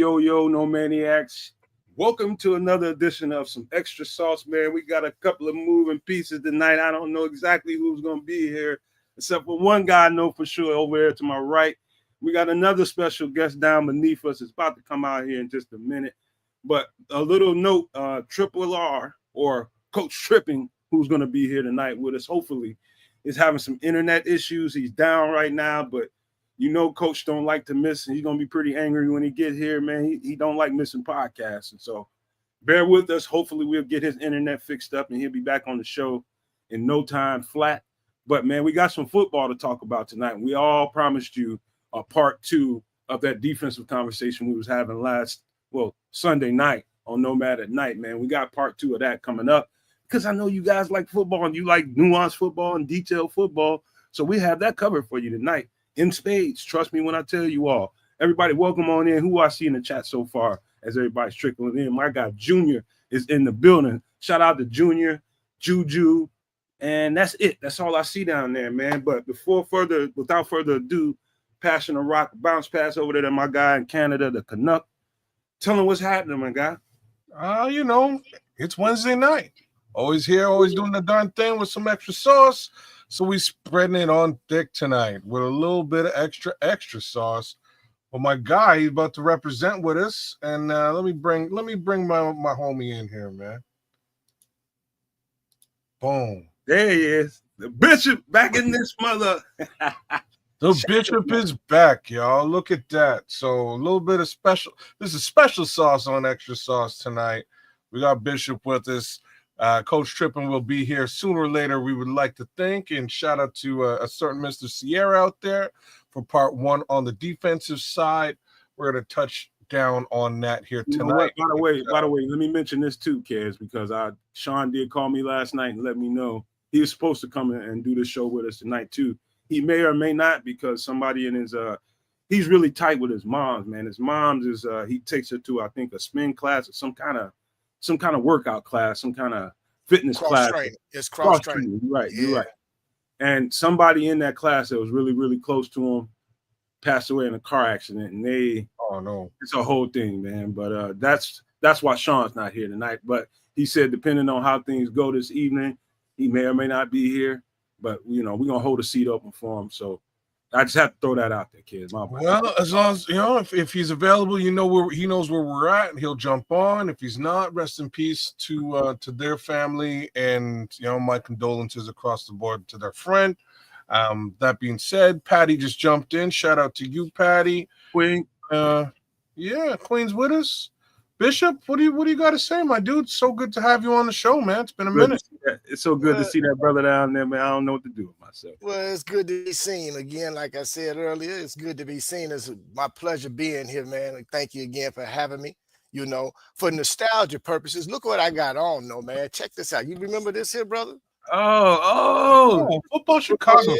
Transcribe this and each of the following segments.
Yo, no maniacs. Welcome to another edition of Some Extra Sauce, man. We got a couple of moving pieces tonight. I don't know exactly who's going to be here, except for one guy I know for sure over there to my right. We got another special guest down beneath us. It's about to come out here in just a minute. But a little note, Triple R, or Coach Tripping, who's going to be here tonight with us, hopefully, is having some internet issues. He's down right now, but you know, Coach don't like to miss, and he's going to be pretty angry when he get here, man. He don't like missing podcasts. And so bear with us. Hopefully we'll get his internet fixed up, and he'll be back on the show in no time flat. But, man, we got some football to talk about tonight. We all promised you a part two of that defensive conversation we was having Sunday night on Nomad at Night, man. We got part two of that coming up because I know you guys like football and you like nuanced football and detailed football. So we have that covered for you tonight. In spades, trust me when I tell you all. Everybody, welcome on in. Who I see in the chat so far as everybody's trickling in. My guy Junior is in the building. Shout out to Junior, Juju, and that's it. That's all I see down there, man. But without further ado, passing the rock, bounce pass over there to my guy in Canada, the Canuck. Tell him what's happening, my guy. It's Wednesday night. Always here, always doing the darn thing with some extra sauce. So we spreading it on thick tonight with a little bit of extra sauce. Well, my guy, he's about to represent with us, and let me bring my homie in here, man. Boom. There he is, the Bishop back in this mother. The Bishop is back, y'all. Look at that. So a little bit of special. This is special sauce on extra sauce tonight. We got Bishop with us. Coach Trippin will be here sooner or later, we would like to think, and shout out to a certain Mr. Sierra out there for part one on the defensive side. We're going to touch down on that here tonight. By the way, let me mention this too, Kez, because Sean did call me last night and let me know he was supposed to come in and do the show with us tonight too. He may or may not, because somebody in his he's really tight with his mom's, man. His mom's is he takes her to, I think, a spin class or some kind of workout class, some kind of fitness class. It's cross training. You're right. And somebody in that class that was really, really close to him passed away in a car accident, and it's a whole thing, man. But that's why Sean's not here tonight. But he said, depending on how things go this evening, he may or may not be here. But we're gonna hold a seat open for him. So I just have to throw that out there, kids. Well, as long as if he's available, he knows where we're at, and he'll jump on. If he's not, rest in peace to their family, and my condolences across the board to their friend. That being said, Patty just jumped in. Shout out to you, Patty. Queen. Queen's with us. Bishop, what do you got to say, my dude? So good to have you on the show, man. It's been a minute. It's so good to see that brother down there, man. I don't know what to do with myself. Well, it's good to be seen again. Like I said earlier, it's good to be seen. It's my pleasure being here, man. Thank you again for having me. For nostalgia purposes, look what I got on, though, man. Check this out. You remember this here, brother? Oh, football Chicago.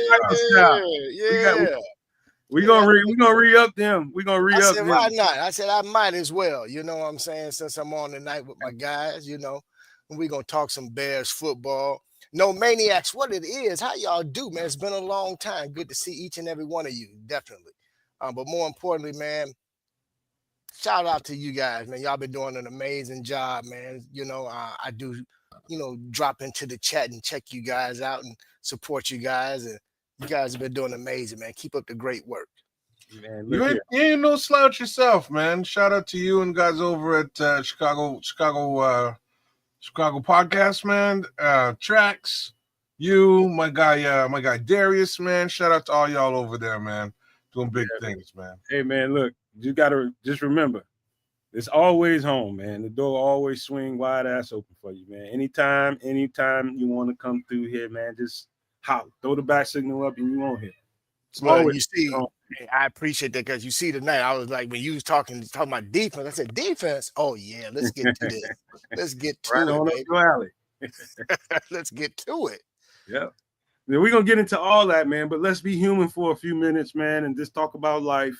Yeah. We're gonna re-up them. We're gonna re-up them. Why not? I said I might as well. You know what I'm saying? Since I'm on tonight with my guys, and we're gonna talk some Bears football. No maniacs, what it is, how y'all do, man. It's been a long time. Good to see each and every one of you, definitely. But more importantly, man, shout out to you guys, man. Y'all been doing an amazing job, man. I do, drop into the chat and check you guys out and support you guys, and you guys have been doing amazing, man. Keep up the great work. Man, you ain't no slouch yourself, man. Shout out to you and guys over at Chicago Podcast, man. Tracks, you, my guy Darius, man. Shout out to all y'all over there, man. Doing big things, man. Hey, man, look, you gotta just remember, it's always home, man. The door always swing wide ass open for you, man. Anytime you want to come through here, man, just holler, throw the back signal up, and you on here. Well, you see, I appreciate that, because you see tonight, I was like, when you was talking about defense, I said, defense? Oh, yeah, let's get to this. Let's get to right on it, alley. Let's get to it. Yeah. We're going to get into all that, man, but let's be human for a few minutes, man, and just talk about life,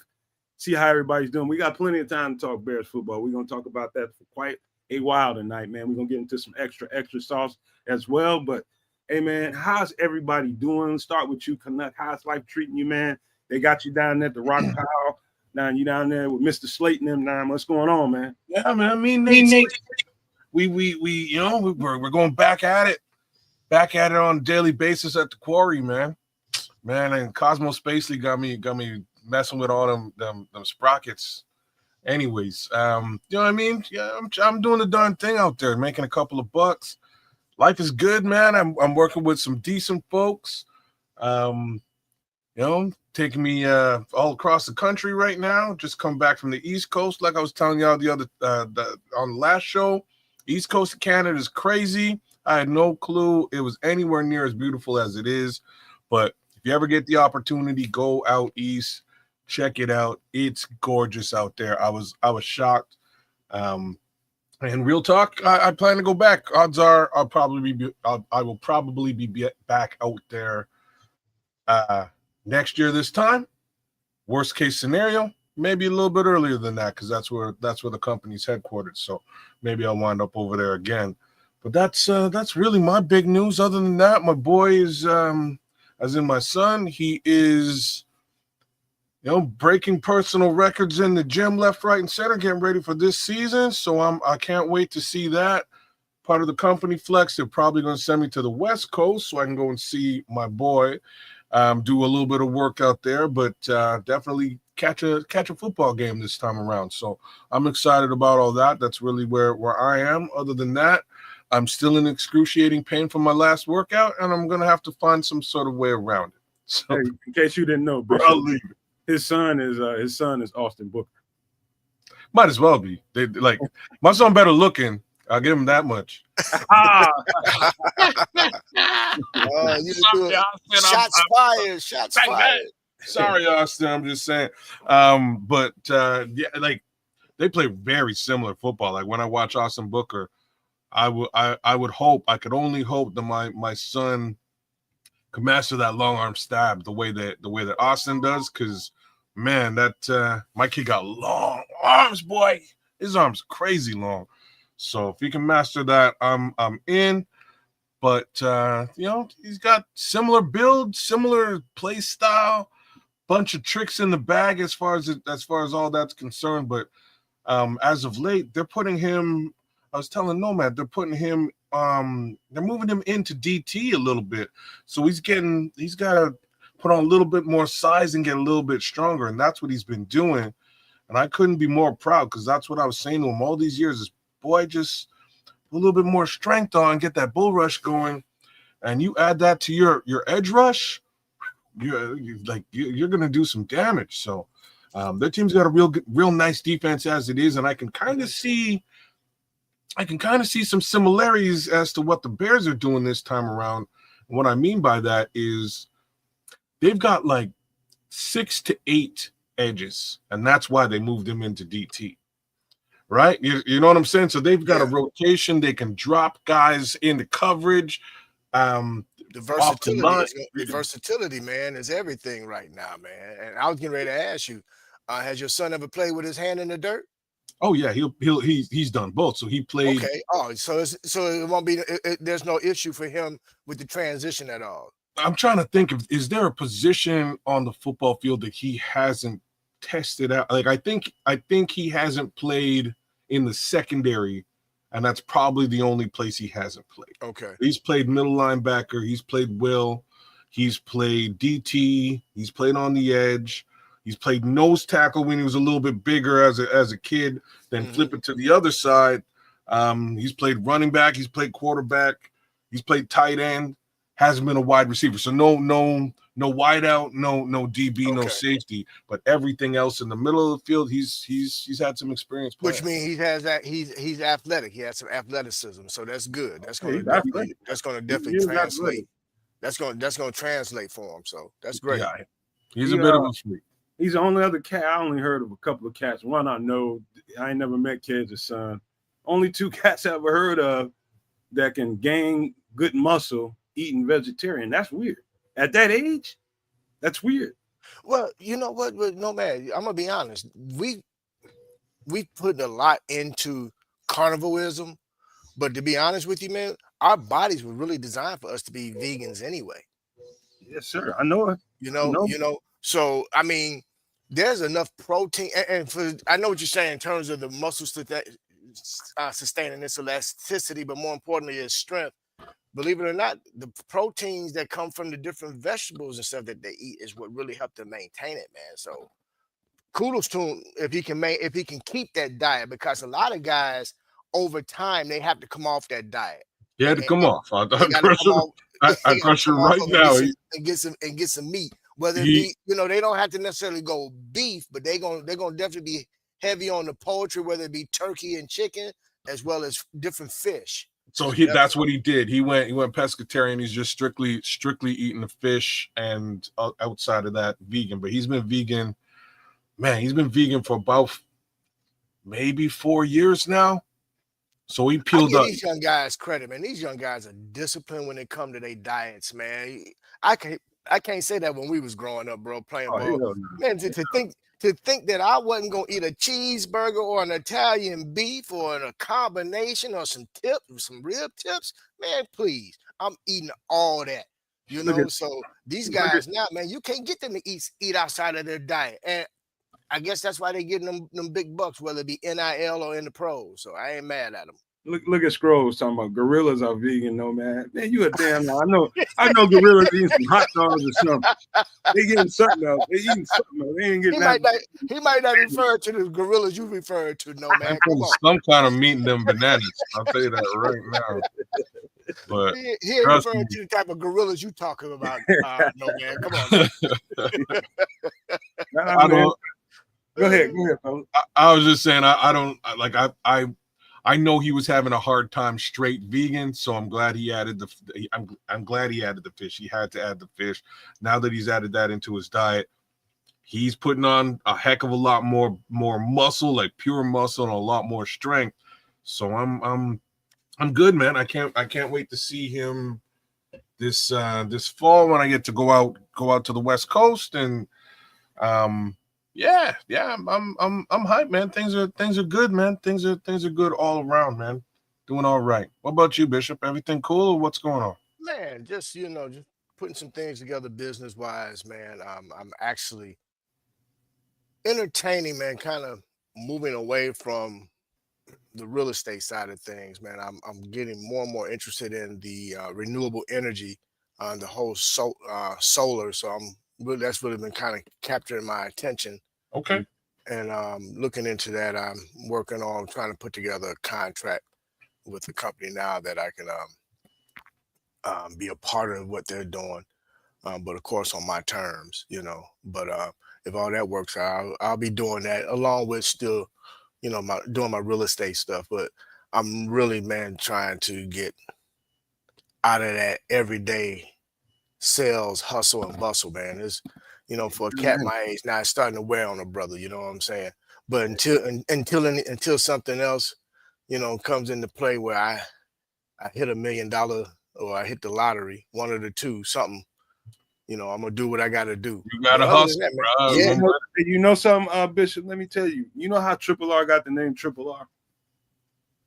see how everybody's doing. We got plenty of time to talk Bears football. We're going to talk about that for quite a while tonight, man. We're going to get into some extra sauce as well, but hey, man, how's everybody doing? Start with you, Canuck. How's life treating you, man? They got you down at the Rock Pile. Now you down there with Mr. Slayton and them now. What's going on, man? Yeah, man. I mean, Nate, we you know, we're going back at it on a daily basis at the quarry, man. And Cosmo Spacely got me messing with all them sprockets. Anyways, you know what I mean? Yeah, I'm doing the darn thing out there, making a couple of bucks. Life is good, man. I'm working with some decent folks. You know, taking me all across the country right now. Just come back from the East Coast, like I was telling y'all on the last show. East Coast of Canada is crazy. I had no clue it was anywhere near as beautiful as it is. But if you ever get the opportunity, go out east, check it out. It's gorgeous out there. I was shocked. And real talk, I plan to go back. Odds are I will probably be back out there next year this time. Worst case scenario, maybe a little bit earlier than that, because that's where the company's headquartered. So maybe I'll wind up over there again. But that's really my big news. Other than that, my boy is as in my son, he is, you know, breaking personal records in the gym left, right, and center, getting ready for this season. So I can't wait to see that. Part of the company flex. They're probably going to send me to the West Coast so I can go and see my boy. Do a little bit of work out there, but definitely catch a football game this time around. So I'm excited about all that. That's really where I am. Other than that, I'm still in excruciating pain from my last workout, and I'm gonna have to find some sort of way around it. So, hey, in case you didn't know, Bishop, his son is Austin Booker. Might as well be. They like my son better looking. I'll give him that much. Shots fired. Sorry, Austin. I'm just saying. But yeah, like they play very similar football. Like when I watch Austin Booker, I would hope, I could only hope that my son could master that long arm stab the way that Austin does. Because man, that my kid got long arms, boy. His arms crazy long. So if he can master that, I'm in. But you know, he's got similar build, similar play style, bunch of tricks in the bag as far as all that's concerned. But as of late, they're putting him. I was telling Nomad, they're putting him. They're moving him into DT a little bit, so he's got to put on a little bit more size and get a little bit stronger, and that's what he's been doing. And I couldn't be more proud, because that's what I was saying to him all these years. Is boy, just a little bit more strength on, get that bull rush going, and you add that to your edge rush, you're going to do some damage. So their team's got a real nice defense as it is, and I can kind of see some similarities as to what the Bears are doing this time around. And what I mean by that is they've got like 6 to 8 edges, and that's why they moved him into DT. Right? You know what I'm saying? So they've got a rotation. They can drop guys into coverage. The versatility, man, is everything right now, man. And I was getting ready to ask you, has your son ever played with his hand in the dirt? Oh yeah, he's done both. So he played. Okay. Oh, so it won't be. There's no issue for him with the transition at all. I'm trying to think of, is there a position on the football field that he hasn't tested out? Like I think he hasn't played in the secondary, and that's probably the only place he hasn't played. Okay. He's played middle linebacker, he's played will, he's played DT, he's played on the edge, he's played nose tackle when he was a little bit bigger as a kid, then flip it to the other side. He's played running back, he's played quarterback, he's played tight end, hasn't been a wide receiver. So no wide out, no DB, no safety, but everything else in the middle of the field, he's had some experience playing. Which means he has that he's athletic. He has some athleticism, so that's good. That's going to definitely translate. That's going to translate for him. So that's great. Yeah, he's a bit of a freak. He's the only other cat. I only heard of a couple of cats. One I know, I ain't never met kids' son. Only 2 cats I ever heard of that can gain good muscle eating vegetarian. That's weird. At that age, that's weird. Well, you know what? No, man, I'm gonna be honest. We put a lot into carnivalism, but to be honest with you, man, our bodies were really designed for us to be vegans anyway. Yes, sir. I know it. You know. So I mean, there's enough protein, and I know what you're saying in terms of the muscle sustaining its elasticity, but more importantly, its strength. Believe it or not, the proteins that come from the different vegetables and stuff that they eat is what really help them maintain it, man. So kudos to him if he can keep that diet, because a lot of guys over time they have to come off that diet. He had to come off. I Crush him. I crush him right now. And get some meat. Whether it be, they don't have to necessarily go beef, but they're gonna definitely be heavy on the poultry, whether it be turkey and chicken, as well as different fish. So that's what he did. He went pescatarian. He's just strictly eating the fish, and outside of that, vegan. But he's been vegan. Man, he's been vegan for about maybe 4 years now. So he peeled up. These young guys credit, man. These young guys are disciplined when it come to their diets, man. I can't say that when we was growing up, bro, playing ball. Man, to think that I wasn't gonna eat a cheeseburger or an Italian beef or a combination or some rib tips, man, please. I'm eating all that. So these guys now, man, you can't get them to eat outside of their diet. And I guess that's why they getting them big bucks, whether it be NIL or in the pros. So I ain't mad at them. Look at Scrolls talking about gorillas are vegan, no man. Man, you a damn I know gorillas eating some hot dogs or something. They getting something else. They eating something else. They ain't getting he might not refer to the gorillas you refer to, no man. Some kind of meat in them bananas. I'll tell you that right now. But he ain't referring to the type of gorillas you talking about, no man. Come on, man. Go ahead, fellas. I was just saying I know he was having a hard time straight vegan, so I'm glad he added I'm glad he added the fish. He had to add the fish. Now that he's added that into his diet, he's putting on a heck of a lot more muscle, like pure muscle, and a lot more strength. So I'm good, man. I can't wait to see him this fall when I get to go out to the West Coast, and yeah, I'm hyped, man. Things are good, man. Things are good all around, man. Doing all right. What about you, Bishop? Everything cool? Or what's going on? Man, just just putting some things together business wise, man. I'm actually entertaining, man. Kind of moving away from the real estate side of things, man. I'm getting more and more interested in the renewable energy on the whole solar. So that's really been kind of capturing my attention. Okay. And looking into that, I'm working on trying to put together a contract with the company now that I can be a part of what they're doing, but of course on my terms, But if all that works out, I'll be doing that along with still, doing my real estate stuff. But I'm really, man, trying to get out of that everyday sales hustle and bustle, man. It's for a cat my age now, it's starting to wear on a brother. You know what I'm saying? But until something else, comes into play where I hit $1 million or I hit the lottery, one of the two, something. I'm gonna do what I gotta do. You gotta hustle, bro. Yeah. You know something, Bishop? Let me tell you. You know how Triple R got the name Triple R?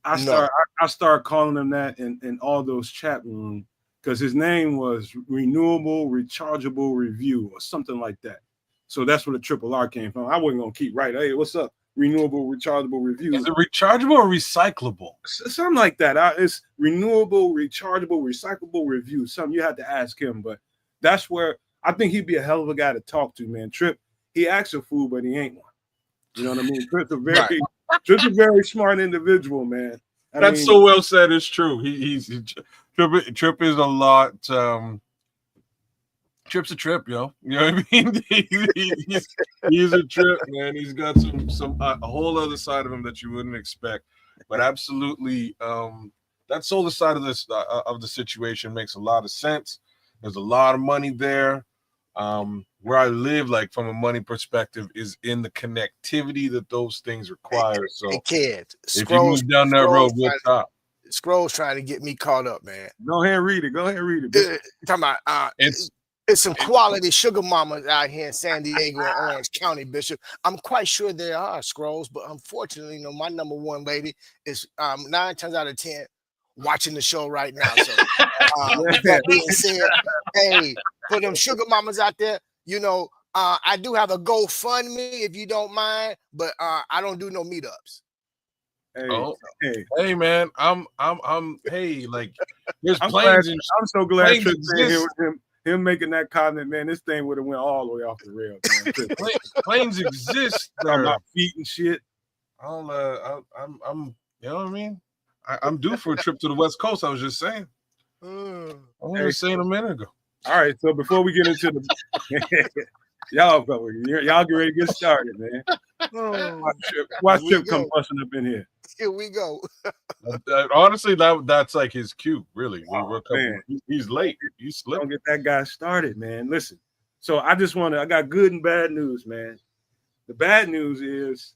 I started calling him that in all those chat rooms, because his name was Renewable Rechargeable Review or something like that. So that's where the Triple R came from. I wasn't gonna keep writing, hey, what's up? Renewable Rechargeable Review. Is it rechargeable or recyclable? Something like that. It's Renewable Rechargeable Recyclable Review. Something you had to ask him, but that's where I think he'd be a hell of a guy to talk to, man. Trip, he acts a fool, but he ain't one. You know what I mean? Trip's a very smart individual, man. That's so well said. It's true. Trip is a lot. Trip's a trip, yo. You know what I mean? he's a trip, man. He's got a whole other side of him that you wouldn't expect. But absolutely, that solar side of the situation makes a lot of sense. There's a lot of money there. Where I live, like from a money perspective, is in the connectivity that those things require. So, kids, if you move down that road, we'll stop. Scrolls trying to get me caught up, man. Go ahead and read it. Talking about it's some quality sugar mamas out here in San Diego and Orange County, Bishop. I'm quite sure there are, Scrolls, but unfortunately, my number one lady is 9 times out of 10 watching the show right now. So that being said, hey, for them sugar mamas out there, I do have a GoFundMe if you don't mind, but I don't do no meetups. Hey, man, hey, like, there's I'm planes and I'm so glad planes Trip in here exist. with him making that comment, man. This thing would have went all the way off the rails, man. Planes exist Talking there. about feet and shit. I'm, you know what I mean? I'm due for a trip to the West Coast. I was just saying. I was just saying a minute ago. All right, so before we get into the y'all get ready to get started, man. Watch Trip come busting up in here. Here we go. Honestly, that's like his cue, really. Man. He's late. He's slipping. Don't get that guy started, man. Listen, so I got good and bad news, man. The bad news is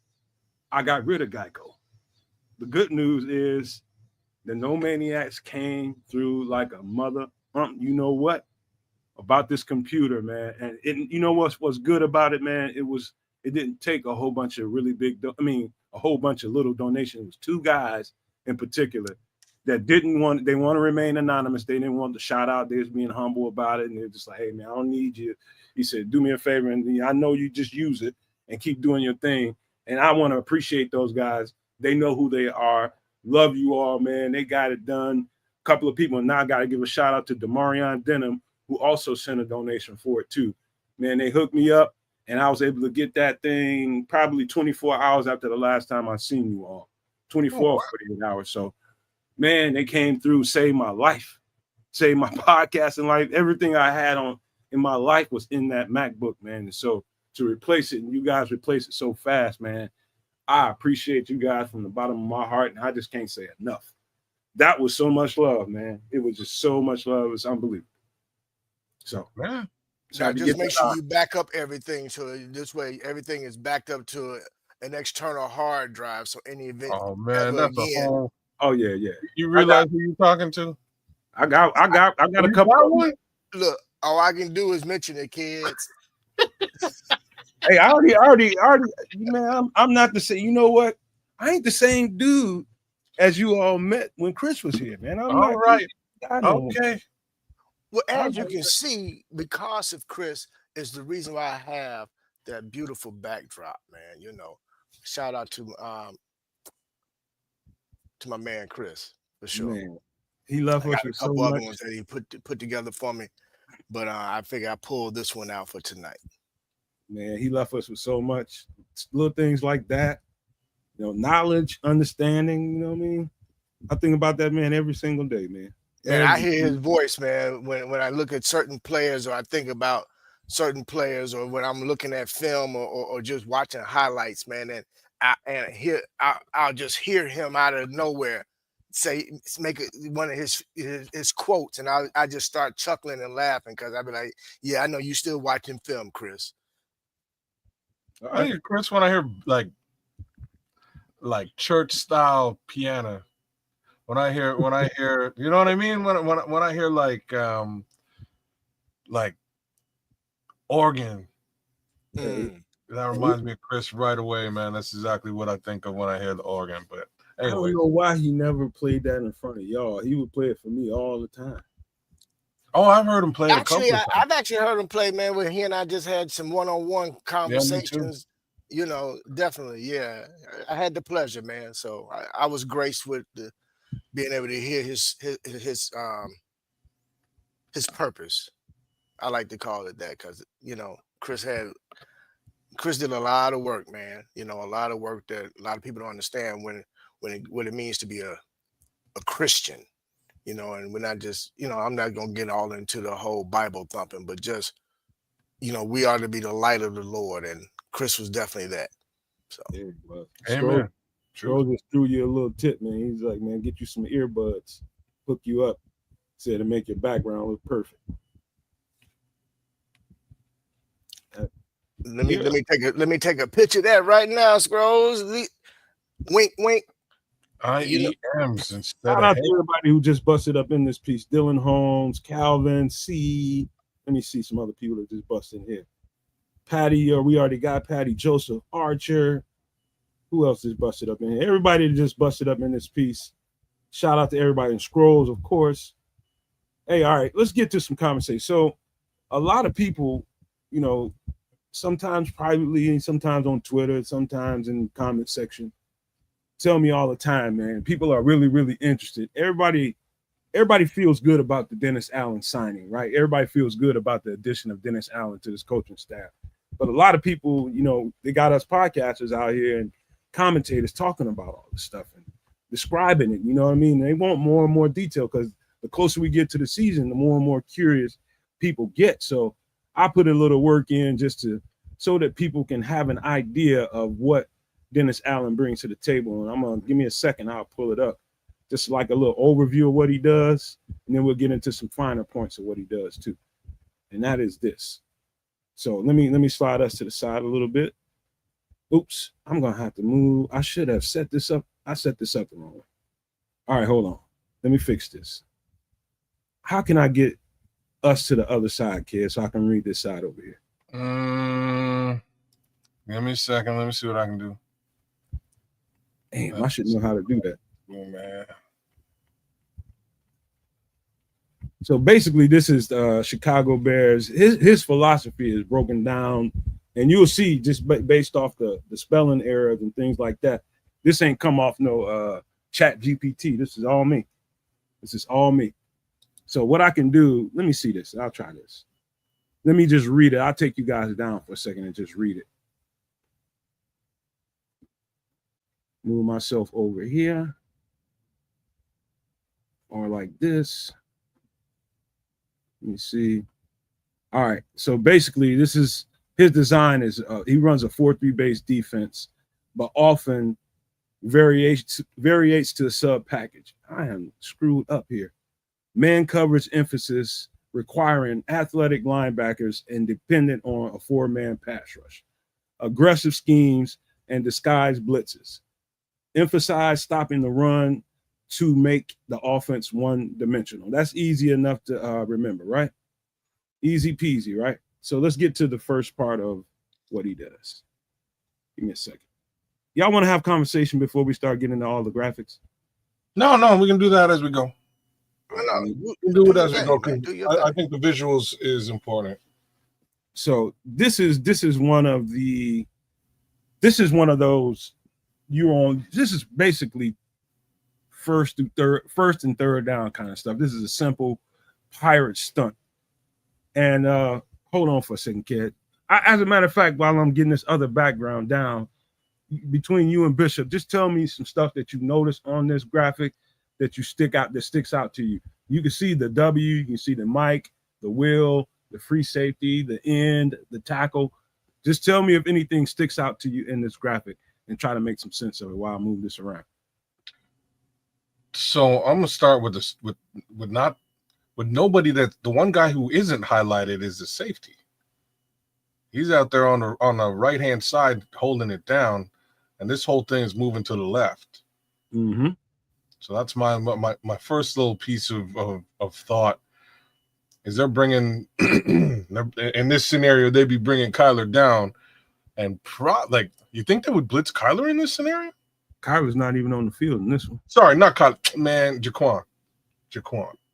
I got rid of Geico. The good news is the No Maniacs came through like a mother. You know what? About this computer, man. And you know what's good about it, man? It didn't take a whole bunch of really big, a whole bunch of little donations. It was two guys in particular that they want to remain anonymous. They didn't want to shout out. They was being humble about it. And they're just like, hey, man, I don't need you. He said, do me a favor. And I know you just use it and keep doing your thing. And I want to appreciate those guys. They know who they are. Love you all, man. They got it done. A couple of people. Now I got to give a shout out to Demarion Denham, who also sent a donation for it too. Man, they hooked me up and I was able to get that thing probably 24 hours after the last time I seen you all. 24 48 hours. So, man, they came through, saved my life, saved my podcasting life. Everything I had in my life was in that MacBook, man. And so to replace it, and you guys replace it so fast, man, I appreciate you guys from the bottom of my heart, and I just can't say enough. That was so much love, man. It was just so much love. It was unbelievable. So, man. Now, just make sure you back up everything so this way everything is backed up to an external hard drive. So any event. Oh man, that's a whole. Oh yeah. You realize who you're talking to? I got a couple of them. Look, all I can do is mention it, kids. Hey, I already, man. I'm not the same. You know what? I ain't the same dude as you all met when Chris was here, man. All right. Okay. Well, as you can see, because of Chris is the reason why I have that beautiful backdrop, man. You know, shout out to my man Chris for sure. Man, he loved us a couple other ones that he put together for me, but I figure I pulled this one out for tonight. Man, he left us with so much little things like that. You know, knowledge, understanding. You know what I mean? I think about that man every single day, man. And I hear his voice, man, when I look at certain players or I think about certain players or when I'm looking at film or just watching highlights, man, and I'll just hear him out of nowhere make one of his quotes, and I just start chuckling and laughing because I'll be like, yeah, I know you still watching film, Chris. I hear Chris when I hear like church style piano. When I hear, you know what I mean? When I hear like organ, that reminds me of Chris right away, man. That's exactly what I think of when I hear the organ. But anyway, I don't know why he never played that in front of y'all. He would play it for me all the time. Oh, I've heard him play it I've actually heard him play, man, where he and I just had some one-on-one conversations. You know, definitely, yeah. I had the pleasure, man. So I was graced with being able to hear his purpose. I like to call it that because, you know, Chris did a lot of work, man. You know, a lot of work that a lot of people don't understand what it means to be a Christian, you know, and we're not just, you know, I'm not going to get all into the whole Bible thumping, but just, you know, we are to be the light of the Lord. And Chris was definitely that. So, yeah, well, amen. Stroll just threw you a little tip, man. He's like, man, get you some earbuds, hook you up, said to make your background look perfect. Let me take a picture of that right now, Scrolls. Wink, wink. IEMs instead Shout of out to everybody who just busted up in this piece. Dylan Holmes, Calvin, C. Let me see some other people that just busted in here. Patty, we already got Patty, Joseph Archer. Who else is busted up in here? Everybody that just busted up in this piece. Shout out to everybody in Scrolls, of course. Hey, all right, let's get to some conversation. So a lot of people, you know, sometimes privately, sometimes on Twitter, sometimes in the comment section, tell me all the time, man. People are really, really interested. Everybody feels good about the Dennis Allen signing, right? Everybody feels good about the addition of Dennis Allen to this coaching staff. But a lot of people, they got us podcasters out here and commentators talking about all this stuff and describing it. You know what I mean? They want more and more detail because the closer we get to the season, the more and more curious people get. So I put a little work in just so that people can have an idea of what Dennis Allen brings to the table. And I'm going to give me a second. I'll pull it up. Just like a little overview of what he does. And then we'll get into some finer points of what he does too. And that is this. So let me slide us to the side a little bit. Oops, I'm going to have to move. I should have set this up. I set this up the wrong way. All right, hold on. Let me fix this. How can I get us to the other side, kid, so I can read this side over here? Give me a second. Let me see what I can do. Damn, I should know how to do that. Oh, man. So basically, this is Chicago Bears. His philosophy is broken down, and you'll see just based off the spelling errors and things like that. This ain't come off no Chat GPT. This is all me. This is all me. So what I can do, let me see this. I'll try this. Let me just read it. I'll take you guys down for a second and just read it. Move myself over here. Or like this. Let me see. All right. So basically, this is his design is he runs a 4-3 base defense, but often variates to a sub package. I am screwed up here. Man coverage emphasis requiring athletic linebackers and dependent on a 4-man pass rush. Aggressive schemes and disguised blitzes. Emphasize stopping the run to make the offense one-dimensional. That's easy enough to remember, right? Easy peasy, right? So let's get to the first part of what he does. Give me a second. Y'all want to have conversation before we start getting into all the graphics? No, we can do that as we go. You can do it as we go. I think the visuals is important. So this is one of those this is basically first and third down kind of stuff. This is a simple pirate stunt. And hold on for a second, kid. As a matter of fact, while I'm getting this other background down, between you and Bishop, just tell me some stuff that you noticed on this graphic that sticks out to you. You can see the W, you can see the mic, the wheel, the free safety, the end, the tackle. Just tell me if anything sticks out to you in this graphic and try to make some sense of it while I move this around. So I'm gonna start with this with nobody. That the one guy who isn't highlighted is the safety. He's out there on the right hand side holding it down, and this whole thing is moving to the left. Mm-hmm. So that's my first little piece of thought. Is they're bringing in this scenario they'd be bringing Kyler down, and you think they would blitz Kyler in this scenario? Kyler's not even on the field in this one. Sorry, not Kyler. Man, Jaquan.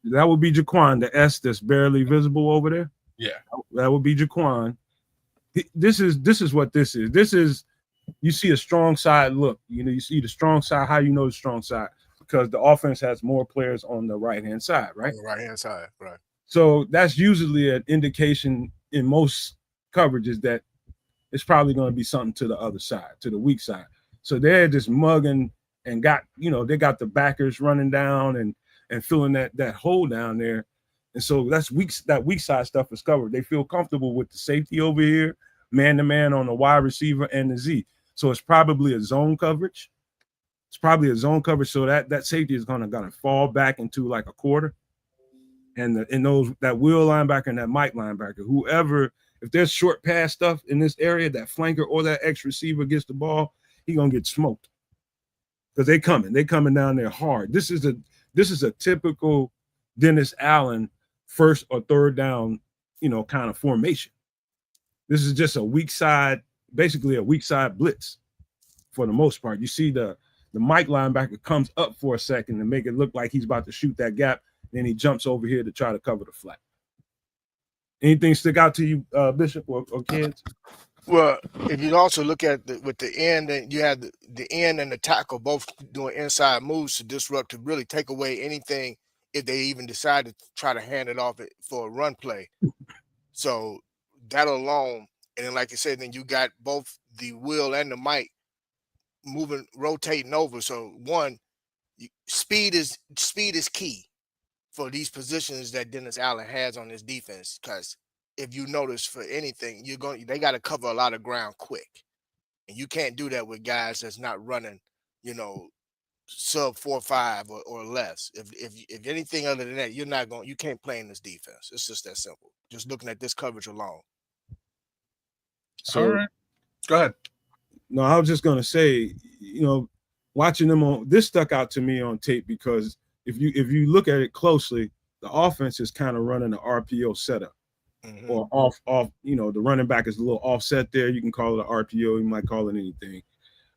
That would be Jaquan, the S that's barely visible over there. Yeah, that would be Jaquan. This is what this is. This is, you see a strong side look. You see the strong side. How you know the strong side? Because the offense has more players on the right-hand side, right? On the right-hand side, right. So that's usually an indication in most coverages that it's probably going to be something to the other side, to the weak side. So they're just mugging and they got the backers running down and filling that hole down there. And so that weak side stuff is covered. They feel comfortable with the safety over here, man-to-man on the wide receiver and the Z. So it's probably a zone coverage. So that safety is gonna fall back into like a quarter. And that wheel linebacker and that Mike linebacker, whoever, if there's short pass stuff in this area, that flanker or that X receiver gets the ball, he gonna get smoked. Because they coming down there hard. This is a typical Dennis Allen first or third down, kind of formation. This is just a weak side, basically a weak side blitz for the most part. You see the Mike linebacker comes up for a second and make it look like he's about to shoot that gap. Then he jumps over here to try to cover the flat. Anything stick out to you, Bishop or kids? Well, if you also look at with the end, and you have the end and the tackle both doing inside moves to disrupt, to really take away anything if they even decide to try to hand it off for a run play. So that alone, and then like you said, then you got both the Will and the Mike moving, rotating over. So one, speed is key for these positions that Dennis Allen has on his defense. Because if you notice, for anything, they got to cover a lot of ground quick, and you can't do that with guys that's not running, you know, sub 4.5 or less. If anything other than that, you can't play in this defense. It's just that simple. Just looking at this coverage alone. So, All right. Go ahead. no, I was just gonna say, watching them on this stuck out to me on tape because if you look at it closely, the offense is kind of running the RPO setup. Mm-hmm. Or off, the running back is a little offset there. You can call it an RPO, you might call it anything.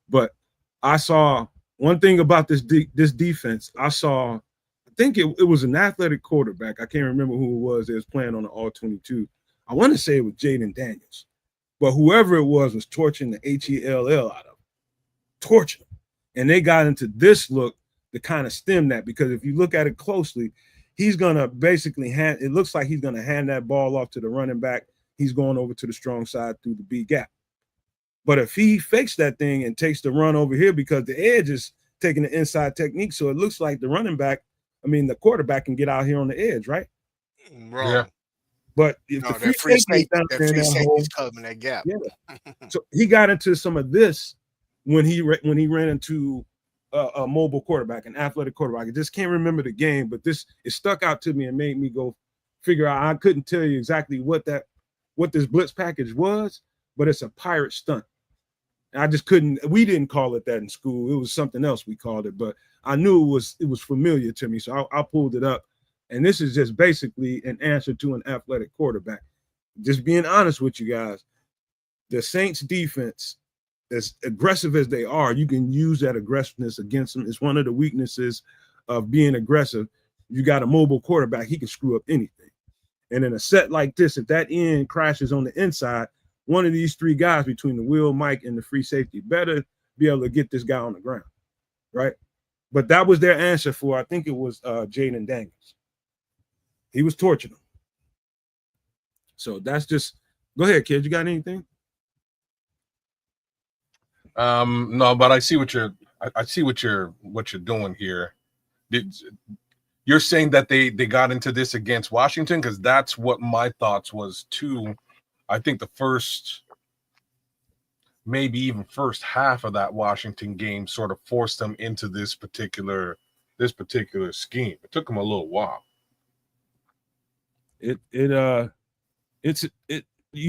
But I saw one thing about this defense. I think it was an athletic quarterback. I can't remember who it was that was playing on the all 22. I want to say it was Jaden Daniels. But whoever it was torching the HELL out of him. Torching him. And they got into this look to kind of stem that, because if you look at it closely, he's going to basically it looks like he's going to hand that ball off to the running back. He's going over to the strong side through the B gap. But if he fakes that thing and takes the run over here, because the edge is taking the inside technique, so it looks like the quarterback can get out here on the edge, right? Wrong. Yeah. But if the free safety is down there in that hole, covering that gap. Yeah. So he got into some of this when he ran into a mobile quarterback, an athletic quarterback. I just can't remember the game, but it stuck out to me and made me go figure out. I couldn't tell you exactly what this blitz package was, but it's a pirate stunt. And I just couldn't. We didn't call it that in school. It was something else we called it, but I knew it was familiar to me, so I pulled it up. And this is just basically an answer to an athletic quarterback. Just being honest with you guys, the Saints defense, as aggressive as they are, you can use that aggressiveness against them. It's one of the weaknesses of being aggressive. You got a mobile quarterback, he can screw up anything. And in a set like this, if that end crashes on the inside, one of these three guys between the Will, Mike, and the free safety better be able to get this guy on the ground, right? But that was their answer for, I think it was Jaden Daniels. He was torching them. So that's just, go ahead, kid. You got anything? No, but I see what you're doing here. You're saying that they got into this against Washington, because that's what my thoughts was too. I think the maybe even first half of that Washington game sort of forced them into this particular scheme. It took them a little while. You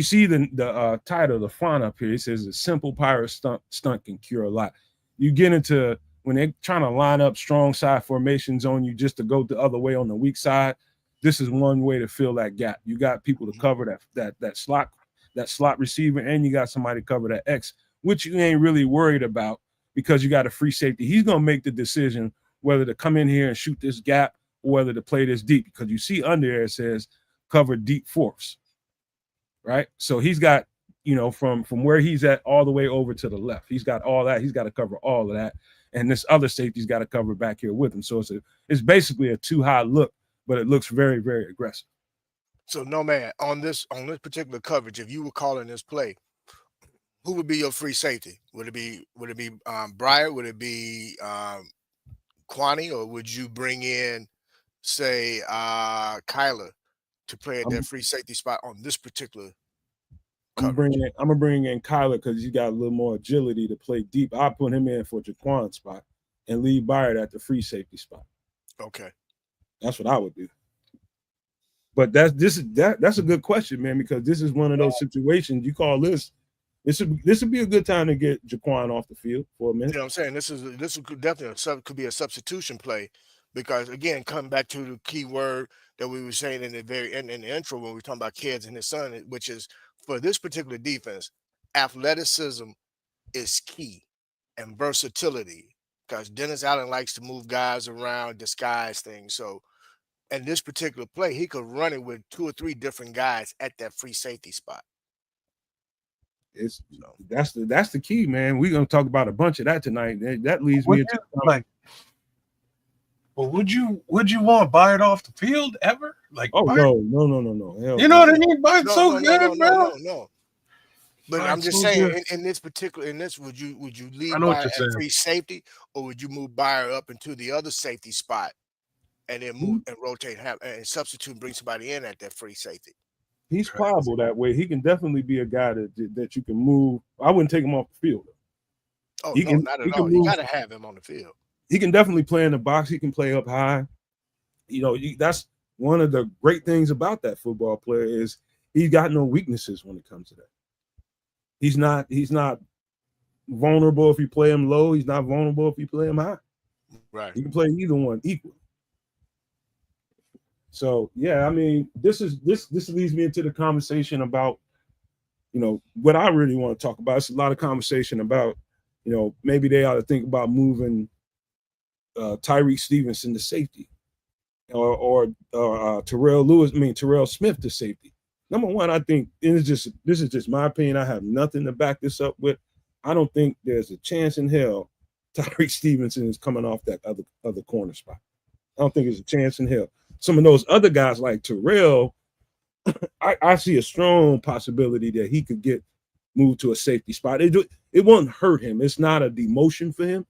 see the title, the font up here. It says a simple pirate stunt can cure a lot. You get into when they're trying to line up strong side formations on you just to go the other way on the weak side. This is one way to fill that gap. You got people to cover that slot receiver, and you got somebody to cover that X, which you ain't really worried about because you got a free safety. He's gonna make the decision whether to come in here and shoot this gap or whether to play this deep, because you see under there it says cover deep force, right? So he's got, from where he's at all the way over to the left. He's got all that. He's got to cover all of that. And this other safety's got to cover back here with him. So it's basically a too high look, but it looks very, very aggressive. So no, man, on this particular coverage, if you were calling this play, who would be your free safety? Would it be Breyer? Would it be Kwani, or would you bring in, say, Kyler to play at that free safety spot on this particular coverage? I'm gonna bring in Kyler because he's got a little more agility to play deep. I'll put him in for Jaquan's spot and leave Byard at the free safety spot. Okay, that's what I would do. But that's a good question, man, because this is one of those situations you call this. This would be a good time to get Jaquan off the field for a minute. You know what I'm saying? This could definitely could be a substitution play, because again, coming back to the key word that we were saying in the very end, in the intro, when we were talking about kids and his son, which is, for this particular defense, athleticism is key, and versatility, because Dennis Allen likes to move guys around, disguise things. So in this particular play, he could run it with 2 or 3 different guys at that free safety spot. That's the key, man. We're gonna talk about a bunch of that tonight. That leads me into But would you want to buy it off the field ever? Like, no. Hell, you know what I mean? Buy it good, bro. No. But I'm just saying, in this, would you leave Bayer at free safety, or would you move Bayer up into the other safety spot, and then move and rotate and substitute and bring somebody in at that free safety? He's pliable that way. He can definitely be a guy that you can move. I wouldn't take him off the field. Oh, no, not at all. You got to have him on the field. He can definitely play in the box. He can play up high. That's one of the great things about that football player is he's got no weaknesses when it comes to that. He's not vulnerable if you play him low. He's not vulnerable if you play him high. Right. You can play either one equally. So yeah, I mean, this leads me into the conversation about, what I really want to talk about. It's a lot of conversation about, maybe they ought to think about moving Tyreek Stevenson to safety, or Terrell Smith to safety. Number one, I think this is just my opinion. I have nothing to back this up with. I don't think there's a chance in hell Tyreek Stevenson is coming off that other corner spot. I don't think there's a chance in hell. Some of those other guys like Terrell, I see a strong possibility that he could get moved to a safety spot. It won't hurt him. It's not a demotion for him.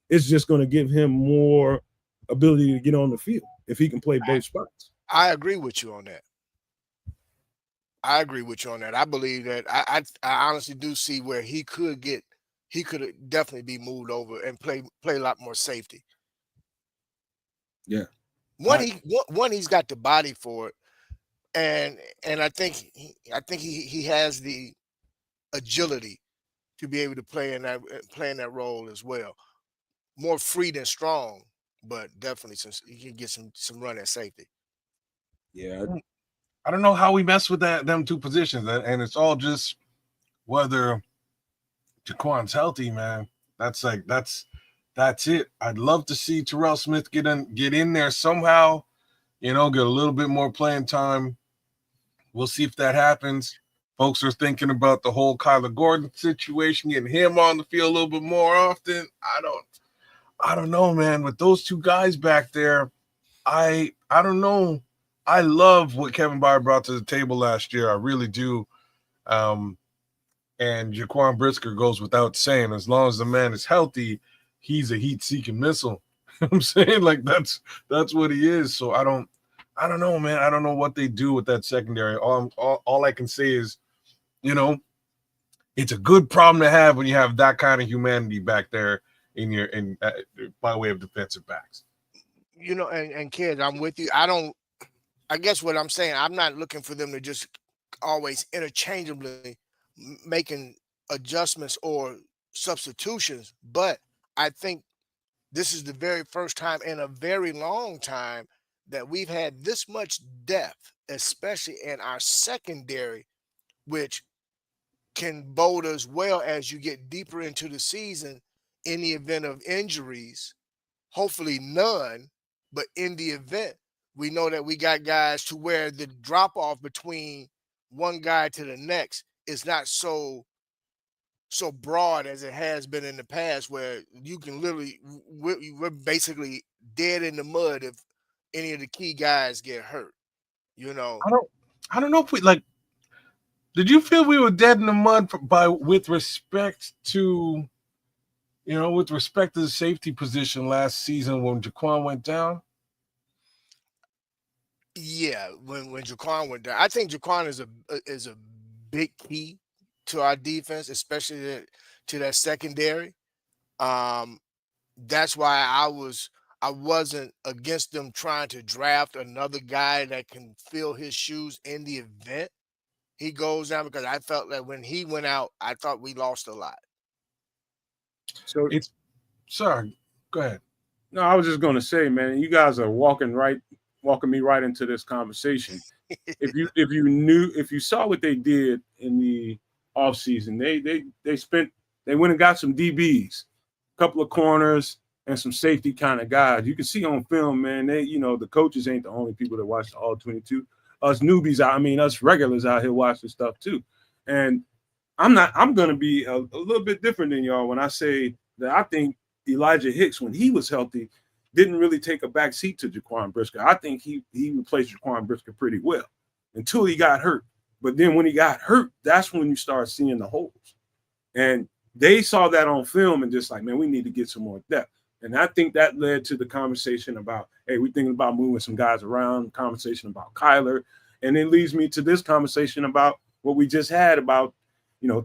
It's just going to give him more ability to get on the field if he can play both spots. I agree with you on that. I believe that I honestly do see where he could definitely be moved over and play a lot more safety. Yeah. He's got the body for it, and I think he has the agility to be able to play in that role as well. More free than strong, but definitely since he can get some run at safety. Yeah. I don't know how we mess with them two positions, and it's all just whether Jaquan's healthy, man. That's it. I'd love to see Terrell Smith get in there somehow, get a little bit more playing time. We'll see if that happens. Folks are thinking about the whole Kyler Gordon situation, getting him on the field a little bit more often. I don't know, man. With those two guys back there, I don't know. I love what Kevin Byard brought to the table last year. I really do. And Jaquan Brisker goes without saying. As long as the man is healthy, he's a heat-seeking missile. I'm saying, like, that's what he is. So I don't know, man. I don't know what they do with that secondary. All I can say is, it's a good problem to have when you have that kind of humanity back there by way of defensive backs. And kids, I'm with you. I guess what I'm saying, I'm not looking for them to just always interchangeably making adjustments or substitutions, but I think this is the very first time in a very long time that we've had this much depth, especially in our secondary, which can bode us well as you get deeper into the season in the event of injuries. Hopefully none, but in the event, we know that we got guys to where the drop off between one guy to the next is not so broad as it has been in the past, where you can literally, we're basically dead in the mud if any of the key guys get hurt. I don't know if we like. Did you feel we were dead in the mud with respect to the safety position last season when Jaquan went down? Yeah, when Jaquan went down, I think Jaquan is a big key to our defense, especially to that secondary. That's why I wasn't against them trying to draft another guy that can fill his shoes in the event he goes down, because I felt that when he went out, I thought we lost a lot. So Sorry, go ahead. No, I was just going to say, man, you guys are walking me right into this conversation. If you saw what they did in the offseason, they went and got some DBs, a couple of corners, and some safety kind of guys. You can see on film, man, the coaches ain't the only people that watch the all 22. Us newbies, us regulars out here watch this stuff too. And I'm going to be a little bit different than y'all when I say that I think Elijah Hicks, when he was healthy, didn't really take a back seat to Jaquan Brisker. I think he replaced Jaquan Brisker pretty well until he got hurt. But then when he got hurt, that's when you start seeing the holes. And they saw that on film and just like, man, we need to get some more depth. And I think that led to the conversation about, hey, we're thinking about moving some guys around, conversation about Kyler. And it leads me to this conversation about what we just had about,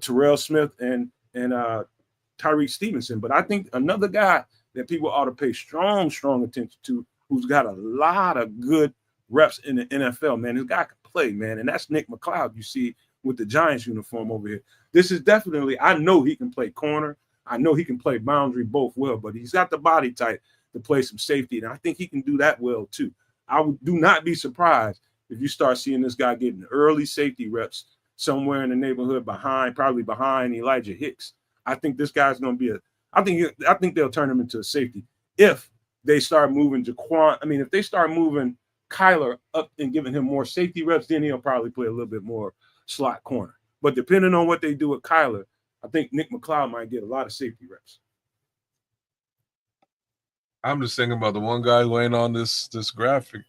Terrell Smith and Tyreek Stevenson. But I think another guy that people ought to pay strong attention to, who's got a lot of good reps in the NFL, man. This guy can play, man. And that's Nick McLeod, you see, with the Giants uniform over here. This is definitely, I know he can play corner. I know he can play boundary both well, but he's got the body type to play some safety. And I think he can do that well, too. I do not be surprised if you start seeing this guy getting early safety reps somewhere in the neighborhood probably behind Elijah Hicks. I think this guy's going to be I think they'll turn him into a safety if they start moving Jaquan. I mean, if they start moving Kyler up and giving him more safety reps, then he'll probably play a little bit more slot corner. But depending on what they do with Kyler, I think Nick McLeod might get a lot of safety reps. I'm just thinking about the one guy laying on this graphic.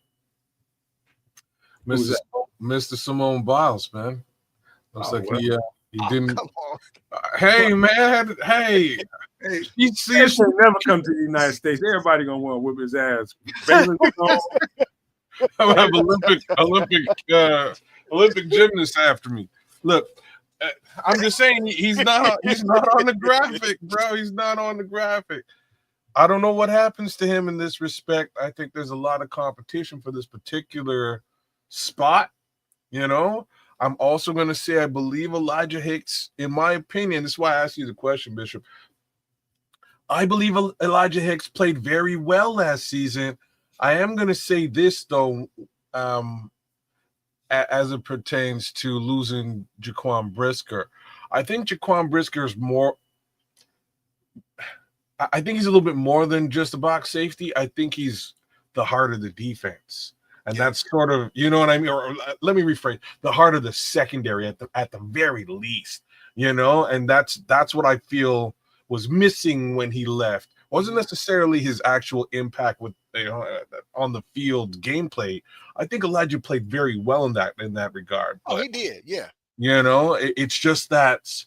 Mr. Simone Biles, man. Looks like he didn't. Come on. Hey, man. Hey. You see, this should never come to the United States. Everybody gonna want to whip his ass. I'm gonna have Olympic gymnasts after me. Look, I'm just saying he's not on the graphic, bro. He's not on the graphic. I don't know what happens to him in this respect. I think there's a lot of competition for this particular spot. I'm also going to say I believe Elijah Hicks, in my opinion, this is why I asked you the question, Bishop. I believe Elijah Hicks played very well last season. I am going to say this, though, as it pertains to losing Jaquan Brisker. I think Jaquan Brisker is more – I think he's a little bit more than just a box safety. I think he's the heart of the defense. And that's sort of, you know what I mean? Or let me rephrase, the heart of the secondary at the very least, and that's what I feel was missing when he left. Wasn't necessarily his actual impact with on the field gameplay. I think Elijah played very well in that regard. Oh, he did, yeah. It's just that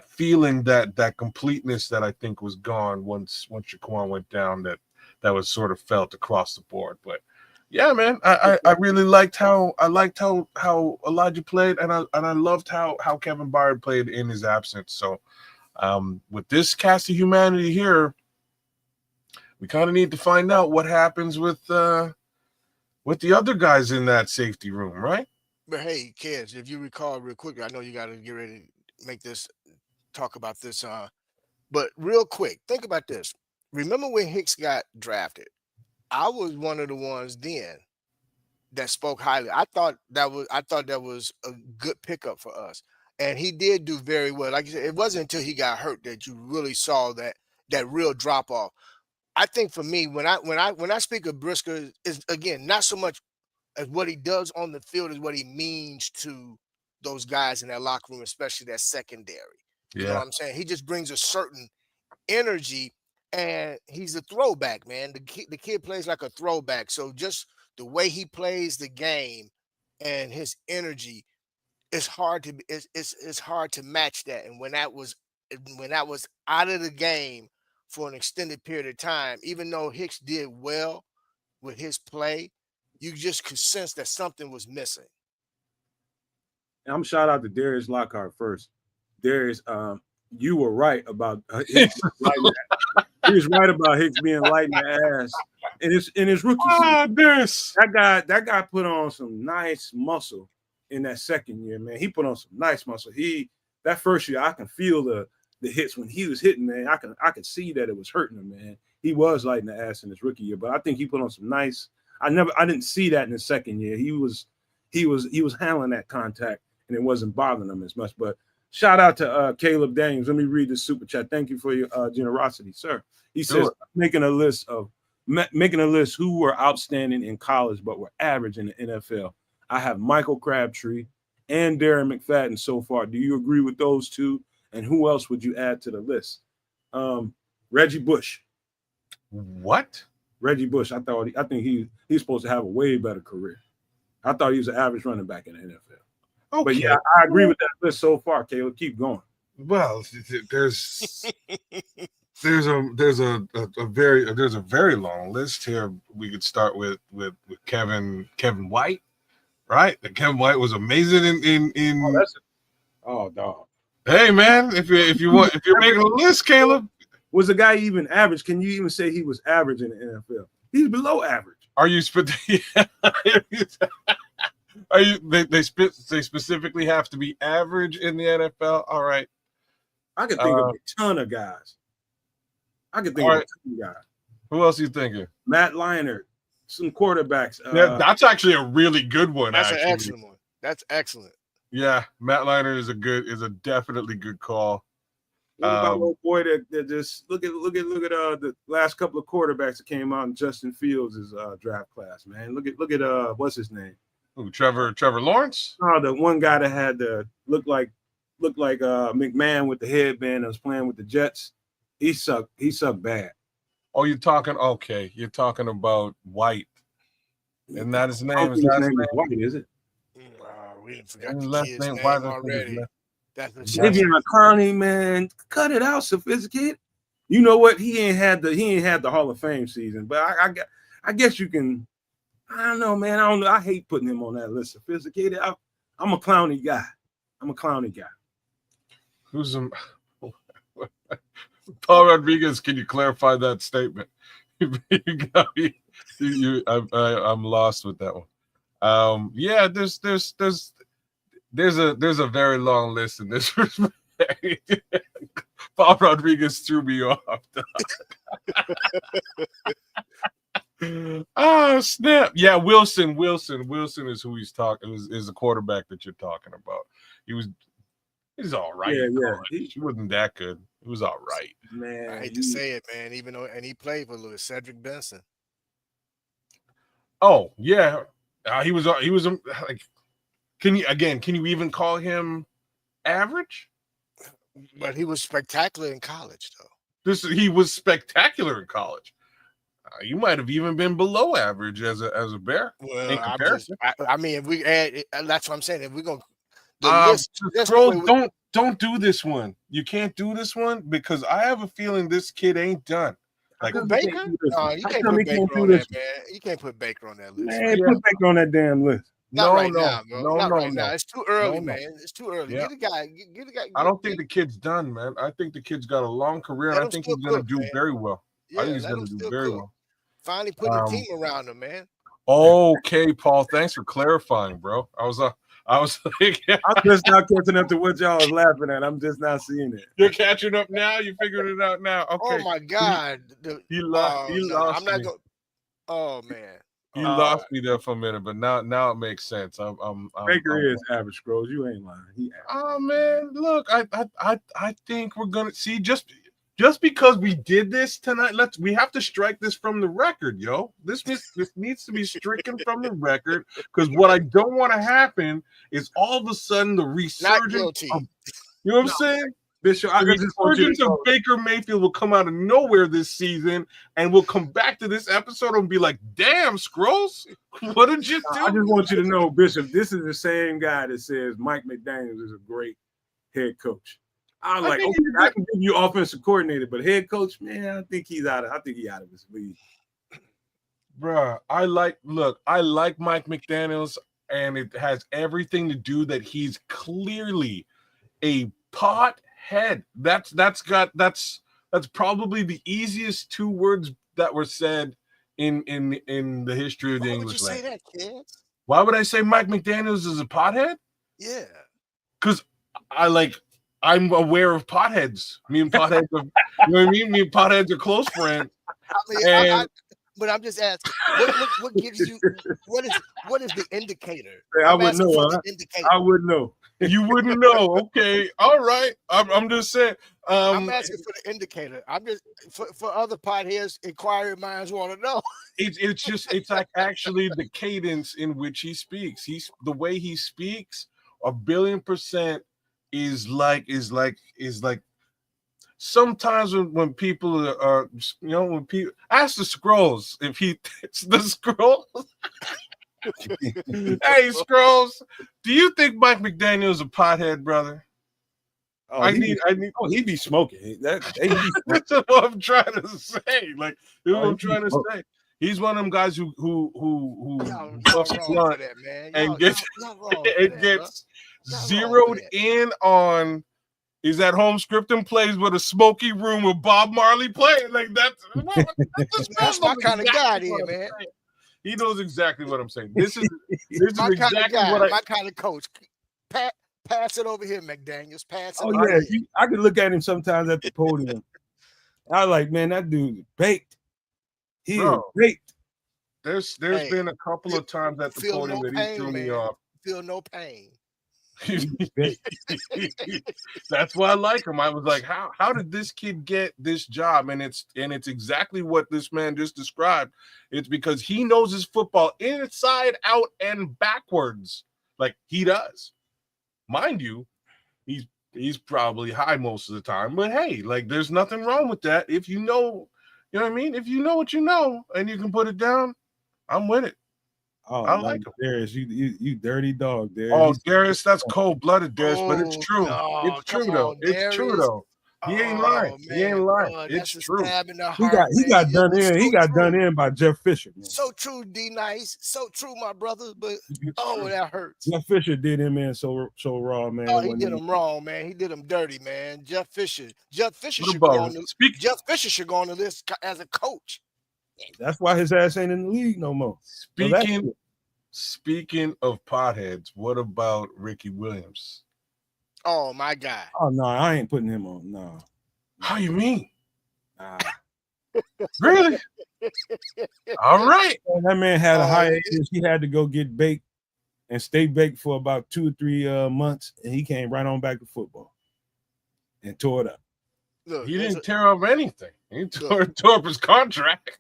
feeling, that completeness that I think was gone once Jaquan went down, that was sort of felt across the board. But yeah, man, I really liked how Elijah played, and I loved how Kevin Byard played in his absence. So with this cast of humanity here, we kind of need to find out what happens with the other guys in that safety room, right? But hey, kids, if you recall real quick, I know you got to get ready to make this talk about this. But real quick, think about this. Remember when Hicks got drafted? I was one of the ones then that spoke highly. I thought that was a good pickup for us, and he did do very well. Like you said, it wasn't until he got hurt that you really saw that real drop off. I think for me, when I speak of Brisker, is again not so much as what he does on the field as what he means to those guys in that locker room, especially that secondary. You know what I'm saying? He just brings a certain energy. And he's a throwback, man. The kid plays like a throwback. So just the way he plays the game and his energy, it's hard to match that. And when that was out of the game for an extended period of time, even though Hicks did well with his play, you just could sense that something was missing. I'm shout out to Darius Lockhart first. Darius, you were right about Hicks. He was right about Hicks being light in the ass in his rookie season. That guy put on some nice muscle in that second year, man. He put on some nice muscle. That first year, I can feel the hits when he was hitting, man. I could see that it was hurting him, man. He was light in the ass in his rookie year, but I think he put on some nice. I didn't see that in the second year. He was handling that contact, and it wasn't bothering him as much. But shout out to Caleb Daniels. Let me read this super chat. Thank you for your generosity, sir. He says, making a list who were outstanding in college but were average in the NFL. I have Michael Crabtree, and Darren McFadden so far. Do you agree with those two? And who else would you add to the list? Reggie Bush. What? Reggie Bush. I think he's supposed to have a way better career. I thought he was an average running back in the NFL. Okay. But yeah, I agree with that list so far. Caleb, keep going. Well, there's a very long list here. We could start with Kevin White, right? Kevin White was amazing in. Oh, dog. Hey man, if you're making a list, Caleb, was the guy even average? Can you even say he was average in the NFL? He's below average. Are you? Are you? They specifically have to be average in the NFL. All right. I could think of a ton of guys. Who else are you thinking? Matt Leinart, some quarterbacks. That's actually a really good one. That's an excellent one. That's excellent. Yeah, Matt Leinart is a definitely good call. What about old boy that just look at the last couple of quarterbacks that came out in Justin Fields' draft class, man. Look at what's his name? Ooh, Trevor Lawrence? Oh, the one guy that had the looked like McMahon with the headband that was playing with the Jets. He sucked bad. Oh, you're talking about White. Isn't that his name? His name is White, is it? We forgot the kid's name already. Davion Clowney, man, cut it out, sophisticated. You know what? He ain't had the Hall of Fame season, but I guess you can. I don't know, man. I don't know. I hate putting him on that list. Sophisticated. I'm a Clowney guy. Who's Paul Rodriguez? Can you clarify that statement? You got me. I'm lost with that one. Yeah, there's a very long list in this respect. Paul Rodriguez threw me off. Oh snap! Yeah, Wilson is who he's talking. Is the quarterback that you're talking about? He's all right. Yeah. He wasn't that good. He was all right. Man, I hate to say it, man. Even though, and he played for Louis Cedric Benson. Oh yeah, he was like. Can you even call him average? But he was spectacular in college, though. He was spectacular in college. You might have even been below average as a Bear. Well, I mean, if we add, that's what I'm saying. If we're gonna, don't do this one. You can't do this one because I have a feeling this kid ain't done. Like Baker? No, you can't put Baker on that, man. You can't put Baker on that list. Man, put Baker on that damn list. Not right now, bro. Not right now. It's too early, man. It's too early. Yeah. Get the guy. I don't think the kid's done, man. I think the kid's got a long career, and I think he's going to do very well. Yeah, I think he's going to do very well. Finally put a team around him, man. Okay, Paul. Thanks for clarifying, bro. I was like, I'm just not catching up to what y'all was laughing at. I'm just not seeing it. You're catching up now. You figured it out now. Okay. Oh my God. He lost. I'm not going. Oh man. You lost me there for a minute, but now it makes sense. Baker is average, Scrolls. You ain't lying. Oh man, look, I think we're gonna see just because we did this tonight. We have to strike this from the record, yo. This needs to be stricken from the record because what I don't want to happen is all of a sudden the resurgence. You know what I'm saying? Bishop, the resurgence of Baker Mayfield will come out of nowhere this season, and we'll come back to this episode and be like, "Damn, Scrolls, what did you do?" I just want you to know, Bishop, this is the same guy that says Mike McDaniels is a great head coach. I can give you offensive coordinator, but head coach, man, I think he's out of his league. Bruh, I like Mike McDaniels, and it has everything to do that he's clearly a pot head. That's probably the easiest two words that were said in the history of the English language. Why would you say that, kid? Why would I say Mike McDaniels is a pothead? Yeah, because I'm aware of potheads. Me and potheads are, you know what I mean? Me and potheads are close friends. But I'm just asking, what gives you what is the indicator? I wouldn't know. I wouldn't know. You wouldn't know. Okay. All right. I'm just saying. I'm asking for the indicator. I'm just for other potheads, inquiring minds want to know. It's like actually the cadence in which he speaks. The way he speaks 1,000,000,000% is like sometimes when people are when people ask the Scrolls if he it's the Scrolls. Hey, Scrolls, do you think Mike McDaniel's a pothead, brother? Oh, I need. he be smoking. That's what I'm trying to say. Like, that's what I'm trying to smoking. say. He's one of them guys who Y'all puffs wrong blunt for that, man. and gets Y'all wrong for and that, gets bro. Y'all wrong for zeroed that. in on. He's at home scripting plays with a smoky room with Bob Marley playing. Like that's my kind of guy, there, man. He knows exactly what I'm saying. This is My kind of exactly guy, what my kind of coach. Pass it over here, McDaniels. Pass it. Oh over yeah, here. I could look at him sometimes at the podium. I like, man, that dude baked. He is baked. There's been a couple of times at the podium that he threw me off. Feel no pain. That's why I like him. I was like, how did this kid get this job? And it's exactly what this man just described. It's because he knows his football inside out and backwards, like he does. Mind you, he's probably high most of the time, but hey, like there's nothing wrong with that. If you know what I mean? If you know what you know and you can put it down, I'm with it. Oh, I like him. Darius, you dirty dog, Darius. Oh, Darius, that's cold-blooded, Darius, but it's true. No, it's true though. It's true though. He ain't lying. Man, he ain't lying. That's It's true. Stab in the heart, he got done in. He got done in by Jeff Fisher. Man. So true, D Nice. So true, my brother. But that hurts. Jeff Fisher did him in so raw, man. Oh, he did him wrong, man. He did him dirty, man. Jeff Fisher should go on Jeff Fisher should go on the list as a coach. That's why his ass ain't in the league no more. Speaking of potheads, what about Ricky Williams? Oh my God. Oh no, I ain't putting him on. No. How you mean? Really? All right. That man had a hiatus. He had to go get baked and stay baked for about 2 or 3 months, and he came right on back to football and tore it up. Look, he didn't tear up anything. He tore up his contract.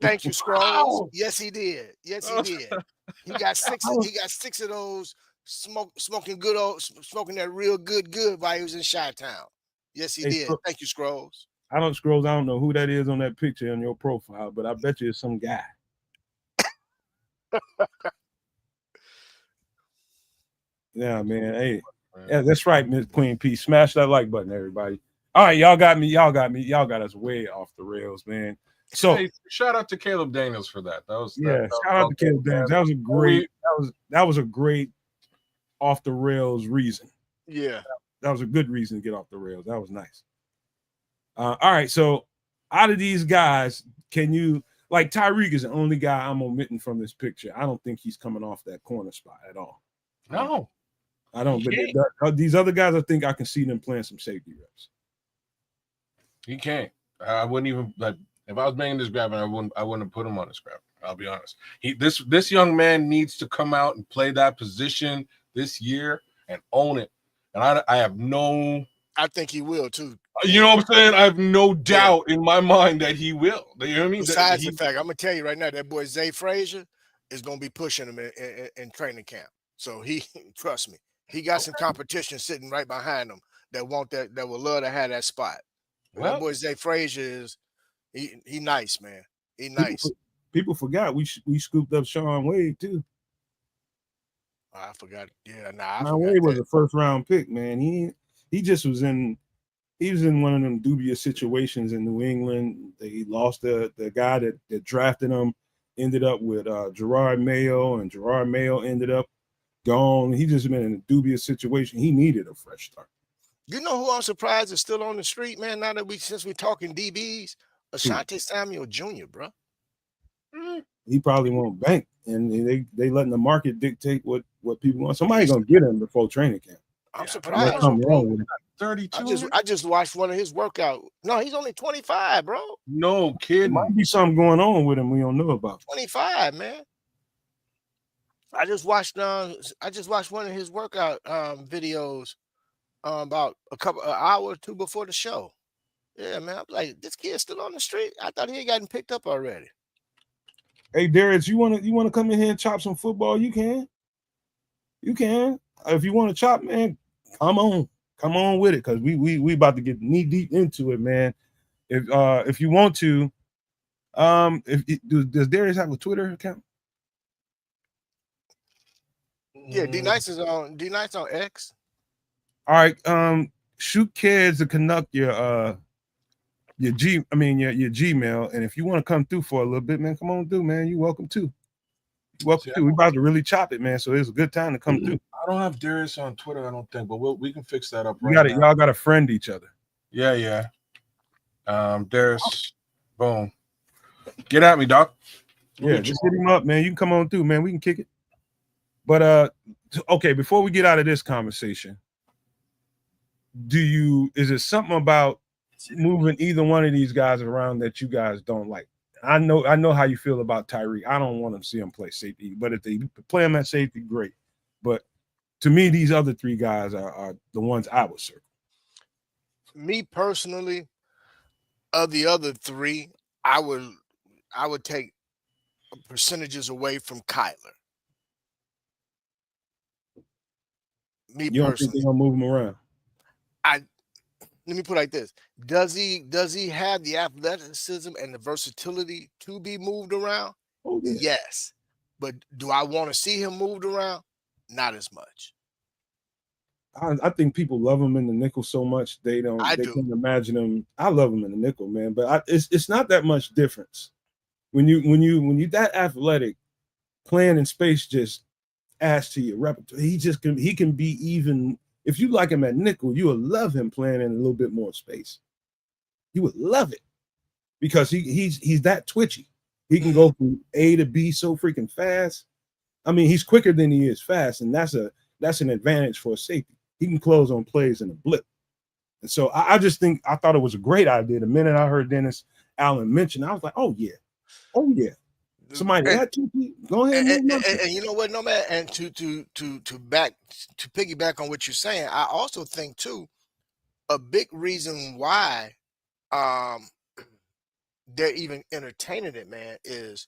Thank you, Scrolls. Wow. Yes, he did. Yes, he did. He got 6. He got 6 of those smoking that real good while he was in Chi-Town. Yes, he did. Thank you, Scrolls. I don't know who that is on that picture on your profile, but I bet you it's some guy. Yeah, man. Hey, yeah, that's right, Miss Queen P. Smash that like button, everybody. All right, y'all got us way off the rails, man. So hey, shout out to Caleb Daniels for that. Shout out to Caleb Daniels. That was a great off the rails reason. Yeah, that was a good reason to get off the rails. That was nice. All right, so out of these guys, can you like Tyreek is the only guy I'm omitting from this picture. I don't think he's coming off that corner spot at all. No, I don't. But these other guys, I think I can see them playing some safety reps. He can't. I wouldn't even like. If I was making this grab, I wouldn't have put him on this grab. I'll be honest. This young man needs to come out and play that position this year and own it. And I have no. I think he will too. You know what I'm saying? I have no doubt in my mind that he will. You know what I mean? Besides the fact, I'm gonna tell you right now, that boy Zay Frazier is gonna be pushing him in training camp. So he trust me, he got some competition sitting right behind him that would love to have that spot. Well, that boy Zay Frazier is. He nice, man. He nice. People forgot we scooped up Sean Wade too. I forgot. Yeah, Sean Wade was a first round pick, man. He just was in one of them dubious situations in New England. He lost the guy that drafted him, ended up with Gerard Mayo, and Gerard Mayo ended up gone. He just been in a dubious situation. He needed a fresh start. You know who I'm surprised is still on the street, man? Now that since we're talking DBs. Asante Samuel Jr., bro. He probably won't bank, and they letting the market dictate what people want. Somebody's gonna get him before training camp. I'm surprised. Wrong with him. 32. I just watched one of his workout. No, he's only 25, bro. No kidding. There might be something going on with him we don't know about. 25, man. I just watched one of his workout videos about an hour or two before the show. Yeah, man. I'm like, this kid's still on the street. I thought he had gotten picked up already. Hey, Darius, you wanna come in here and chop some football? You can. You can. If you want to chop, man, come on with it, because we about to get knee deep into it, man. If you want to, does Darius have a Twitter account? Yeah, D Nice is on X. All right, shoot kids to conduct your your Gmail, and if you want to come through for a little bit, man, come on through, man. You're welcome to. We about to really chop it, man. So it's a good time to come through. I don't have Darius on Twitter, I don't think, but we can fix that up now. Y'all got to friend each other. Yeah. Darius, boom. Get at me, Doc. Yeah, just hit him up, man. You can come on through, man. We can kick it. But okay, before we get out of this conversation, is it something about moving either one of these guys around that you guys don't like? I know how you feel about Tyreek. I don't want to see him play safety, but if they play him at safety, great. But to me, these other three guys are the ones I would circle. Me personally, of the other three, I would take percentages away from Kyler. Me You don't personally, think they're gonna move him around? Let me put it like this: Does he have the athleticism and the versatility to be moved around? Oh, yeah. Yes, but do I want to see him moved around? Not as much. I think people love him in the nickel so much they can't imagine him. I love him in the nickel, man, but it's not that much difference when you that athletic. Playing in space just adds to your repertoire. He can be, even if you like him at nickel, you would love him playing in a little bit more space. You would love it because he's that twitchy. He can go from A to B so freaking fast. I mean, he's quicker than he is fast, and that's an advantage for a safety. He can close on plays in a blip. And so I thought it was a great idea. The minute I heard Dennis Allen mention, I was like, oh yeah. Somebody that go ahead and you know what, no man, and to piggyback on what you're saying, I also think too a big reason why they're even entertaining it, man, is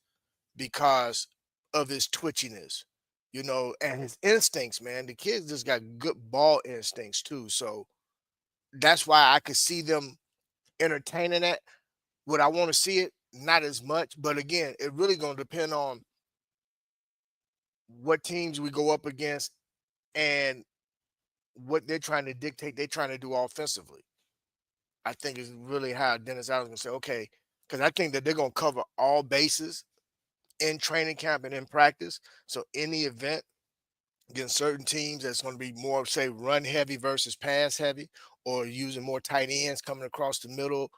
because of his twitchiness, and his instincts, man. The kids just got good ball instincts too, so that's why I could see them entertaining it. Would I want to see it? Not as much, but again, it really gonna depend on what teams we go up against and what they're trying to dictate. They're trying to do offensively. I think is really how Dennis Allen's gonna say, okay, because I think that they're gonna cover all bases in training camp and in practice. So in the event against certain teams that's going to be more, say, run heavy versus pass heavy, or using more tight ends coming across the middle,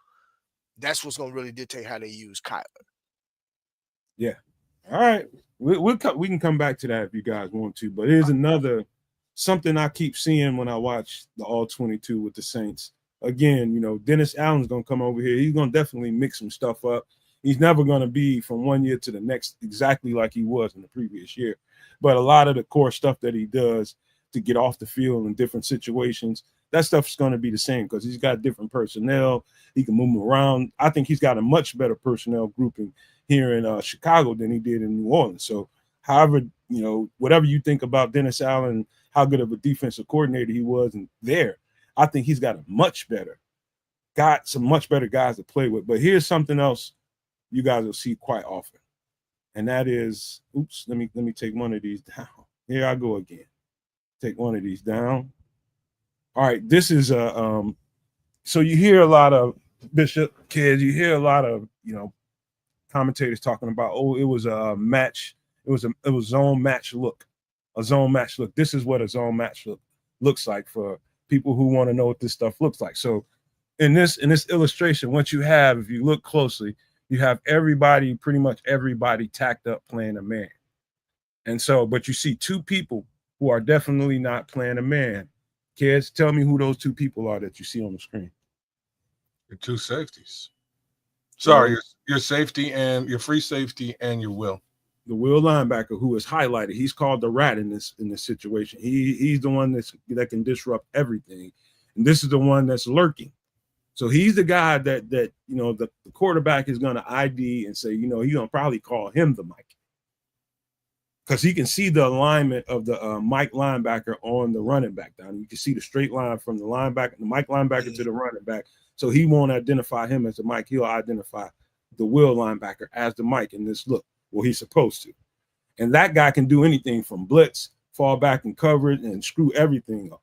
that's what's going to really dictate how they use Kyler. Yeah. All right. We can come back to that if you guys want to, but here's something I keep seeing when I watch the All 22 with the Saints. Again, Dennis Allen's going to come over here. He's going to definitely mix some stuff up. He's never going to be from one year to the next exactly like he was in the previous year. But a lot of the core stuff that he does to get off the field in different situations, that stuff's going to be the same because he's got different personnel. He can move them around. I think he's got a much better personnel grouping here in Chicago than he did in New Orleans. So, however, whatever you think about Dennis Allen, how good of a defensive coordinator he was and there, I think he's got some much better guys to play with. But here's something else you guys will see quite often. And that is, let me take one of these down. Here I go again. Take one of these down. All right, this is so you hear a lot of Bishop kids, you hear a lot of, commentators talking about, it was a match, it was zone match look. A zone match look. This is what a zone match looks like for people who want to know what this stuff looks like. So in this illustration, if you look closely, you have pretty much everybody tacked up playing a man. And so, but you see two people who are definitely not playing a man. Kids, tell me who those two people are that you see on the screen. Your two safeties. Sorry, your safety and your free safety and your will. The will linebacker who is highlighted. He's called the rat in this situation. He's the one that can disrupt everything. And this is the one that's lurking. So he's the guy that the quarterback is going to ID and say, he's going to probably call him the Mike. because he can see the alignment of the Mike linebacker on the running back down. You can see the straight line from the linebacker, the Mike linebacker to the running back. So he won't identify him as the Mike. He'll identify the Will linebacker as the Mike in this look. Well, he's supposed to. And that guy can do anything from blitz, fall back and cover it, and screw everything up.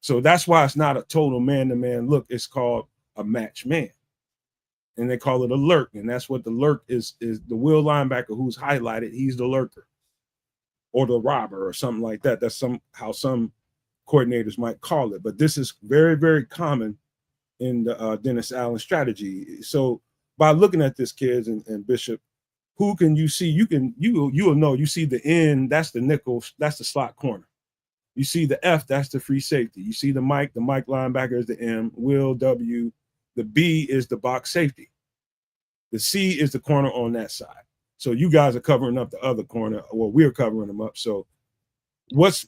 So that's why it's not a total man-to-man look. It's called a match man. And they call it a lurk. And that's what the lurk is the Will linebacker who's highlighted. He's the lurker or the robber or something like that. That's how some coordinators might call it. But this is very, very common in the Dennis Allen strategy. So by looking at this, kids and Bishop, who can you see? You'll know. You see the N, that's the nickel, that's the slot corner. You see the F, that's the free safety. You see the Mike linebacker is the M, Will, W. The B is the box safety. The C is the corner on that side. So you guys are covering up the other corner. Well, we're covering them up. So what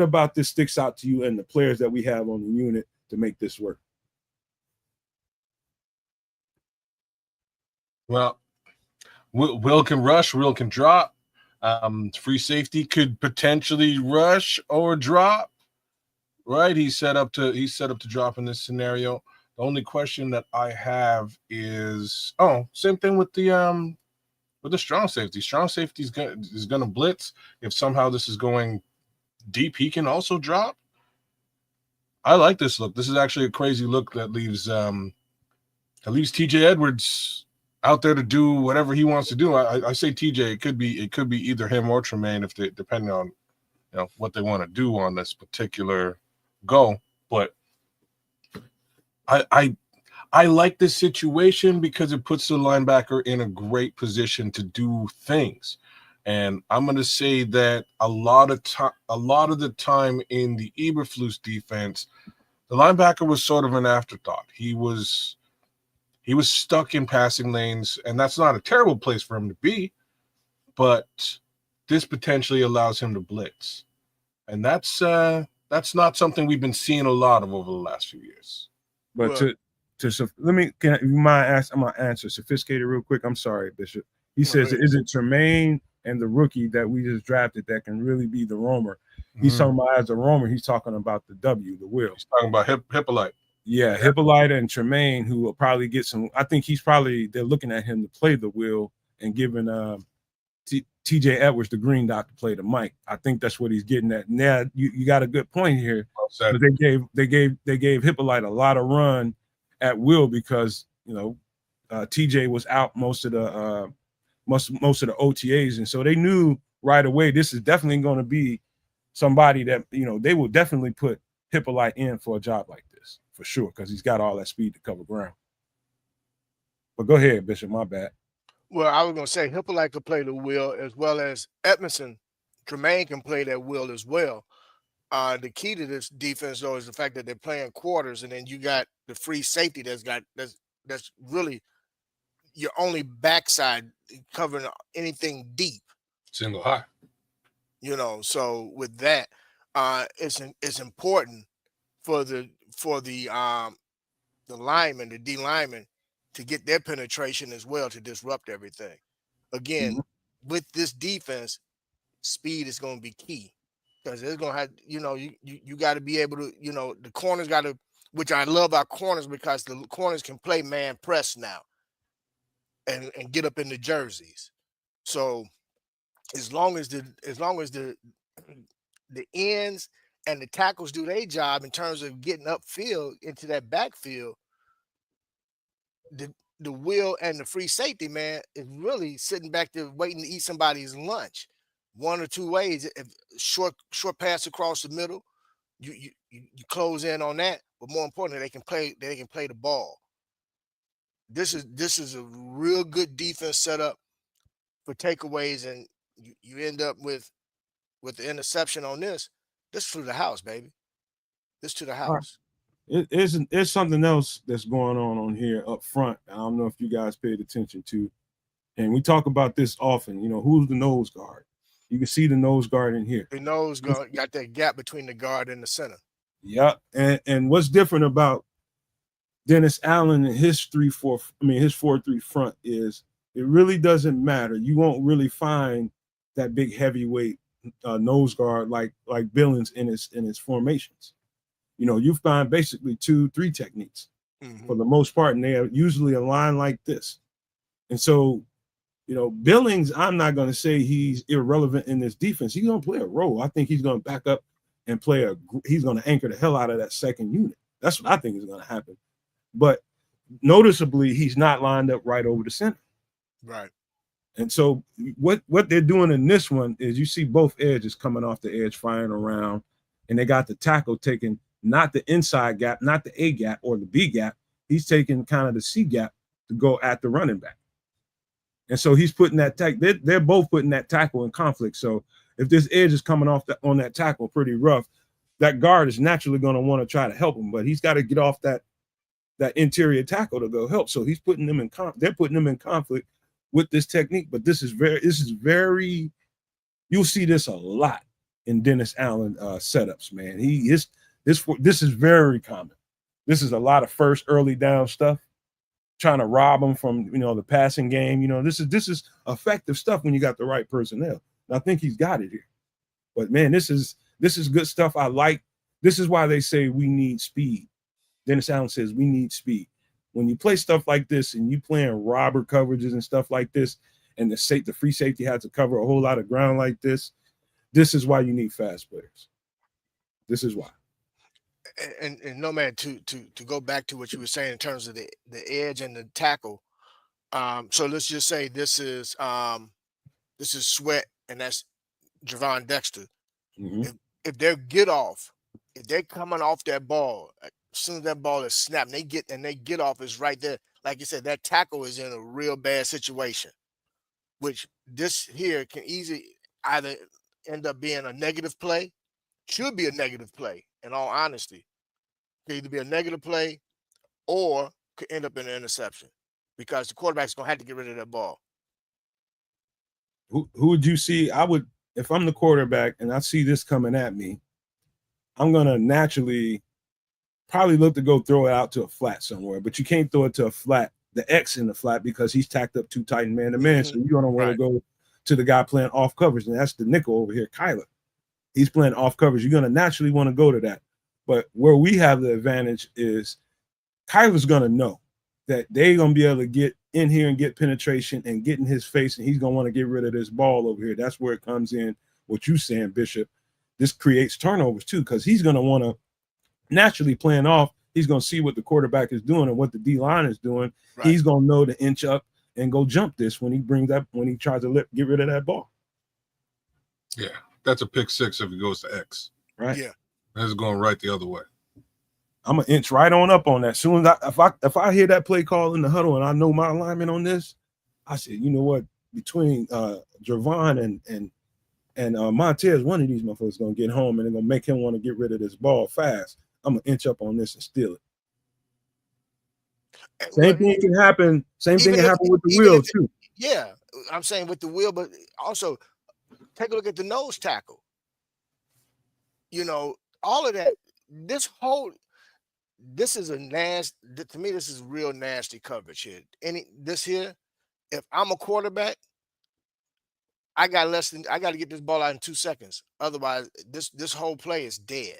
about this sticks out to you and the players that we have on the unit to make this work? Well, Will can rush, Will can drop. Free safety could potentially rush or drop. Right? He's set up to drop in this scenario. The only question that I have is, same thing with the strong safety. Strong safety is gonna blitz. If somehow this is going deep, he can also drop. I like this look. This is actually a crazy look that leaves TJ Edwards out there to do whatever he wants to do. I say TJ, it could be either him or Tremaine depending on what they want to do on this particular go. But I like this situation because it puts the linebacker in a great position to do things. And I'm going to say that a lot of the time in the Eberflus defense, the linebacker was sort of an afterthought. He was stuck in passing lanes, and that's not a terrible place for him to be, but this potentially allows him to blitz. And that's not something we've been seeing a lot of over the last few years. But I'm gonna answer sophisticated real quick. I'm sorry, Bishop. He says, is it Tremaine and the rookie that we just drafted that can really be the roamer? He's talking about as a roamer, he's talking about the W, the Will. He's talking about Hippolyte. Yeah, Hippolyte and Tremaine, who will probably get some. I think they're looking at him to play the Will and giving TJ Edwards the green dot to play the Mike. I think that's what he's getting at. Now you got a good point here. Well, but they gave Hippolyte a lot of run at Will because TJ was out most of the OTAs, and so they knew right away this is definitely going to be somebody that they will definitely put Hippolyte in for a job like this for sure because he's got all that speed to cover ground. But go ahead, Bishop. My bad. Well, I was going to say Hippolyte could play the Will as well as Edmondson. Tremaine can play that Will as well. The key to this defense, though, is the fact that they're playing quarters, and then you got the free safety that's really your only backside covering anything deep. Single high. So with that, it's important for the lineman, the D lineman, to get their penetration as well to disrupt everything. Again, with this defense, speed is going to be key because it's going to have, you got to be able to, the corners got to, which I love our corners because the corners can play man press now and get up in the jerseys. So as long as the ends and the tackles do their job in terms of getting upfield into that backfield, the Will and the free safety, man, is really sitting back there waiting to eat somebody's lunch. One or two ways. If short pass across the middle, you close in on that. But more importantly, they can play the ball. This is a real good defense setup for takeaways, and you end up with the interception on this. This to the house, baby. This to the house. It's something else that's going on here up front. I don't know if you guys paid attention to, and we talk about this often. Who's the nose guard? You can see the nose guard in here. The nose guard got that gap between the guard and the center. Yeah, and what's different about Dennis Allen and his 4-3 front is it really doesn't matter. You won't really find that big heavyweight nose guard like Billings in his formations. You know, you find basically 2-3 techniques for the most part, and they are usually aligned like this. And so, you know, Billings, I'm not going to say he's irrelevant in this defense. He's going to play a role. I think he's going to back up and he's going to anchor the hell out of that second unit. That's what I think is going to happen. But noticeably, he's not lined up right over the center. Right. And so what they're doing in this one is you see both edges coming off the edge, firing around, and they got the tackle taking not the inside gap, not the A gap or the B gap. He's taking kind of the C gap to go at the running back. And so he's putting that they're both putting that tackle in conflict. So if this edge is coming off on that tackle pretty rough, that guard is naturally going to want to try to help him, but he's got to get off that interior tackle to go help. So he's putting them they're putting them in conflict with this technique. But this is very you'll see this a lot in Dennis Allen setups, man. This is very common. This is a lot of first early down stuff, trying to rob them from, you know, the passing game. You know, this is effective stuff when you got the right personnel. And I think he's got it here. But man, this is good stuff. I like. This is why they say we need speed. Dennis Allen says we need speed. When you play stuff like this and you playing robber coverages and stuff like this, and the free safety has to cover a whole lot of ground like this, this is why you need fast players. This is why. And no, man, to go back to what you were saying in terms of the edge and the tackle. So let's just say this is Sweat and that's Javon Dexter. Mm-hmm. If they're coming off that ball, as soon as that ball is snapped, they get off, is right there. Like you said, that tackle is in a real bad situation, which this here can easily either end up being a negative play, should be a negative play, in all honesty. Could either be a negative play or could end up in an interception because the quarterback's going to have to get rid of that ball. Who would you see? If I'm the quarterback and I see this coming at me, I'm going to naturally probably look to go throw it out to a flat somewhere, but you can't throw it to a flat, the X in the flat, because he's tacked up too tight and man-to-man. So you're going to want to go to the guy playing off coverage, and that's the nickel over here, Kyler. He's playing off coverage. You're going to naturally want to go to that. But where we have the advantage is Kyler's going to know that they're going to be able to get in here and get penetration and get in his face, and he's going to want to get rid of this ball over here. That's where it comes in, what you're saying, Bishop. This creates turnovers, too, because he's going to want to naturally playing off. He's going to see what the quarterback is doing and what the D-line is doing. Right. He's going to know to inch up and go jump this when he tries to get rid of that ball. Yeah, that's a pick six if it goes to X. Right. Yeah. That's going right the other way. I'm gonna inch right on up on that. Soon as if I hear that play call in the huddle and I know my alignment on this, I said, you know what? Between Javon and Montez, one of these motherfuckers is gonna get home and they're gonna make him want to get rid of this ball fast. I'm gonna inch up on this and steal it. Same thing can happen with the wheel too. Yeah, I'm saying with the wheel, but also take a look at the nose tackle. You know, all of that. This is a nasty. To me, this is real nasty coverage here. If I'm a quarterback, I got to get this ball out in 2 seconds. Otherwise, this whole play is dead.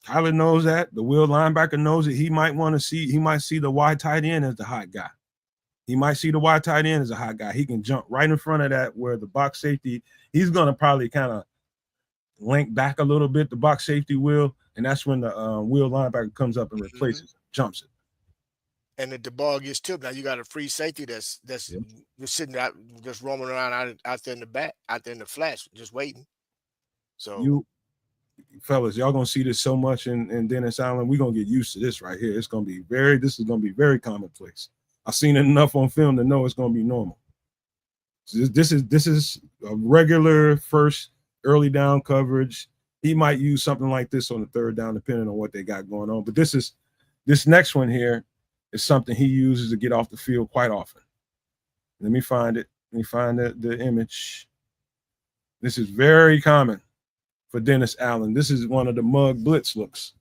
Kyler knows that. The wheel linebacker knows it. He might see the wide tight end as the hot guy. He might see the wide tight end as a hot guy. He can jump right in front of that where the box safety, he's going to probably kind of link back a little bit, the box safety wheel, and that's when the wheel linebacker comes up and replaces it, jumps it. And if the ball gets tipped, now you got a free safety that's just sitting out, just roaming around out there in the back, out there in the flats, just waiting. So you fellas, y'all gonna see this so much in Dennis Allen. We're gonna get used to this right here. This is gonna be very commonplace. I've seen it enough on film to know it's gonna be normal. So this is a regular first early down coverage. He might use something like this on the third down, depending on what they got going on. But this next one here is something he uses to get off the field quite often. Let me find it. Let me find the image. This is very common for Dennis Allen. This is one of the mug blitz looks.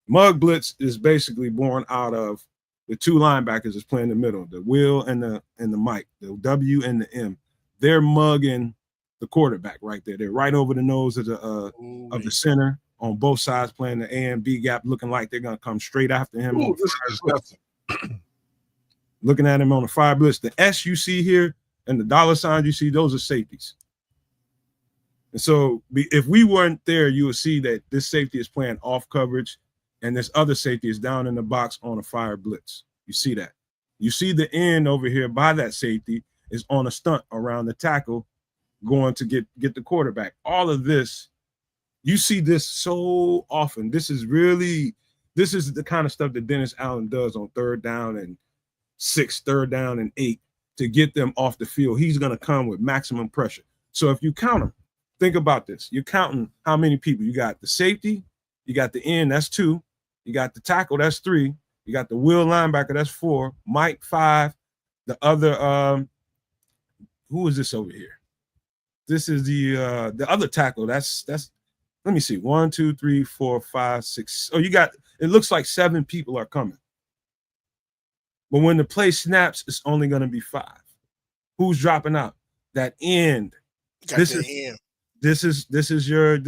Mug blitz is basically born out of the two linebackers is playing the middle, the Will and the Mike, the W and the M. they're mugging the quarterback right there. They're right over the nose of the center on both sides, playing the A and B gap, looking like they're gonna come straight after him. Ooh, Looking at him on the fire blitz. The S you see here and the dollar signs you see, those are safeties. And so if we weren't there, you would see that this safety is playing off coverage, and this other safety is down in the box on a fire blitz. You see that. You see the end over here by that safety is on a stunt around the tackle, going to get the quarterback. All of this, you see this so often. This is the kind of stuff that Dennis Allen does on 3rd down and 6, 3rd down and 8 to get them off the field. He's going to come with maximum pressure. So if you count them, think about this. You're counting how many people. You got the safety, you got the end, that's 2. You got the tackle, that's 3. You got the will linebacker, that's 4. Mike, 5. The other, who is this over here? This is the other tackle. That's let me see. 1, 2, 3, 4, 5, 6. Oh, you got, it looks like 7 people are coming. But when the play snaps, it's only going to be 5. Who's dropping out? That end. This is your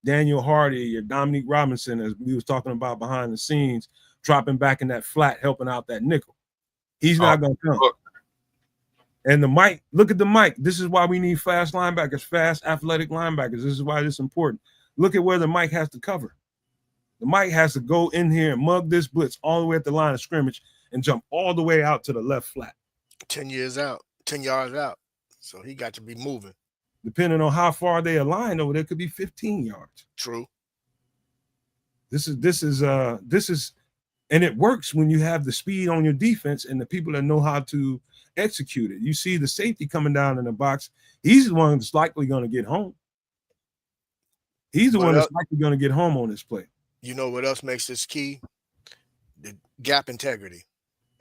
Daniel Hardy, your Dominique Robinson, as we was talking about behind the scenes, dropping back in that flat, helping out that nickel. He's not going to come. And the Mike, look at the Mike. This is why we need fast linebackers, fast athletic linebackers. This is why this is important. Look at where the Mike has to cover. The Mike has to go in here and mug this blitz all the way at the line of scrimmage and jump all the way out to the left flat. 10 yards out. So he got to be moving. Depending on how far they align over there, could be 15 yards. True. This is and it works when you have the speed on your defense and the people that know how to execute it. You see the safety coming down in the box. He's the one that's likely going to get home. He's the one that's likely going to get home on this play. You know what else makes this key? The gap integrity.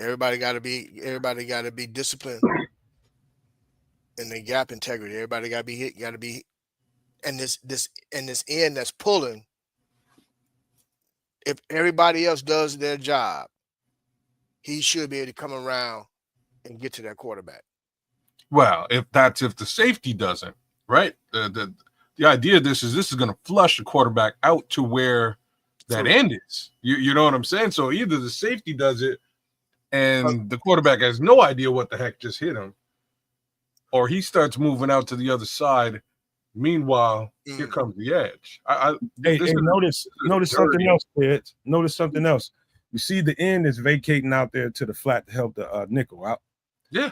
Everybody got to be disciplined. And the gap integrity. Everybody got to be hit. And this end that's pulling. If everybody else does their job, he should be able to come around and get to that quarterback. Well, if the safety doesn't, right? The idea of this is going to flush the quarterback out to where that end is. You know what I'm saying? So either the safety does it and the quarterback has no idea what the heck just hit him, or he starts moving out to the other side. Meanwhile, here comes the edge. Notice something else, kids. Notice something else. You see the end is vacating out there to the flat to help the nickel out. Yeah.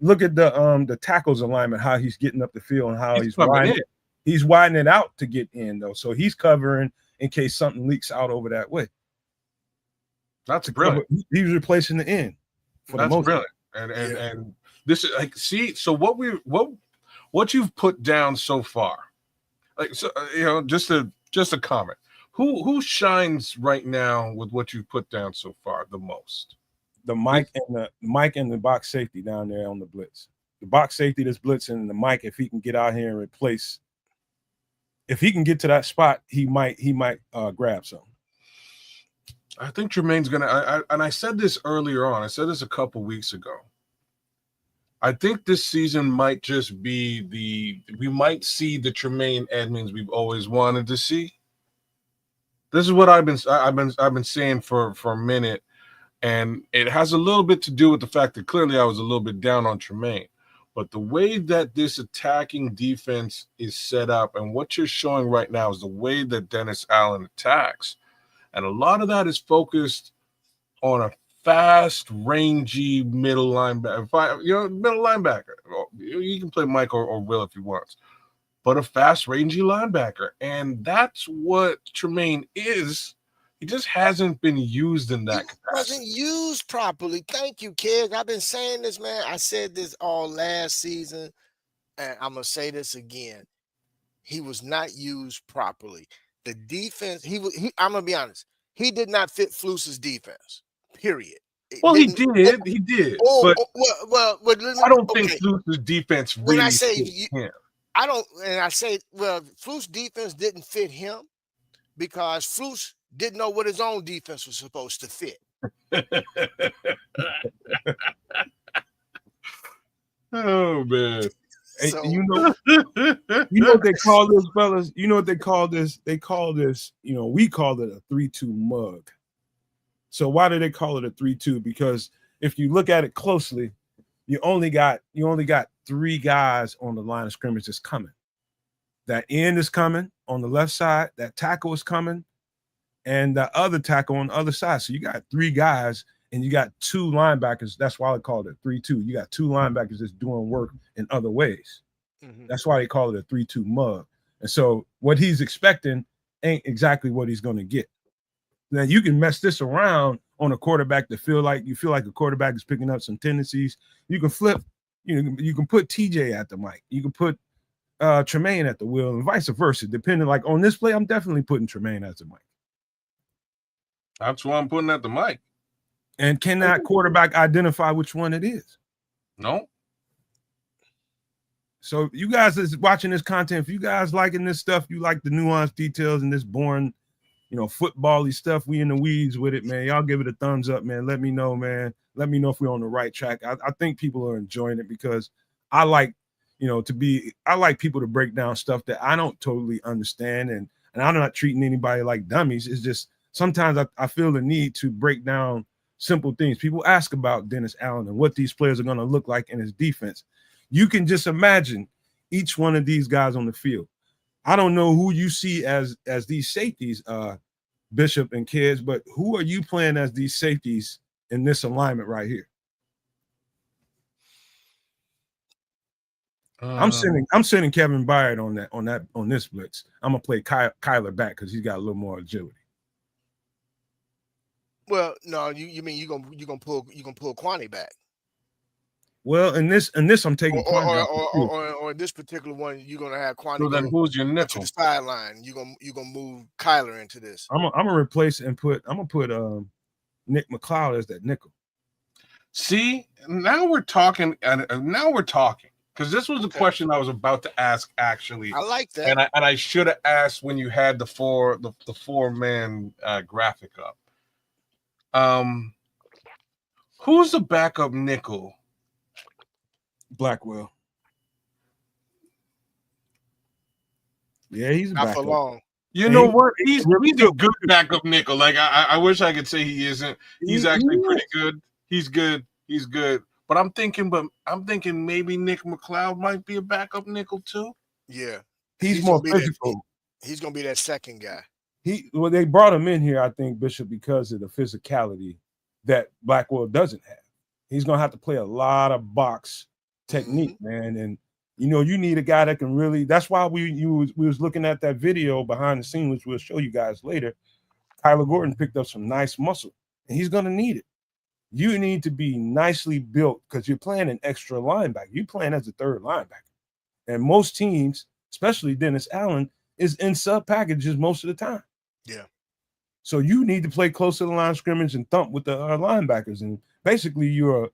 Look at the tackles alignment, how he's getting up the field and how he's widening it out to get in, though. So he's covering in case something leaks out over that way. That's brilliant. He's replacing the end. That's brilliant. And this is like, see, so what you've put down so far, like, so just a comment. Who shines right now with what you've put down so far the most? The Mike and the box safety down there on the blitz. The box safety that's blitzing, and the Mike, if he can get out here and replace, if he can get to that spot, he might grab something. I think Tremaine's gonna. And I said this earlier on. I said this a couple weeks ago. I think this season might just be we might see the Tremaine Edmonds we've always wanted to see. This is what I've been saying for a minute, and it has a little bit to do with the fact that clearly I was a little bit down on Tremaine. But the way that this attacking defense is set up and what you're showing right now is the way that Dennis Allen attacks. And a lot of that is focused on a fast, rangy middle linebacker. Middle linebacker. You can play Mike or Will if he wants. But a fast, rangy linebacker. And that's what Tremaine is. He just hasn't been used in that capacity. Wasn't used properly. Thank you, kids. I've been saying this, man. I said this all last season, and I'm going to say this again. He was not used properly. The defense, I'm going to be honest, he did not fit Fluce's defense, period. He did. He did. But I don't think Fluce's defense really fit him. Fluce's defense didn't fit him because Fluce didn't know what his own defense was supposed to fit. Oh, man. And So you know what they call this, fellas? You know what they call this? They call this, we call it a 3-2 mug. So why do they call it a 3-2? Because if you look at it closely, you only got 3 guys on the line of scrimmage that's coming. That end is coming on the left side, that tackle is coming, and the other tackle on the other side. So you got 3 guys and you got 2 linebackers. That's why they call it 3-2. You got 2 linebackers that's doing work in other ways. That's why they call it a 3-2 mug. And so what he's expecting ain't exactly what he's going to get. Now you can mess this around on a quarterback to feel like a quarterback is picking up some tendencies. You can flip, you can put TJ at the mic. You can put Tremaine at the wheel and vice versa. Depending, like on this play, I'm definitely putting Tremaine at the mic. That's why I'm putting at the mic. And can that quarterback identify which one it is? No. So you guys is watching this content, if you guys liking this stuff, you like the nuanced details and this boring, football-y stuff, we in the weeds with it, man. Y'all give it a thumbs up, man. Let me know, man. Let me know if we're on the right track. I think people are enjoying it because I like, I like people to break down stuff that I don't totally understand. And I'm not treating anybody like dummies. It's just sometimes I feel the need to break down simple things. People ask about Dennis Allen and what these players are going to look like in his defense. You can just imagine each one of these guys on the field. I don't know who you see as these safeties, Bishop and kids, but who are you playing as these safeties in this alignment right here? I'm sending Kevin Byard on this blitz. I'm gonna play Kyler back because he's got a little more agility. well, no, you mean you gonna pull Kwani back. Well, in this, I'm taking or this particular one, you're gonna have Kwani. So then, who's your to nickel? the sideline? You're gonna move Kyler into this. I'm gonna replace and put Nick McLeod as that nickel. See, now we're talking, and now we're talking because this was the question I was about to ask. Actually, I like that, and I should have asked when you had the 4-man graphic up. Who's the backup nickel? Blackwell. Yeah, he's a not backup. for long. You know what? He's a good backup nickel. Like I wish I could say he isn't. He's actually pretty good. He's good. He's good. But I'm thinking maybe Nick McLeod might be a backup nickel too. Yeah, he's more physical. He's gonna be that second guy. They brought him in here, I think, Bishop, because of the physicality that Blackwell doesn't have. He's gonna have to play a lot of box technique, man, and you need a guy that can really. That's why we was looking at that video behind the scenes, which we'll show you guys later. Kyler Gordon picked up some nice muscle, and he's gonna need it. You need to be nicely built because you're playing an extra linebacker. You're playing as a third linebacker, and most teams, especially Dennis Allen, is in sub packages most of the time. Yeah. So you need to play close to the line of scrimmage and thump with the linebackers, and basically you're a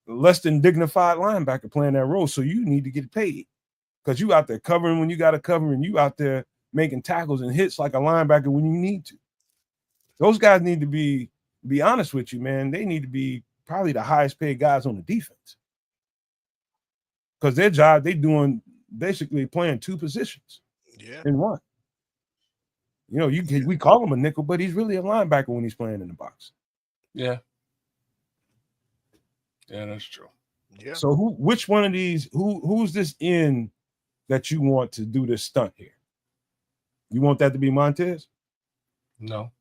less than dignified linebacker playing that role. So you need to get paid because you out there covering when you got to cover, and you out there making tackles and hits like a linebacker when you need to. Those guys need to be honest with you, man. They need to be probably the highest paid guys on the defense because their job, they doing basically playing 2 positions in one. We call him a nickel, but he's really a linebacker when he's playing in the box. Yeah. Yeah, that's true. Yeah. So which one of these, who's this in that you want to do this stunt here? You want that to be Montez? No.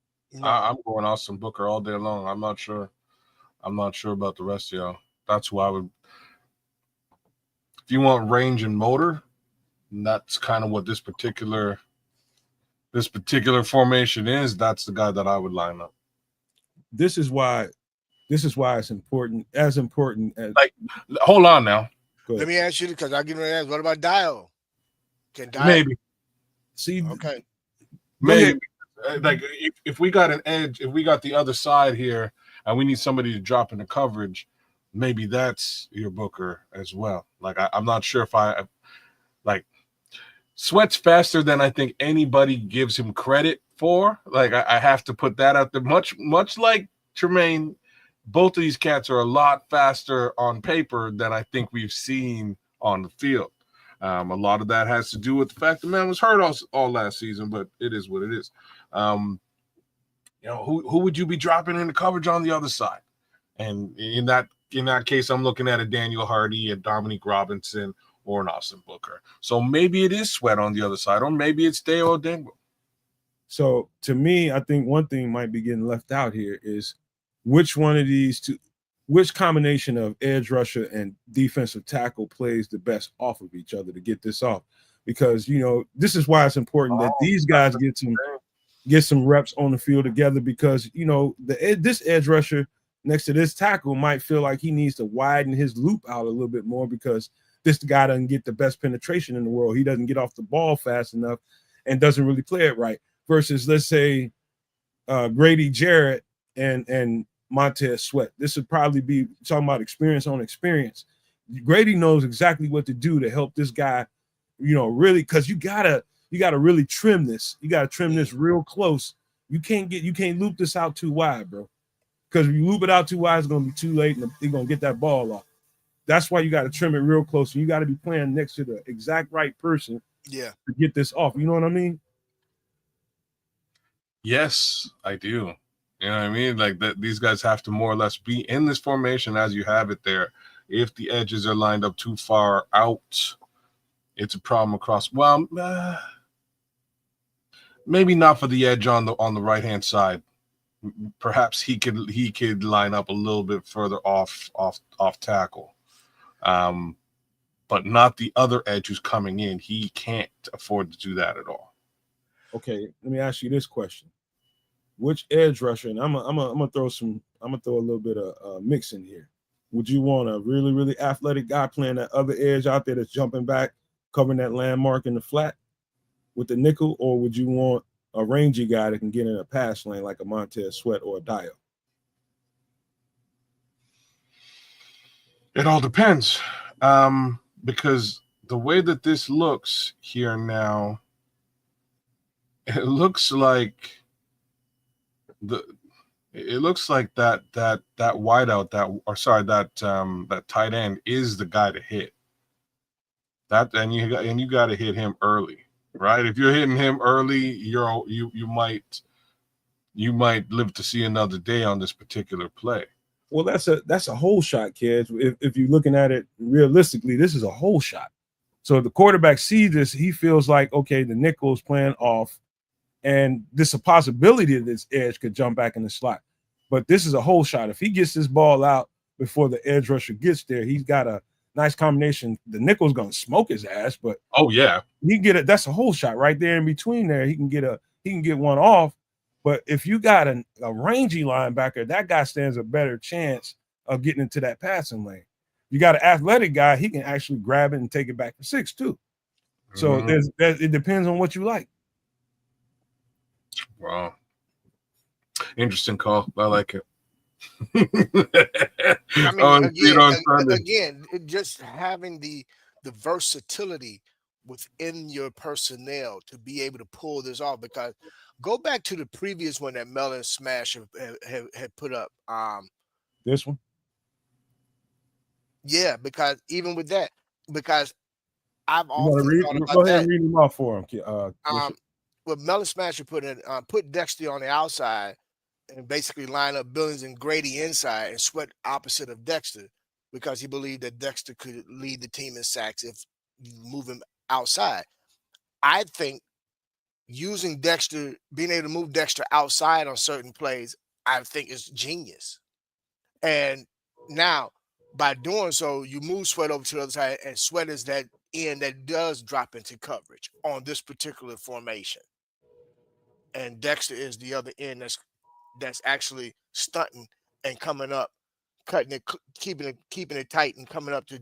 I'm going Austin Booker all day long. I'm not sure about the rest of y'all. That's who I would. If you want range and motor, that's kind of what this particular formation is. That's the guy that I would line up. This is why it's important. As important as hold on now. Let me ask you because I'll give you an answer. What about Dio? Can Dio maybe? See, okay, maybe. Like if we got an edge, if we got the other side here, and we need somebody to drop into coverage, maybe that's your Booker as well. Like I'm not sure if Sweat's faster than I think anybody gives him credit for. Like I have to put that out there. Much like Tremaine, both of these cats are a lot faster on paper than I think we've seen on the field. A lot of that has to do with the fact the man was hurt all last season, but it is what it is. Who would you be dropping in the coverage on the other side? And in that case, I'm looking at a Daniel Hardy, a Dominique Robinson, or an Austin Booker. So maybe it is Sweat on the other side, or maybe it's Deo Dengo. So to me, I think one thing might be getting left out here is which one of these two, which combination of edge rusher and defensive tackle plays the best off of each other to get this off. Because, this is why it's important that these guys get some reps on the field together, because, this edge rusher next to this tackle might feel like he needs to widen his loop out a little bit more because this guy doesn't get the best penetration in the world. He doesn't get off the ball fast enough and doesn't really play it right. Versus, let's say, Grady Jarrett and Montez Sweat. This would probably be talking about experience on experience. Grady knows exactly what to do to help this guy, really, because you gotta really trim this. You gotta trim this real close. You can't loop this out too wide, bro. Because if you loop it out too wide, it's gonna be too late, and they're gonna get that ball off. That's why you got to trim it real close. And you got to be playing next to the exact right person, to get this off. You know what I mean? Yes, I do. You know what I mean? Like that, these guys have to more or less be in this formation as you have it there. If the edges are lined up too far out, it's a problem across. Well, maybe not for the edge on the right hand side. Perhaps he could line up a little bit further off tackle, but not the other edge who's coming in. He can't afford to do that at all. Okay, let me ask you this question: which edge rusher? And I'm gonna throw a little bit of mix in here. Would you want a really, really athletic guy playing that other edge out there that's jumping back, covering that landmark in the flat with the nickel, or would you want a rangy guy that can get in a pass lane like a Montez Sweat or a Dio? It all depends, because the way that this looks here now, it looks like that wideout that tight end is the guy to hit. And you got to hit him early. Right, if you're hitting him early, you might live to see another day on this particular play. Well, that's a whole shot, kids. If you're looking at it realistically, this is a whole shot. So if the quarterback sees this, he feels like, okay, the nickel's playing off, and this is a possibility that this edge could jump back in the slot. But this is a whole shot. If he gets this ball out before the edge rusher gets there, he's got a nice combination. The nickel's gonna smoke his ass, but he can get it. That's a whole shot right there in between there. He can get one off. But if you got a rangy linebacker, that guy stands a better chance of getting into that passing lane. You got an athletic guy, he can actually grab it and take it back for 6 too. So it depends on what you like. Wow, interesting call. I like it. I mean, again, just having the versatility within your personnel to be able to pull this off. Because go back to the previous one that Melon Smash had put up. This one, yeah, because even with that, because I've go ahead and read them off for him. What Melon Smash put Dexter on the outside, and basically line up Billings and Grady inside and Sweat opposite of Dexter, because he believed that Dexter could lead the team in sacks if you move him outside. I think using Dexter, being able to move Dexter outside on certain plays, I think is genius. And now, by doing so, you move Sweat over to the other side, and Sweat is that end that does drop into coverage on this particular formation. And Dexter is the other end that's actually stunting and coming up, cutting it, keeping it tight, and coming up to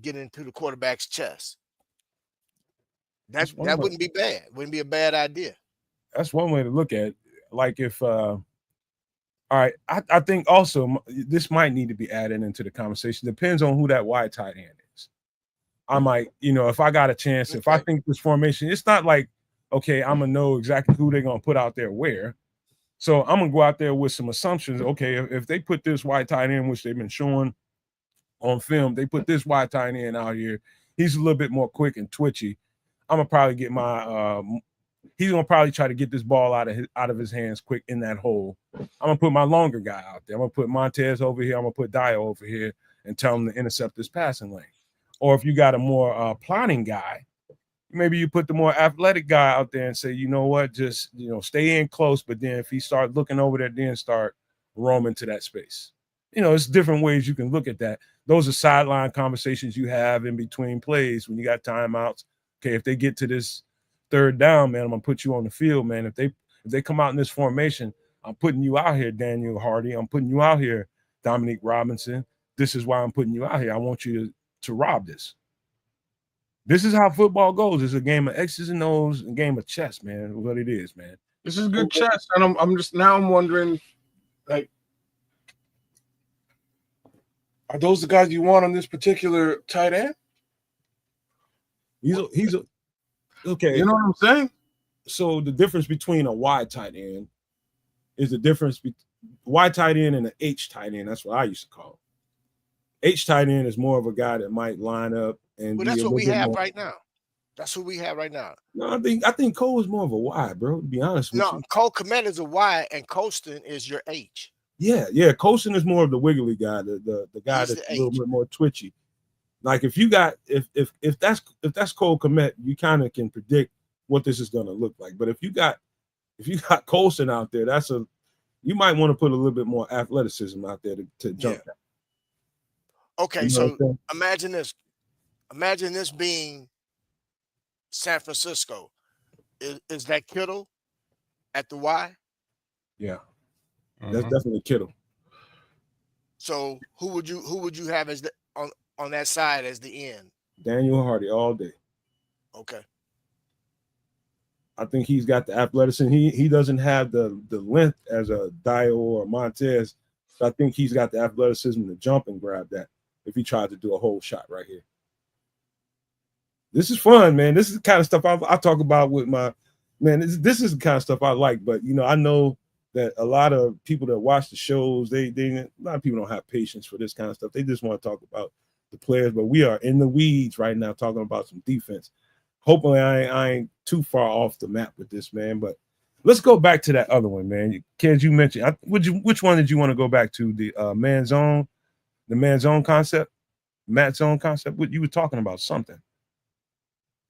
get into the quarterback's chest. That wouldn't be bad. Wouldn't be a bad idea. That's one way to look at it. Like if all right, I think also this might need to be added into the conversation. Depends on who that wide tight end is. I might, if I got a chance, if I think this formation, it's not like, okay, I'm gonna know exactly who they're gonna put out there where. So I'm gonna go out there with some assumptions. Okay, if they put this wide tight end, which they've been showing on film, they put this wide tight end out here, He's a little bit more quick and twitchy. I'm gonna probably get my. He's gonna probably try to get this ball out of his hands quick in that hole. I'm gonna put my longer guy out there. I'm gonna put Montez over here. I'm gonna put Dio over here and tell him to intercept this passing lane. Or if you got a more plotting guy, maybe you put the more athletic guy out there and say, you know what, just stay in close. But then if he start looking over there, then start roaming to that space. It's different ways you can look at that. Those are sideline conversations you have in between plays when you got timeouts. Okay, if they get to this third down, man, I'm gonna put you on the field, man. If they come out in this formation, I'm putting you out here, Daniel Hardy. I'm putting you out here, Dominique Robinson. This is why I'm putting you out here. I want you to rob this. This is how football goes. It's a game of X's and O's, a game of chess, man. What it is, man. This is good chess, and I'm wondering, like, are those the guys you want on this particular tight end? He's a okay. You know what I'm saying? So the difference between a wide tight end is the difference between wide tight end and an H tight end. That's what I used to call it. H tight end is more of a guy that might line up and. Well, that's what we have right now. That's who we have right now. No, I think Cole is more of a Y, bro. To be honest with you. No, Cole Kmet is a Y, and Colston is your H. Yeah. Colston is more of the wiggly guy, the guy that's a little bit more twitchy. Like if you got if that's Cole Kmet, you kind of can predict what this is gonna look like. But if you got Colston out there, you might want to put a little bit more athleticism out there to jump that. Okay, so imagine this. Imagine this being San Francisco. Is that Kittle at the Y? Yeah. That's definitely Kittle. So who would you have as on that side as the end? Daniel Hardy all day. Okay. I think he's got the athleticism. He doesn't have the length as a Dio or Montez. So I think he's got the athleticism to jump and grab that if he tried to do a whole shot right here. This is fun, man. This is the kind of stuff I talk about with my man. This is the kind of stuff I like. But I know that a lot of people that watch the shows, a lot of people don't have patience for this kind of stuff. They just want to talk about the players. But we are in the weeds right now talking about some defense. Hopefully I ain't too far off the map with this, man. But let's go back to that other one, man. Kids, you mentioned which one did you want to go back to? The man zone, the man zone concept, Matt zone concept. What you were talking about something.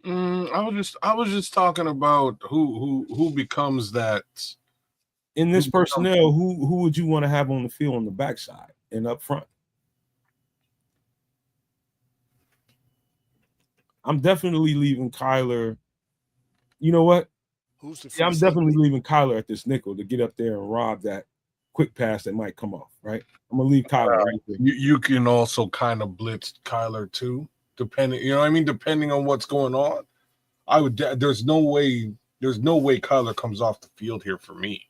I was just talking about who becomes that in this personnel. Who would you want to have on the field on the backside and up front? I'm definitely leaving Kyler. You know what? I'm definitely leaving Kyler at this nickel to get up there and rob that quick pass that might come off. Right? I'm gonna leave Kyler right there. You can also kind of blitz Kyler too. Depending, you know what I mean? Depending on what's going on, there's no way Kyler comes off the field here for me,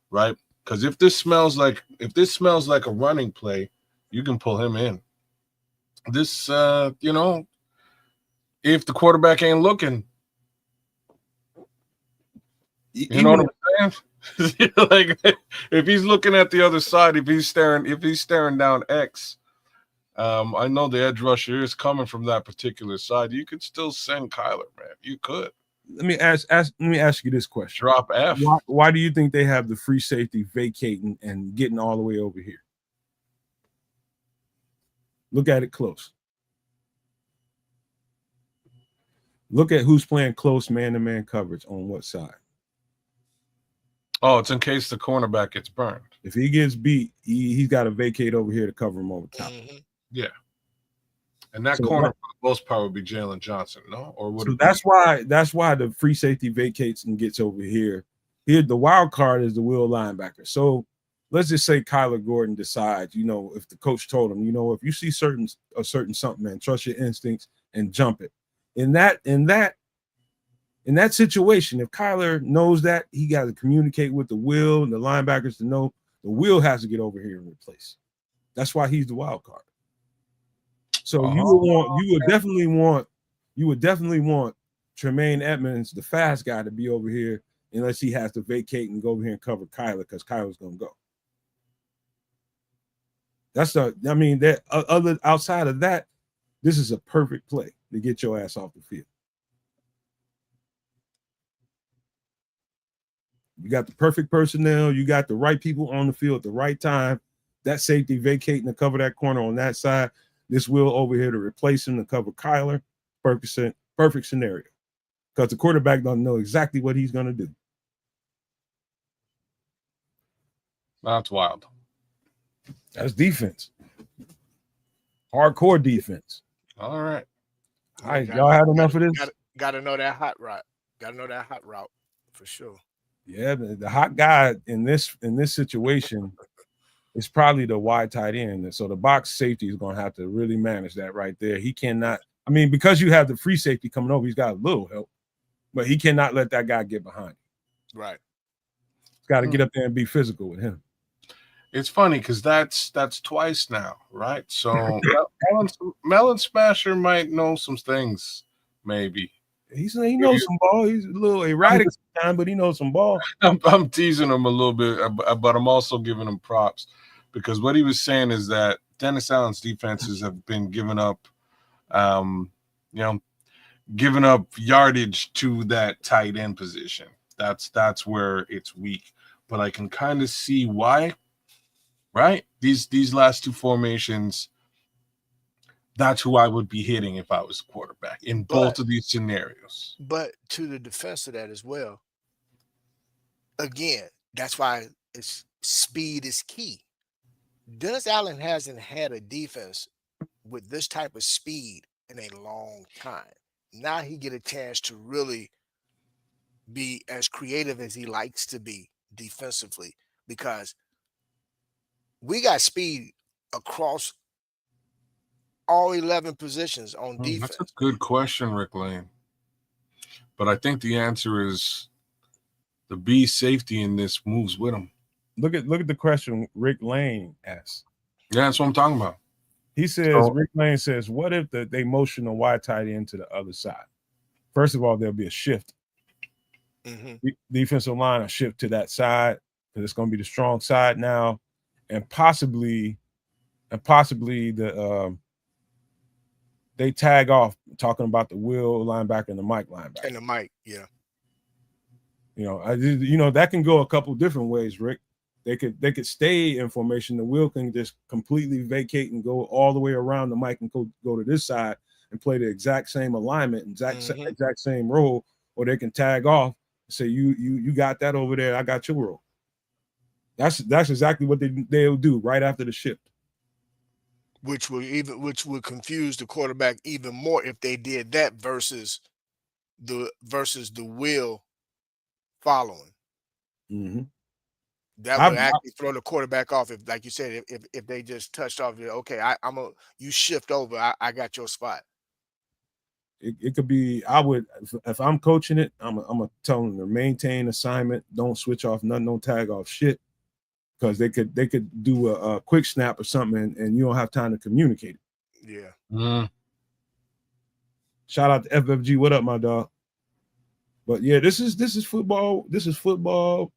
right? Because if this smells like a running play, you can pull him in. This, if the quarterback ain't looking, you know what I'm saying? Like if he's looking at the other side, if he's staring down X. I know the edge rusher is coming from that particular side. You could still send Kyler, man. You could. Let me ask you this question. Drop F. Why do you think they have the free safety vacating and getting all the way over here? Look at it close. Look at who's playing close man-to-man coverage on what side. Oh, it's in case the cornerback gets burned. If he gets beat, he's got to vacate over here to cover him over top. Mm-hmm. Yeah, and that corner for the most part would be Jalen Johnson, no? Or would it? That's why the free safety vacates and gets over here. Here, the wild card is the will linebacker. So let's just say Kyler Gordon decides, if the coach told him, if you see a certain something, man, trust your instincts and jump it. In that situation, if Kyler knows that, he got to communicate with the will and the linebackers to know the will has to get over here and replace. That's why he's the wild card. So you would definitely want Tremaine Edmonds, the fast guy, to be over here unless he has to vacate and go over here and cover Kyler because Kyler's gonna go. Outside of that, this is a perfect play. to get your ass off the field. You got the perfect personnel. You got the right people on the field at the right time. That safety vacating to cover that corner on that side. This Will over here to replace him to cover Kyler. Perfect scenario. Because the quarterback doesn't know exactly what he's going to do. That's wild. That's defense. Hardcore defense. All right. All right, y'all had enough of this? Got to know that hot route. Got to know that hot route for sure. Yeah, the hot guy in this situation is probably the wide tight end. So the box safety is going to have to really manage that right there. He cannot. I mean, because you have the free safety coming over, he's got a little help, but he cannot let that guy get behind him. Right. He's got to get up there and be physical with him. It's funny because that's twice now, right? So Melon Smasher might know some things, maybe. He knows some ball. He's a little erratic sometimes, but he knows some ball. I'm teasing him a little bit, but I'm also giving him props because what he was saying is that Dennis Allen's defenses have been giving up, giving up yardage to that tight end position. That's where it's weak. But I can kind of see why, right? These last two formations, that's who I would be hitting if I was a quarterback in both of these scenarios. But to the defense of that as well, again, that's why speed is key. Dennis Allen hasn't had a defense with this type of speed in a long time. Now he get a chance to really be as creative as he likes to be defensively because we got speed across all 11 positions on defense. That's a good question, Rick Lane. But I think the answer is the B safety in this moves with him. Look at the question Rick Lane asked. Yeah, that's what I'm talking about. He says, Rick Lane says, what if they motion a wide tight end to the other side? First of all, there'll be a shift. Mm-hmm. Defensive line will shift to that side because it's going to be the strong side now, and possibly they tag off talking about the Will linebacker and the Mike linebacker. And the Mike, yeah. That can go a couple different ways, Rick. They could stay in formation. The Will can just completely vacate and go all the way around the Mike and go to this side and play the exact same alignment, exact same role, or they can tag off and say, you got that over there, I got your role. That's exactly what they'll do right after the shift. Which would confuse the quarterback even more if they did that versus the Will following. Mm-hmm. That would actually throw the quarterback off if, like you said, if they just touched off. Okay, you shift over. I got your spot. It could be. I would if I'm coaching it. I'm gonna tell them to maintain assignment. Don't switch off nothing. Don't tag off shit. Because they could do a quick snap or something and you don't have time to communicate it. Yeah. Mm. Shout out to FFG. What up, my dog? But yeah, this is football. This is football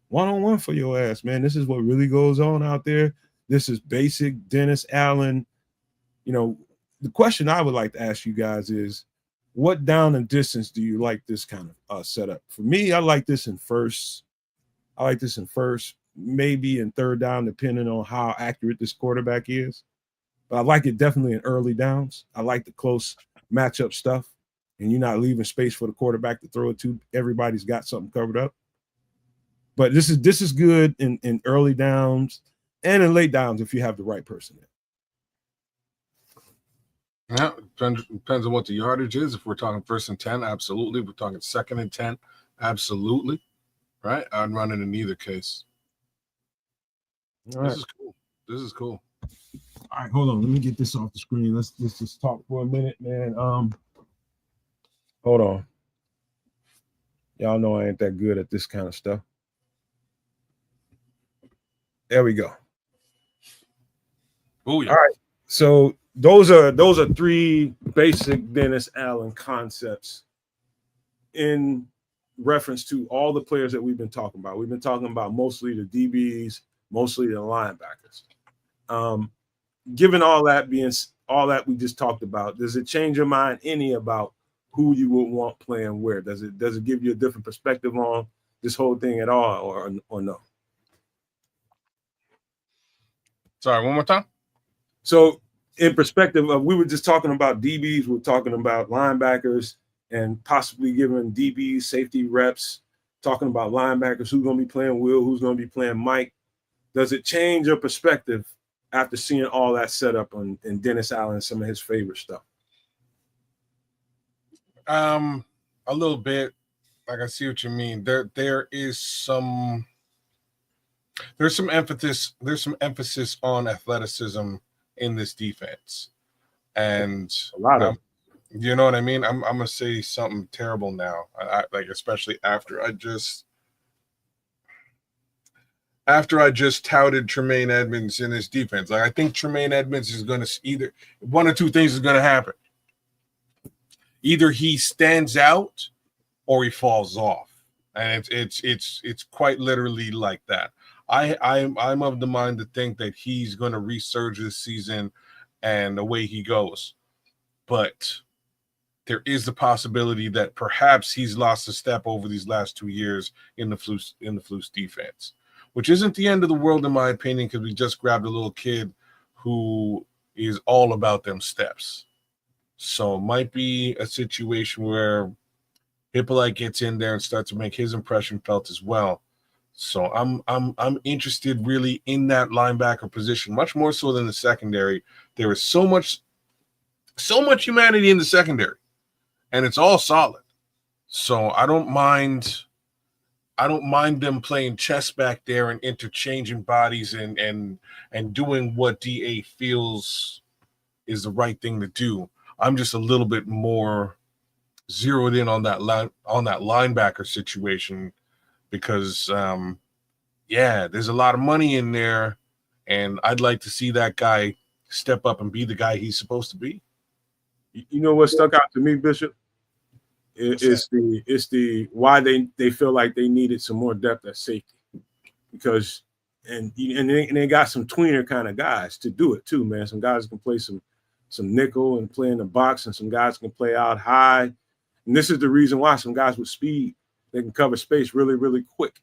one-on-one for your ass, man. This is what really goes on out there. This is basic Dennis Allen. The question I would like to ask you guys is, what down and distance do you like this kind of setup? For me, I like this in first. Maybe in third down, depending on how accurate this quarterback is. But I like it definitely in early downs. I like the close matchup stuff, and you're not leaving space for the quarterback to throw it to. Everybody's got something covered up. But this is good in early downs and in late downs if you have the right person there. Yeah, depends on what the yardage is. If we're talking 1st and 10, absolutely. If we're talking 2nd and 10, absolutely. Right? I'd run it in either case. All right. This is cool. All right, hold on. Let me get this off the screen. Let's just talk for a minute, man. Hold on. Y'all know I ain't that good at this kind of stuff. There we go. Oh yeah. All right. So those are 3 basic Dennis Allen concepts in reference to all the players that we've been talking about. We've been talking about mostly the DBs, mostly the linebackers. given all that we just talked about, does it change your mind any about who you would want playing where? Does it give you a different perspective on this whole thing at all, or no? Sorry, one more time. So in perspective of, we were just talking about DBs, we're talking about linebackers and possibly giving DBs safety reps, talking about linebackers, who's going to be playing Will, who's going to be playing Mike. Does it change your perspective after seeing all that setup in Dennis Allen and some of his favorite stuff? A little bit. Like, I see what you mean. There's some emphasis on athleticism in this defense, and A lot of you know what I mean. I'm gonna say something terrible now, like, especially after I just touted Tremaine Edmonds in his defense. Like, I think Tremaine Edmonds is gonna either one or two things is gonna happen. Either he stands out or he falls off, and it's quite literally like that. I'm of the mind to think that he's going to resurge this season, and away he goes. But there is the possibility that perhaps he's lost a step over these last 2 years in the Flus defense, which isn't the end of the world in my opinion, because we just grabbed a little kid who is all about them steps. So it might be a situation where Hippolyte gets in there and starts to make his impression felt as well. So I'm interested really in that linebacker position, much more so than the secondary. There is so much humanity in the secondary, and it's all solid. So I don't mind them playing chess back there and interchanging bodies and doing what DA feels is the right thing to do. I'm just a little bit more zeroed in on that linebacker situation, because there's a lot of money in there, and I'd like to see that guy step up and be the guy he's supposed to be. You know what stuck out to me, Bishop? It's the why they feel like they needed some more depth at safety, because and they got some tweener kind of guys to do it too, man. Some guys can play some nickel and play in the box, and some guys can play out high. And this is the reason why some guys with speed, they can cover space really, really quick.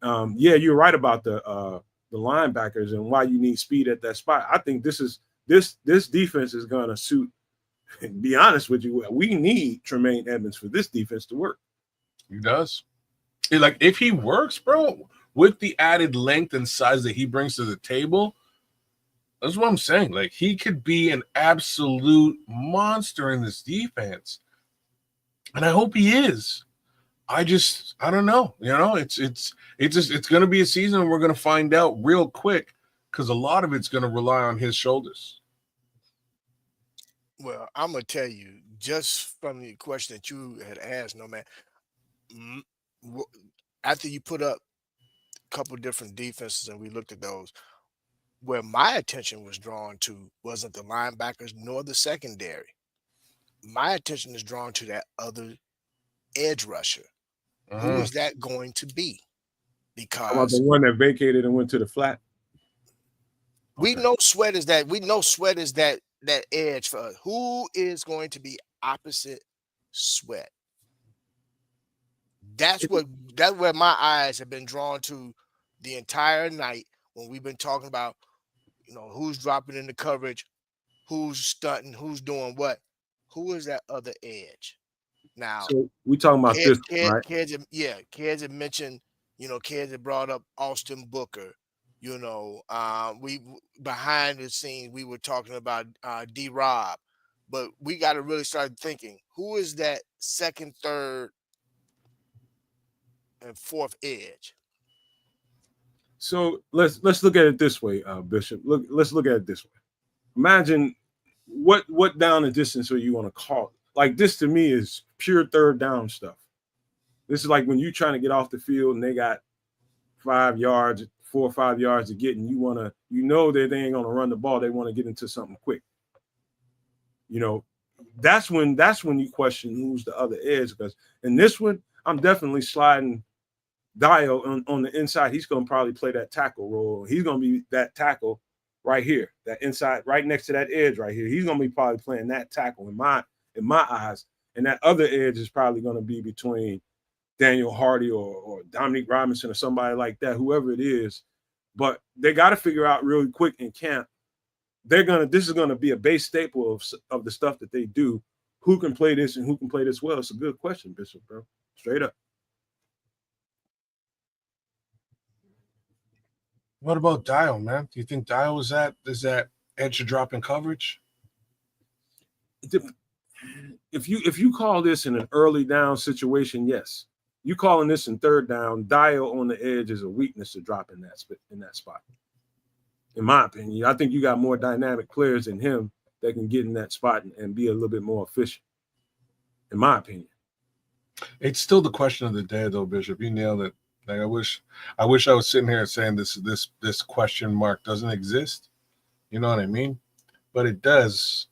You're right about the linebackers and why you need speed at that spot. I think this defense is going to suit. And be honest with you, we need Tremaine Edmonds for this defense to work. He does. Like, if he works, bro, with the added length and size that he brings to the table, that's what I'm saying. Like, he could be an absolute monster in this defense. And I hope he is. I don't know. You know, it's going to be a season and we're going to find out real quick, because a lot of it's going to rely on his shoulders. Well, I'm gonna tell you, just from the question that you had asked, no man. After you put up a couple different defenses and we looked at those, where my attention was drawn to wasn't the linebackers nor the secondary. My attention is drawn to that other edge rusher. Who is that going to be? Because about the one that vacated and went to the flat. We know Sweat is that. We know Sweat is that edge for us. Who is going to be opposite Sweat? That's where my eyes have been drawn to the entire night when we've been talking about, who's dropping in the coverage, who's stunting, who's doing what. Who is that other edge? Now, so we talking about this, right? Kids had mentioned, Kids had brought up Austin Booker. We behind the scenes we were talking about D-Rob, but we got to really start thinking, who is that second, third, and fourth edge? So let's look at it this way, Bishop. Let's look at it this way. Imagine what down and distance are you going to call it? Like, this to me is pure third down stuff. This is like when you're trying to get off the field and they got 5 yards, 4 or 5 yards to get, and that they ain't gonna run the ball. They want to get into something quick. That's when you question who's the other edge. Because in this one, I'm definitely sliding Dio on the inside. He's gonna probably play that tackle role. He's gonna be that tackle right here, that inside, right next to that edge right here. He's gonna be probably playing that tackle in my eyes, and that other edge is probably gonna be between Daniel Hardy or Dominique Robinson or somebody like that, whoever it is. But they got to figure out really quick in camp. This is gonna be a base staple of the stuff that they do. Who can play this and who can play this well? It's a good question, Bishop, bro. Straight up. What about Dial, man? Do you think Dial is that edge to drop in coverage? If you call this in an early down situation, yes. You calling this in third down, Dial on the edge is a weakness to drop in that spot. In my opinion, I think you got more dynamic players than him that can get in that spot and be a little bit more efficient. In my opinion, it's still the question of the day, though, Bishop. You nailed it. Like I wish I was sitting here saying this question mark doesn't exist. You know what I mean? But it does,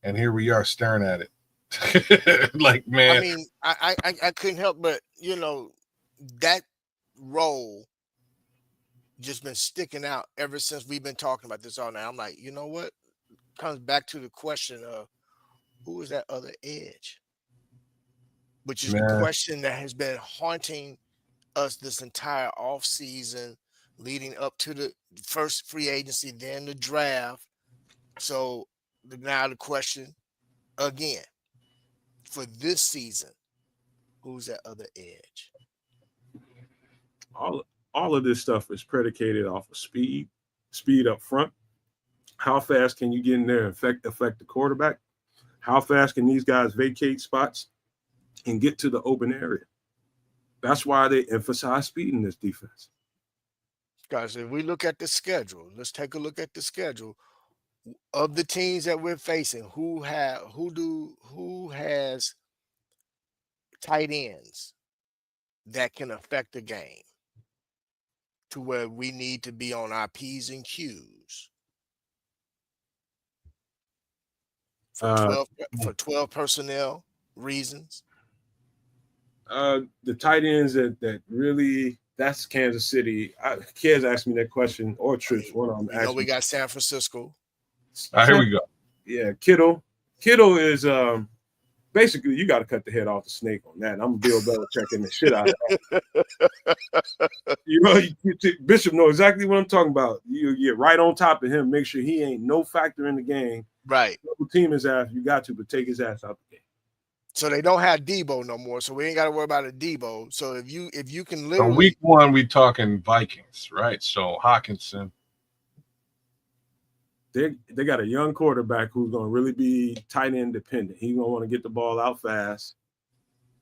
and here we are staring at it. Like, man, I mean, I couldn't help but that role just been sticking out ever since we've been talking about this all night. I'm like, you know what? Comes back to the question of who is that other edge, which is the question that has been haunting us this entire offseason leading up to the first free agency, then the draft. So now the question again for this season, who's that other edge? All of this stuff is predicated off of speed up front. How fast can you get in there and affect the quarterback? How fast can these guys vacate spots and get to the open area? That's why they emphasize speed in this defense. Guys, if we look at the schedule, let's take a look at the schedule of the teams that we're facing. Who has tight ends that can affect the game to where we need to be on our P's and Q's for 12 personnel reasons? The tight ends that really, that's Kansas City. Kids asked me that question, or Trish, one of them. We got San Francisco. Here we go. Yeah, Kittle. Kittle is basically you got to cut the head off the snake on that. I'm Bill Belichick the shit out of that. Bishop know exactly what I'm talking about. You get right on top of him, make sure he ain't no factor in the game. Right. Team his ass, you got to, but take his ass out the game. So they don't have Debo no more, so we ain't got to worry about a Debo. So if you can literally, so week 1 we talking Vikings, right? So Hawkinson. They got a young quarterback who's going to really be tight end dependent. He's going to want to get the ball out fast,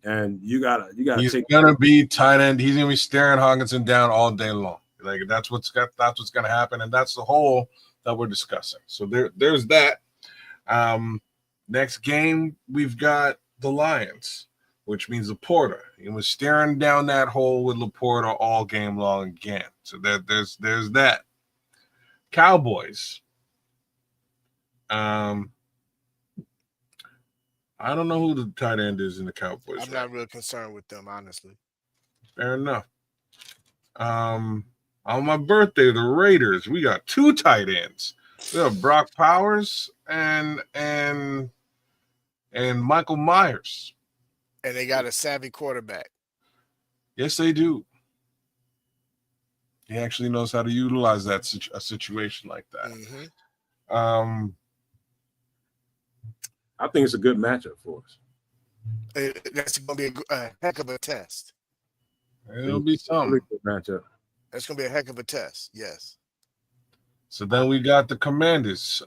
and you gotta. He's going to be tight end. He's going to be staring Hawkinson down all day long. Like that's what's going to happen, and that's the hole that we're discussing. So there's that. Next game we've got the Lions, which means Laporta. He was staring down that hole with Laporta all game long again. So there's that. Cowboys. I don't know who the tight end is in the Cowboys. I'm not real concerned with them, honestly. Fair enough. On my birthday, the Raiders, we got 2 tight ends. We have Brock Powers and Michael Myers. And they got a savvy quarterback. Yes, they do. He actually knows how to utilize a situation like that. Mm-hmm. I think it's a good matchup for us. That's going to be a heck of a test. It'll be something. Good matchup. That's going to be a heck of a test. Yes. So then we got the Commanders.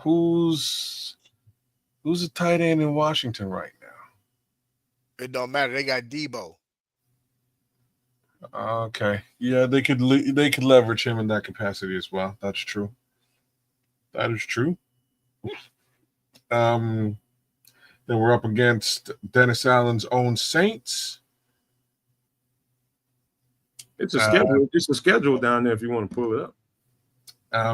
Who's a tight end in Washington right now? It don't matter. They got Debo. Okay. Yeah, they could leverage him in that capacity as well. That's true. That is true. Then we're up against Dennis Allen's own Saints. It's a schedule. It's a schedule down there if you want to pull it up. I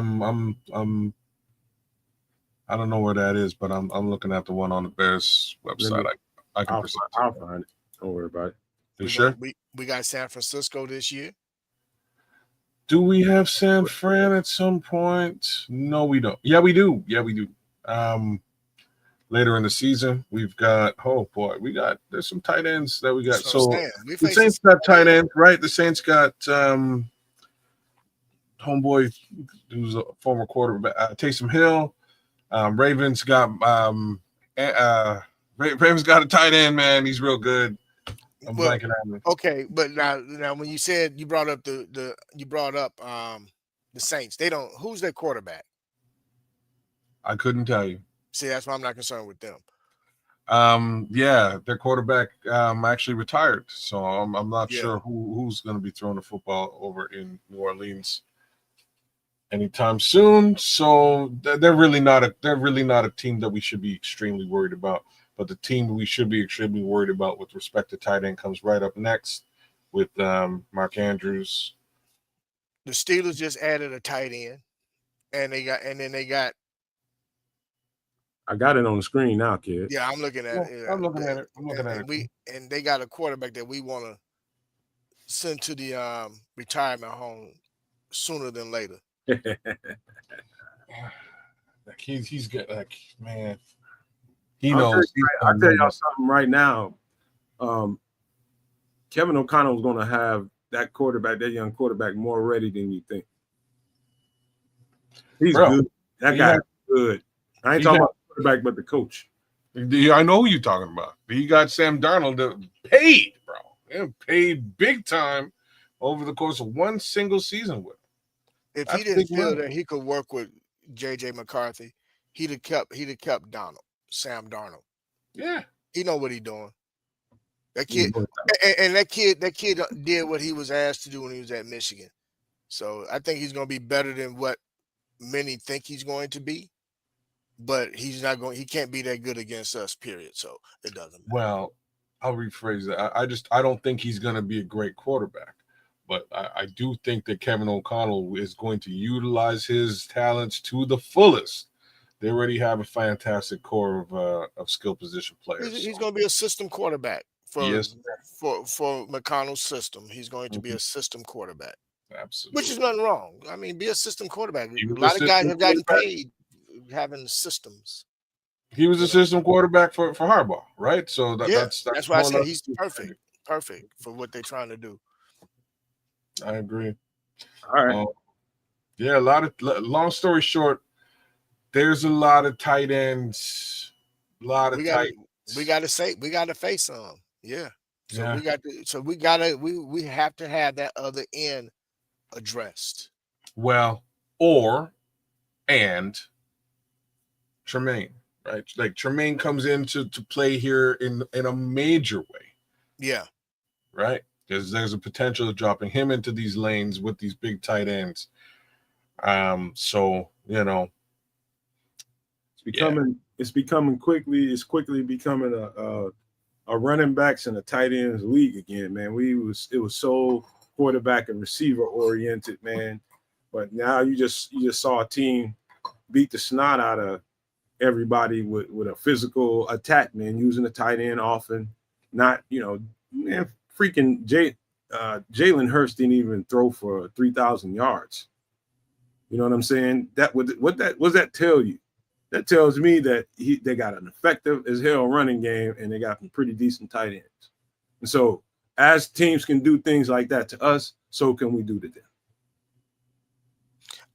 don't know where that is, but I'm looking at the one on the Bears website. I'll find it. Don't worry about it. You sure? We got San Francisco this year. Do we have San Fran at some point? No, we don't. Yeah, we do. Later in the season, we've got there's some tight ends that we got. That's what I'm So saying. We the facing Saints got tight ends, right? The Saints got homeboy who's a former quarterback, Taysom Hill. Ravens got Ravens got a tight end, man. He's real good. I'm blanking on him. Okay, but now when you said you brought up the Saints, they don't. Who's their quarterback? I couldn't tell you. See, that's why I'm not concerned with them. Yeah, their quarterback actually retired, so I'm not Yeah. sure who's going to be throwing the football over in New Orleans anytime soon. So they're really not a team that we should be extremely worried about. But the team we should be extremely worried about with respect to tight end comes right up next with Mark Andrews. The Steelers just added a tight end, and then they got. I got it on the screen now, kid. Yeah, I'm looking at it. I'm looking at it. And they got a quarterback that we want to send to the retirement home sooner than later. Like he's good. Like, man, he I'll knows. I'll tell y'all something right now. Kevin O'Connell is going to have that young quarterback, more ready than you think. He's good. That guy's good. I ain't talking about the quarterback, but the coach. I know who you're talking about. He got Sam Darnold paid, bro. They paid big time over the course of one single season with him. If he didn't feel that he could work with J.J. McCarthy, he'd have kept Sam Darnold. Yeah, he know what he's doing. That kid, and that kid did what he was asked to do when he was at Michigan. So I think he's going to be better than what many think he's going to be. But he's not going. He can't be that good against us. Period. So it doesn't matter. Well, I'll rephrase that. I don't think he's going to be a great quarterback. But I do think that Kevin O'Connell is going to utilize his talents to the fullest. They already have a fantastic core of skill position players. He's going to be a system quarterback for McConnell's system. He's going to be a system quarterback. Absolutely. Which is nothing wrong. I mean, be a system quarterback. A lot of guys have gotten paid having systems. He was a system quarterback for Harbaugh, right? So that's why I said he's perfect for what they're trying to do. I agree. All right. Yeah, long story short, there's a lot of tight ends. We got to face some. Yeah. So we have to have that other end addressed. Well, and Tremaine, right? Like Tremaine comes in to play here in a major way. Yeah. Right? Because there's a potential of dropping him into these lanes with these big tight ends. So, it's quickly becoming a running backs and a tight ends league again, man. It was so quarterback and receiver oriented, man. But now you just saw a team beat the snot out of everybody with a physical attack, man, using the tight end often. Not, man, freaking Jalen Hurts didn't even throw for 3,000 yards. You know what I'm saying? What does that tell you? That tells me that they got an effective as hell running game and they got some pretty decent tight ends. And so as teams can do things like that to us, so can we do to them.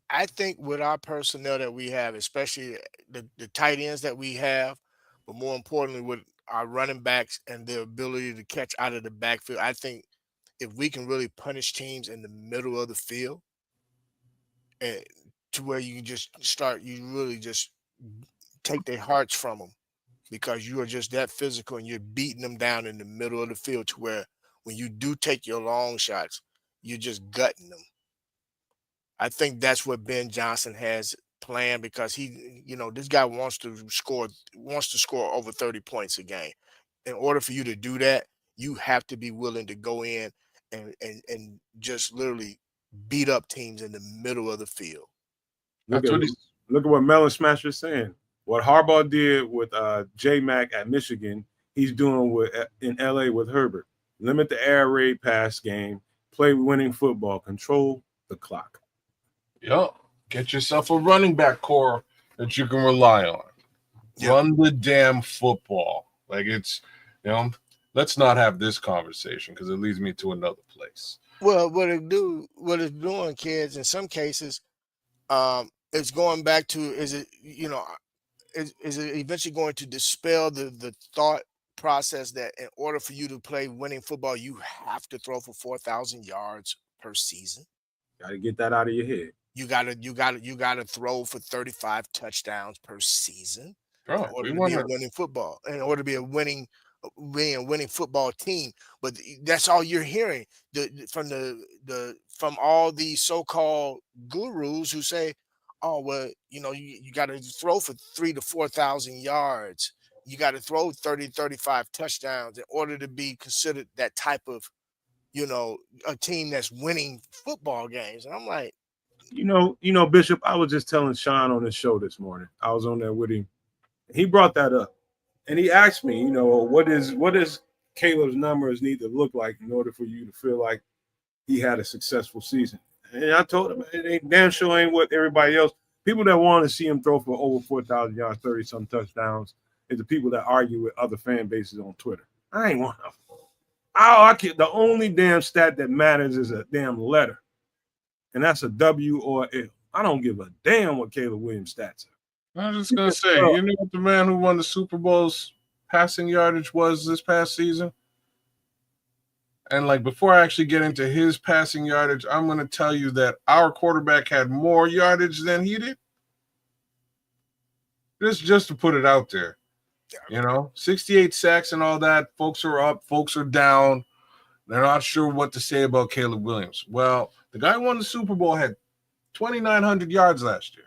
I think with our personnel that we have, especially the tight ends that we have, but more importantly with our running backs and their ability to catch out of the backfield, I think if we can really punish teams in the middle of the field, and to where you really just take their hearts from them because you are just that physical and you're beating them down in the middle of the field to where when you do take your long shots, you're just gutting them. I think that's what Ben Johnson has planned because this guy wants to score over 30 points a game. In order for you to do that, you have to be willing to go in and just literally beat up teams in the middle of the field. Look at what Melon Smasher is saying. What Harbaugh did with J-Mac at Michigan, he's doing in LA with Herbert. Limit the air raid pass game, play winning football, control the clock. Yep. Get yourself a running back core that you can rely on. Yep. Run the damn football. Like it's, let's not have this conversation because it leads me to another place. Well, what it's doing, kids, in some cases, it's going back to is it eventually going to dispel the thought process that in order for you to play winning football, you have to throw for 4,000 yards per season. Got to get that out of your head. You gotta throw for 35 touchdowns per season in Bro, order to be a winning football, in order to be a winning football team. But that's all you're hearing from all these so-called gurus who say, oh, well, you got to throw for 3,000 to 4,000 yards. You got to throw 30, 35 touchdowns in order to be considered that type of, a team that's winning football games. And I'm like, Bishop, I was just telling Sean on his show this morning. I was on there with him. He brought that up. And he asked me, what does Caleb's numbers need to look like in order for you to feel like he had a successful season? And I told him, it ain't damn sure ain't what everybody else. People that want to see him throw for over 4,000 yards, 30-some touchdowns, is the people that argue with other fan bases on Twitter. I ain't one of them. The only damn stat that matters is a damn letter. And that's a W or L. I don't give a damn what Caleb Williams stats are. I was just going to say, you know what the man who won the Super Bowl's passing yardage was this past season? And before I actually get into his passing yardage, I'm going to tell you that our quarterback had more yardage than he did. Just to put it out there. 68 sacks and all that. Folks are up, folks are down. They're not sure what to say about Caleb Williams. Well, the guy who won the Super Bowl had 2,900 yards last year.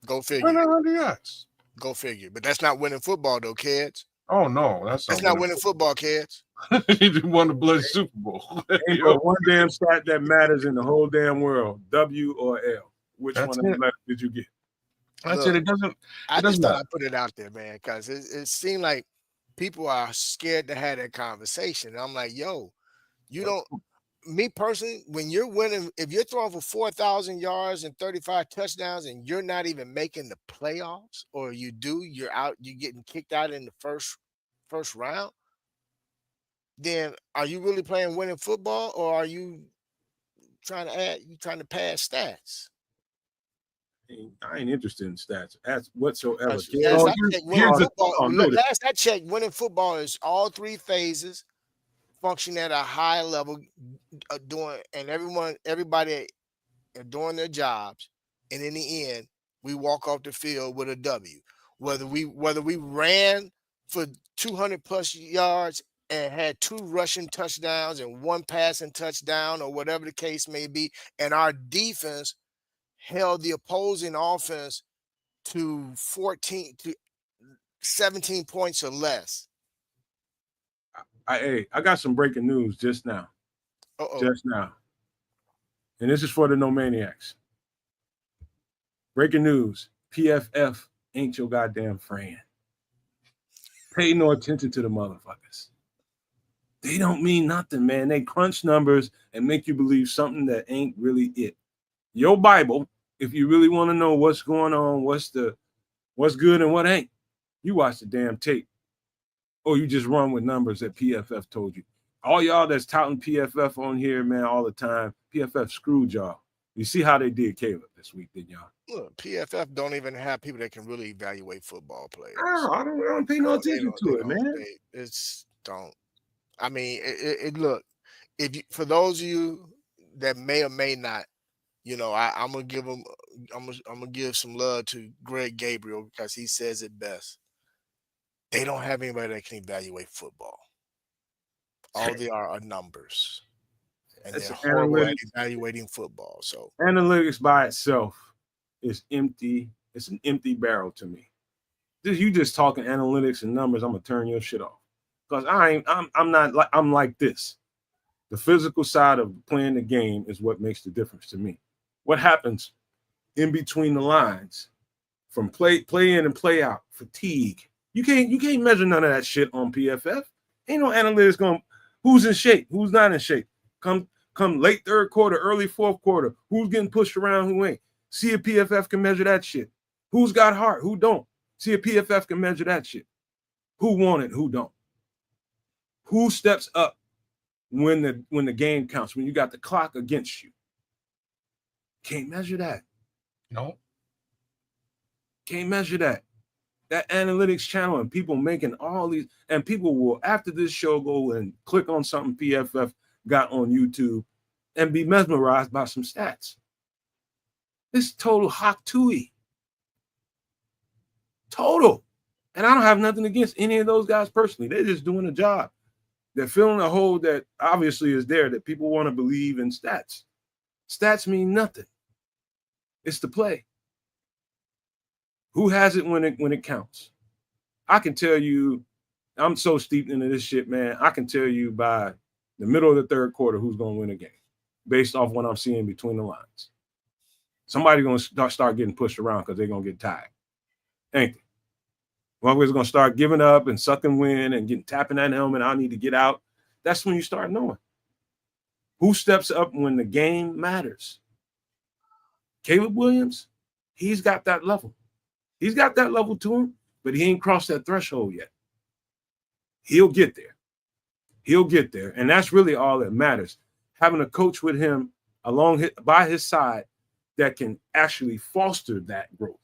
Go figure. 2,900 yards. Go figure. But that's not winning football, though, kids. Oh, no. That's not winning football, kids. He didn't win the bloody Super Bowl. Ain't but one damn stat that matters in the whole damn world. W or L. Which one of the letters did you get? That's it. It doesn't. I just thought I'd put it out there, man, because it seemed like people are scared to have that conversation. And I'm like, yo, you don't. Me personally, when you're winning, if you're throwing for 4,000 yards and 35 touchdowns, and you're not even making the playoffs, or you're out, you're getting kicked out in the first round. Then are you really playing winning football, or are you trying to pass stats? I ain't interested in stats. That's whatsoever. Last I checked, winning football is all three phases function at a high level, everybody are doing their jobs, and in the end, we walk off the field with a W. Whether we ran for 200 plus yards and had 2 rushing touchdowns and 1 passing touchdown, or whatever the case may be, and our defense held the opposing offense to 17 points or less. I got some breaking news just now. Just now. And this is for the No Maniacs. Breaking news. PFF ain't your goddamn friend. Pay no attention to the motherfuckers. They don't mean nothing, man. They crunch numbers and make you believe something that ain't really it. Your Bible, if you really want to know what's going on, what's good and what ain't, you watch the damn tape. Or you just run with numbers that PFF told you. All y'all that's touting PFF on here, man, all the time, PFF screwed y'all. You see how they did Caleb this week, didn't y'all? Look, PFF don't even have people that can really evaluate football players. I don't pay no attention to it, man. Don't. I mean, look, for those of you that may or may not, I'm gonna give some love to Greg Gabriel, because he says it best. They don't have anybody that can evaluate football. All they are numbers, and they're horrible at evaluating football. So analytics by itself is empty. It's an empty barrel to me. You just talking analytics and numbers, I'm gonna turn your shit off, because I'm like this. The physical side of playing the game is what makes the difference to me. What happens in between the lines, from play in and play out, fatigue. You can't measure none of that shit on PFF. Ain't no analytics going who's in shape, who's not in shape. Come come late third quarter, early fourth quarter, who's getting pushed around, who ain't. See if PFF can measure that shit. Who's got heart, who don't. See if PFF can measure that shit. Who won it, who don't. Who steps up when the game counts, when you got the clock against you. Can't measure that. No. Can't measure that. That analytics channel and people making all these, and people will, after this show, go and click on something PFF got on YouTube and be mesmerized by some stats. It's total hawk tooey. Total. And I don't have nothing against any of those guys personally. They're just doing a job. They're filling a hole that obviously is there, that people want to believe in stats. Stats mean nothing. It's the play. Who has it when it counts? I can tell you, I'm so steeped into this shit, man. I can tell you by the middle of the third quarter who's going to win a game based off what I'm seeing between the lines. Somebody's going to start getting pushed around because they're going to get tired. Ain't they? Motherfuckers going to start giving up and sucking wind and tapping that helmet. I need to get out. That's when you start knowing who steps up when the game matters. Caleb Williams, he's got that level. He's got that level to him, but he ain't crossed that threshold yet. He'll get there. He'll get there. And that's really all that matters. Having a coach with him by his side that can actually foster that growth.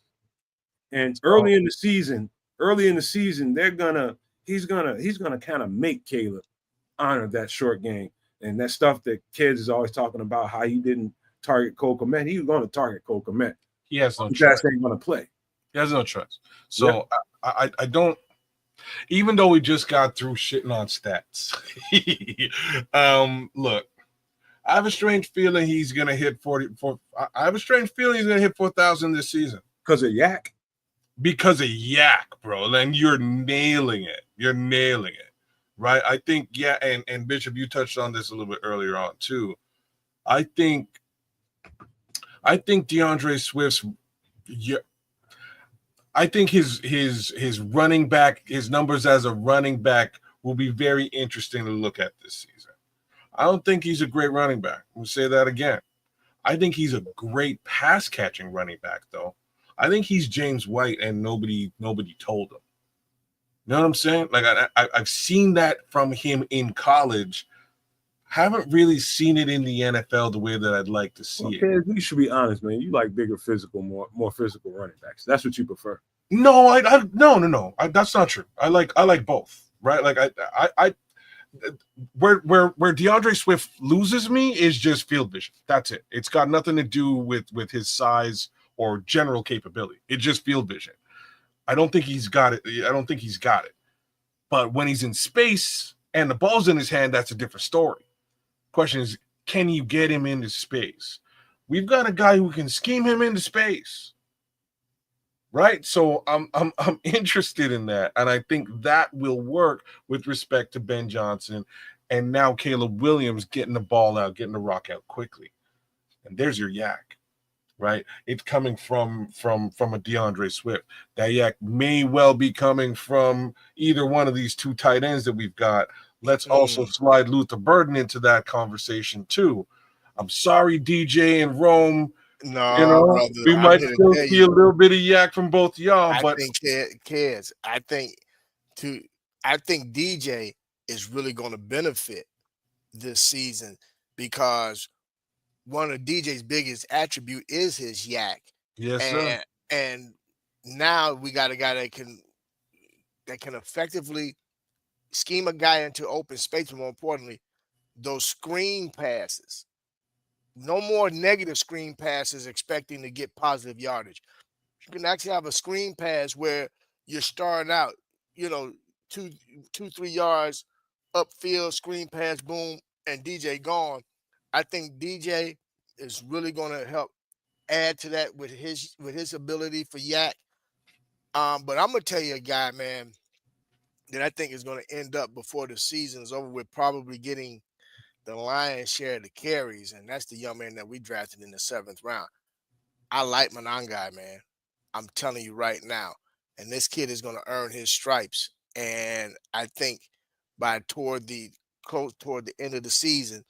And early in the season, he's gonna kind of make Caleb honor that short game. And that stuff that kids is always talking about, how he didn't target Cole Kmet. He was going to target Cole Kmet. He has no choice. Ain't going to play. He has no choice. So yeah. I don't, even though we just got through shitting on stats, look, I have a strange feeling he's going to hit 44. I have a strange feeling he's going to hit 4,000 this season. Because of Yak? Because of Yak, bro. And you're nailing it. You're nailing it. Right? I think, yeah, and Bishop, you touched on this a little bit earlier on too. I think DeAndre Swift's, I think his running back, his numbers as a running back will be very interesting to look at this season. I don't think he's a great running back. We'll say that again. I think he's a great pass catching running back, though. I think he's James White, and nobody told him. You know what I'm saying? Like I've seen that from him in college. Haven't really seen it in the NFL the way that I'd like to see it. You should be honest, man. You like bigger, physical, more physical running backs. That's what you prefer. No, no. That's not true. I like both, right? Like I where DeAndre Swift loses me is just field vision. That's it. It's got nothing to do with his size or general capability. It's just field vision. I don't think he's got it. But when he's in space and the ball's in his hand, that's a different story. Question is, can you get him into space? We've got a guy who can scheme him into space. Right? So I'm interested in that. And I think that will work with respect to Ben Johnson and now Caleb Williams getting the ball out, getting the rock out quickly. And there's your Yak, right? It's coming from a DeAndre Swift. That Yak may well be coming from either one of these two tight ends that we've got. Let's also slide Luther Burden into that conversation too. I'm sorry, DJ and Rome. No, brother, we might still see a little bit of Yak from both y'all. But I think kids, I think DJ is really going to benefit this season because one of DJ's biggest attribute is his Yak. Yes, sir. And now we got a guy that can effectively scheme a guy into open space, but more importantly, those screen passes. No more negative screen passes expecting to get positive yardage. You can actually have a screen pass where you're starting out, 2-3 yards upfield, screen pass, boom, and DJ gone. I think DJ is really going to help add to that with his ability for Yak. But I'm gonna tell you a guy, man, that I think is going to end up before the season's over with probably getting the lion's share of the carries, and that's the young man that we drafted in the 7th round. I like Monangai, man. I'm telling you right now. And this kid is going to earn his stripes. And I think toward the end of the season,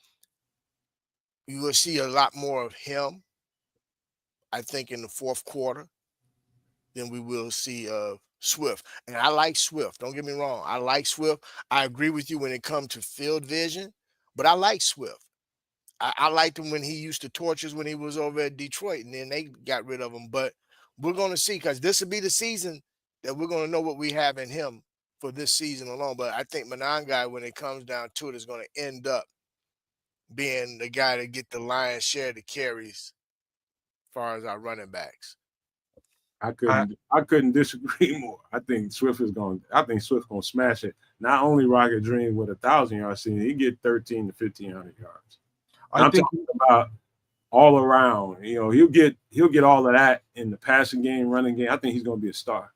You will see a lot more of him, I think, in the fourth quarter than we will see of Swift. And I like Swift. Don't get me wrong. I like Swift. I agree with you when it comes to field vision, but I like Swift. I liked him when he used to torch us when he was over at Detroit, and then they got rid of him. But we're going to see, because this will be the season that we're going to know what we have in him for this season alone. But I think Monangai, when it comes down to it, is going to end up being the guy to get the lion's share of the carries as far as our running backs. I couldn't disagree more. I think Swift's gonna smash it. Not only Rocket Dream with 1,000-yard season, he get 13 to 1,500 yards. I'm talking about all around. You know, he'll get all of that in the passing game, running game. I think he's gonna be a star.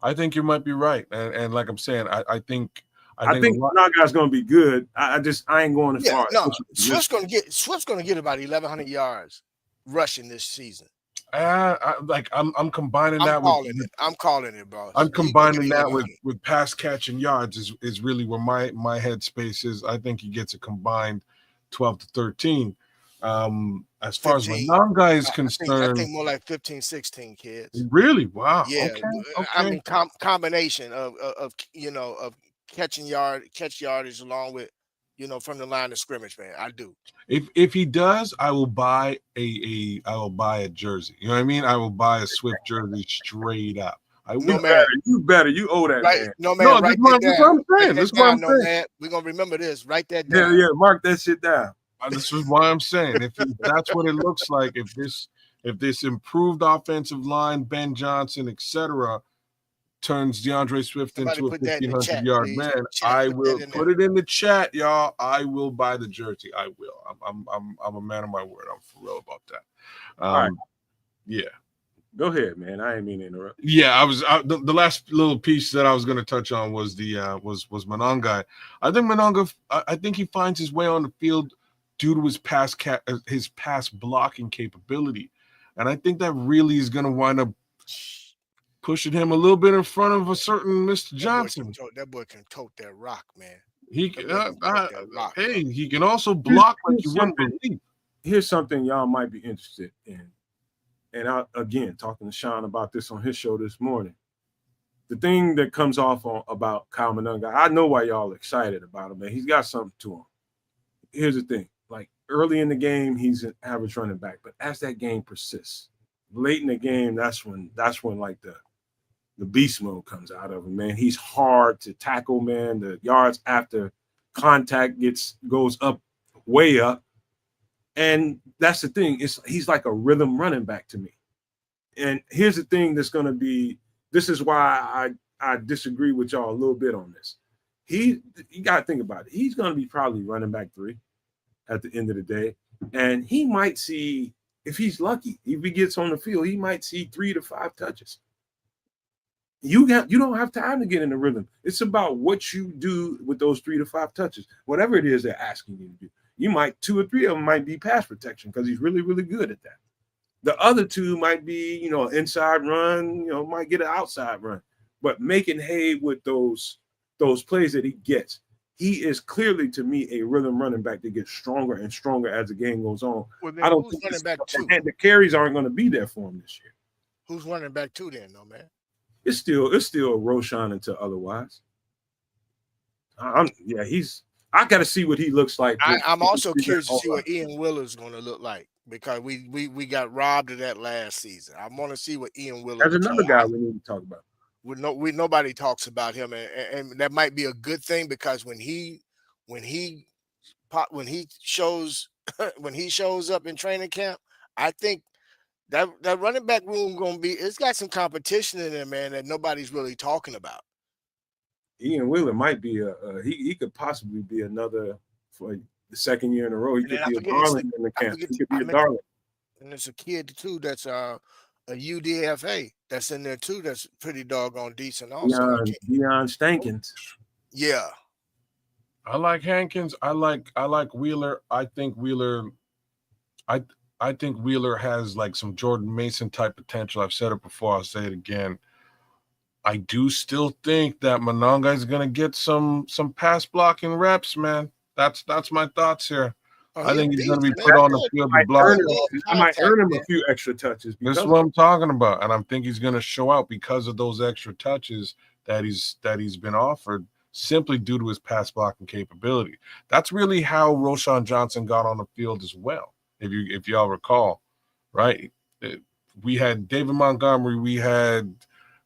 I think you might be right, and like I'm saying, I think that guy's gonna be good. I ain't going as far. No, Swift's gonna get about 1,100 yards rushing this season. I'm combining that with. I'm calling it, bro. I'm combining that with pass catching yards is really where my headspace is. I think he gets a combined 12 to 13. As far 15. As my non-guy is concerned, I think more like 15, 16 kids. Really? Wow. Yeah. Okay. I mean, combination of catch yardage along with, from the line of scrimmage, man. I do. If he does, I will buy a jersey. You know what I mean? I will buy a Swift jersey straight up. You better. You owe that, right, man. No, man. No, that's what I'm saying. That's what I'm saying. Man. We're gonna remember this. Write that down. Yeah. Mark that shit down. This is why I'm saying if that's what it looks like, if this improved offensive line, Ben Johnson, etc., turns DeAndre Swift into a 1,500-yard man, I will put it in the chat, y'all. I will buy the jersey. I will. I'm a man of my word. I'm for real about that. All right. Yeah. Go ahead, man. I didn't mean to interrupt. Yeah, the last little piece that I was going to touch on was was Monangai. I think Monangai. I think he finds his way on the field due to his pass blocking capability, and I think that really is going to wind up pushing him a little bit in front of a certain Mr. Johnson. That boy can tote that rock, man. He can. He can also block like you wouldn't believe. Here's something y'all might be interested in, and I again talking to Sean about this on his show this morning. The thing that comes off about Kyle Monangai, I know why y'all excited about him, man. He's got something to him. Here's the thing: like early in the game, he's an average running back, but as that game persists, late in the game, that's when like the beast mode comes out of him, man. He's hard to tackle, man. The yards after contact goes up, way up. And that's the thing. He's like a rhythm running back to me. And here's the thing this is why I disagree with y'all a little bit on this. You got to think about it. He's going to be probably running back 3 at the end of the day. And he might see, if he's lucky, if he gets on the field, he might see 3 to 5 touches. You don't have time to get in the rhythm. It's about what you do with those 3 to 5 touches. Whatever it is they're asking you to do. You might 2 or 3 of them might be pass protection because he's really, really good at that. The other 2 might be, inside run, might get an outside run. But making hay with those plays that he gets, he is clearly to me a rhythm running back that gets stronger and stronger as the game goes on. Well, I don't think running back 2? The carries aren't going to be there for him this year. Who's running back 2 then, though, man? It's still Roshan until otherwise. I got to see what he looks like. I'm also curious to see what Ian Willer's going to look like because we got robbed of that last season. I want to see what Ian Willer. There's another guy we need to talk about. Nobody talks about him, and that might be a good thing because when he shows up in training camp, I think that running back room it's got some competition in there, man, that nobody's really talking about. Ian Wheeler might be he could possibly be another for the second year in a row. He could be a darling in the camp. He could be a darling. And there's a kid too that's a UDFA that's in there too. That's pretty doggone decent. Also, Deion Stankins. Yeah, I like Hankins. I like Wheeler. I think Wheeler has like some Jordan Mason type potential. I've said it before. I'll say it again. I do still think that Monangai is going to get some pass blocking reps, man. That's my thoughts here. Oh, I he a think he's going to beast, be man. put on the field to block. I might earn him man. a few extra touches. This is Because what I'm talking about, and I think he's going to show out because of those extra touches that he's been offered simply due to his pass blocking capability. That's really how Roschon Johnson got on the field as well. If y'all recall, right? We had David Montgomery, we had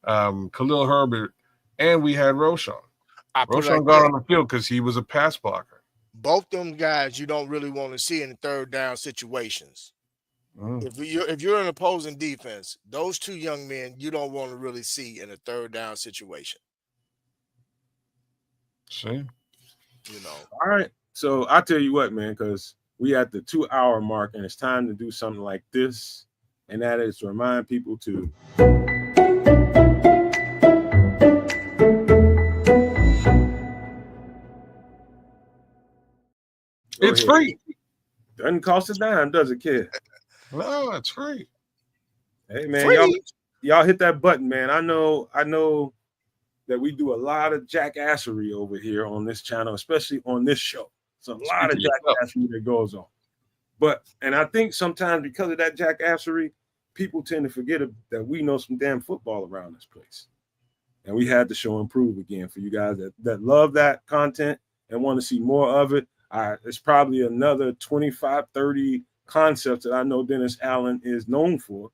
Khalil Herbert, and we had Roschon. Roschon got on the field because he was a pass blocker. Both them guys you don't really want to see in the third down situations. If you're an opposing defense, those two young men you don't want to really see in a third down situation. See, All right. So I'll tell you what, man, because we at the 2-hour mark and it's time to do something like this, and that is to remind people to it's free. Doesn't cost a dime, does it, kid? No, it's free. Hey, man, y'all hit that button, man. I know that we do a lot of jackassery over here on this channel, especially on this show. It's a lot of jackassery that goes on. And I think sometimes because of that jackassery, people tend to forget that we know some damn football around this place. And we had the show improve again for you guys that love that content and want to see more of it. It's probably another 25, 30 concepts that I know Dennis Allen is known for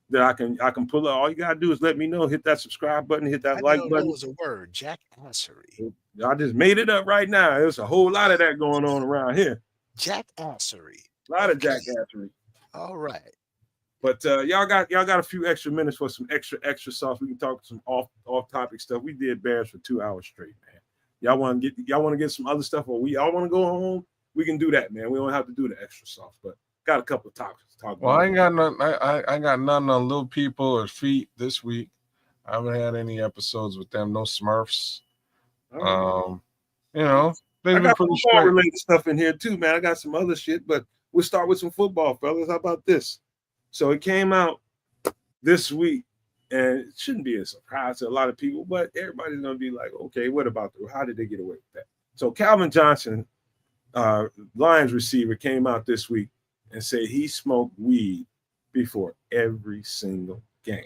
that I can pull up. All you gotta do is let me know. Hit that subscribe button. Hit that like button. That was a word, jackassery. I just made it up right now. There's a whole lot of that going on around here. Jackassery. A lot of jackassery. All right. But y'all got a few extra minutes for some extra sauce. We can talk some off topic stuff. We did Bears for 2 hours straight, man. Y'all want to get some other stuff, or we all want to go home? We can do that, man. We don't have to do the extra sauce, but got a couple of topics to talk about. Well, I ain't got nothing. I got nothing on Little People or Feet this week. I haven't had any episodes with them. No Smurfs. Right. I got football related stuff in here too, man. I got some other shit, but we'll start with some football, fellas. How about this? So it came out this week, and it shouldn't be a surprise to a lot of people, but everybody's gonna be like, okay, what about how did they get away with that? So Calvin Johnson, Lions receiver, came out this week and said he smoked weed before every single game.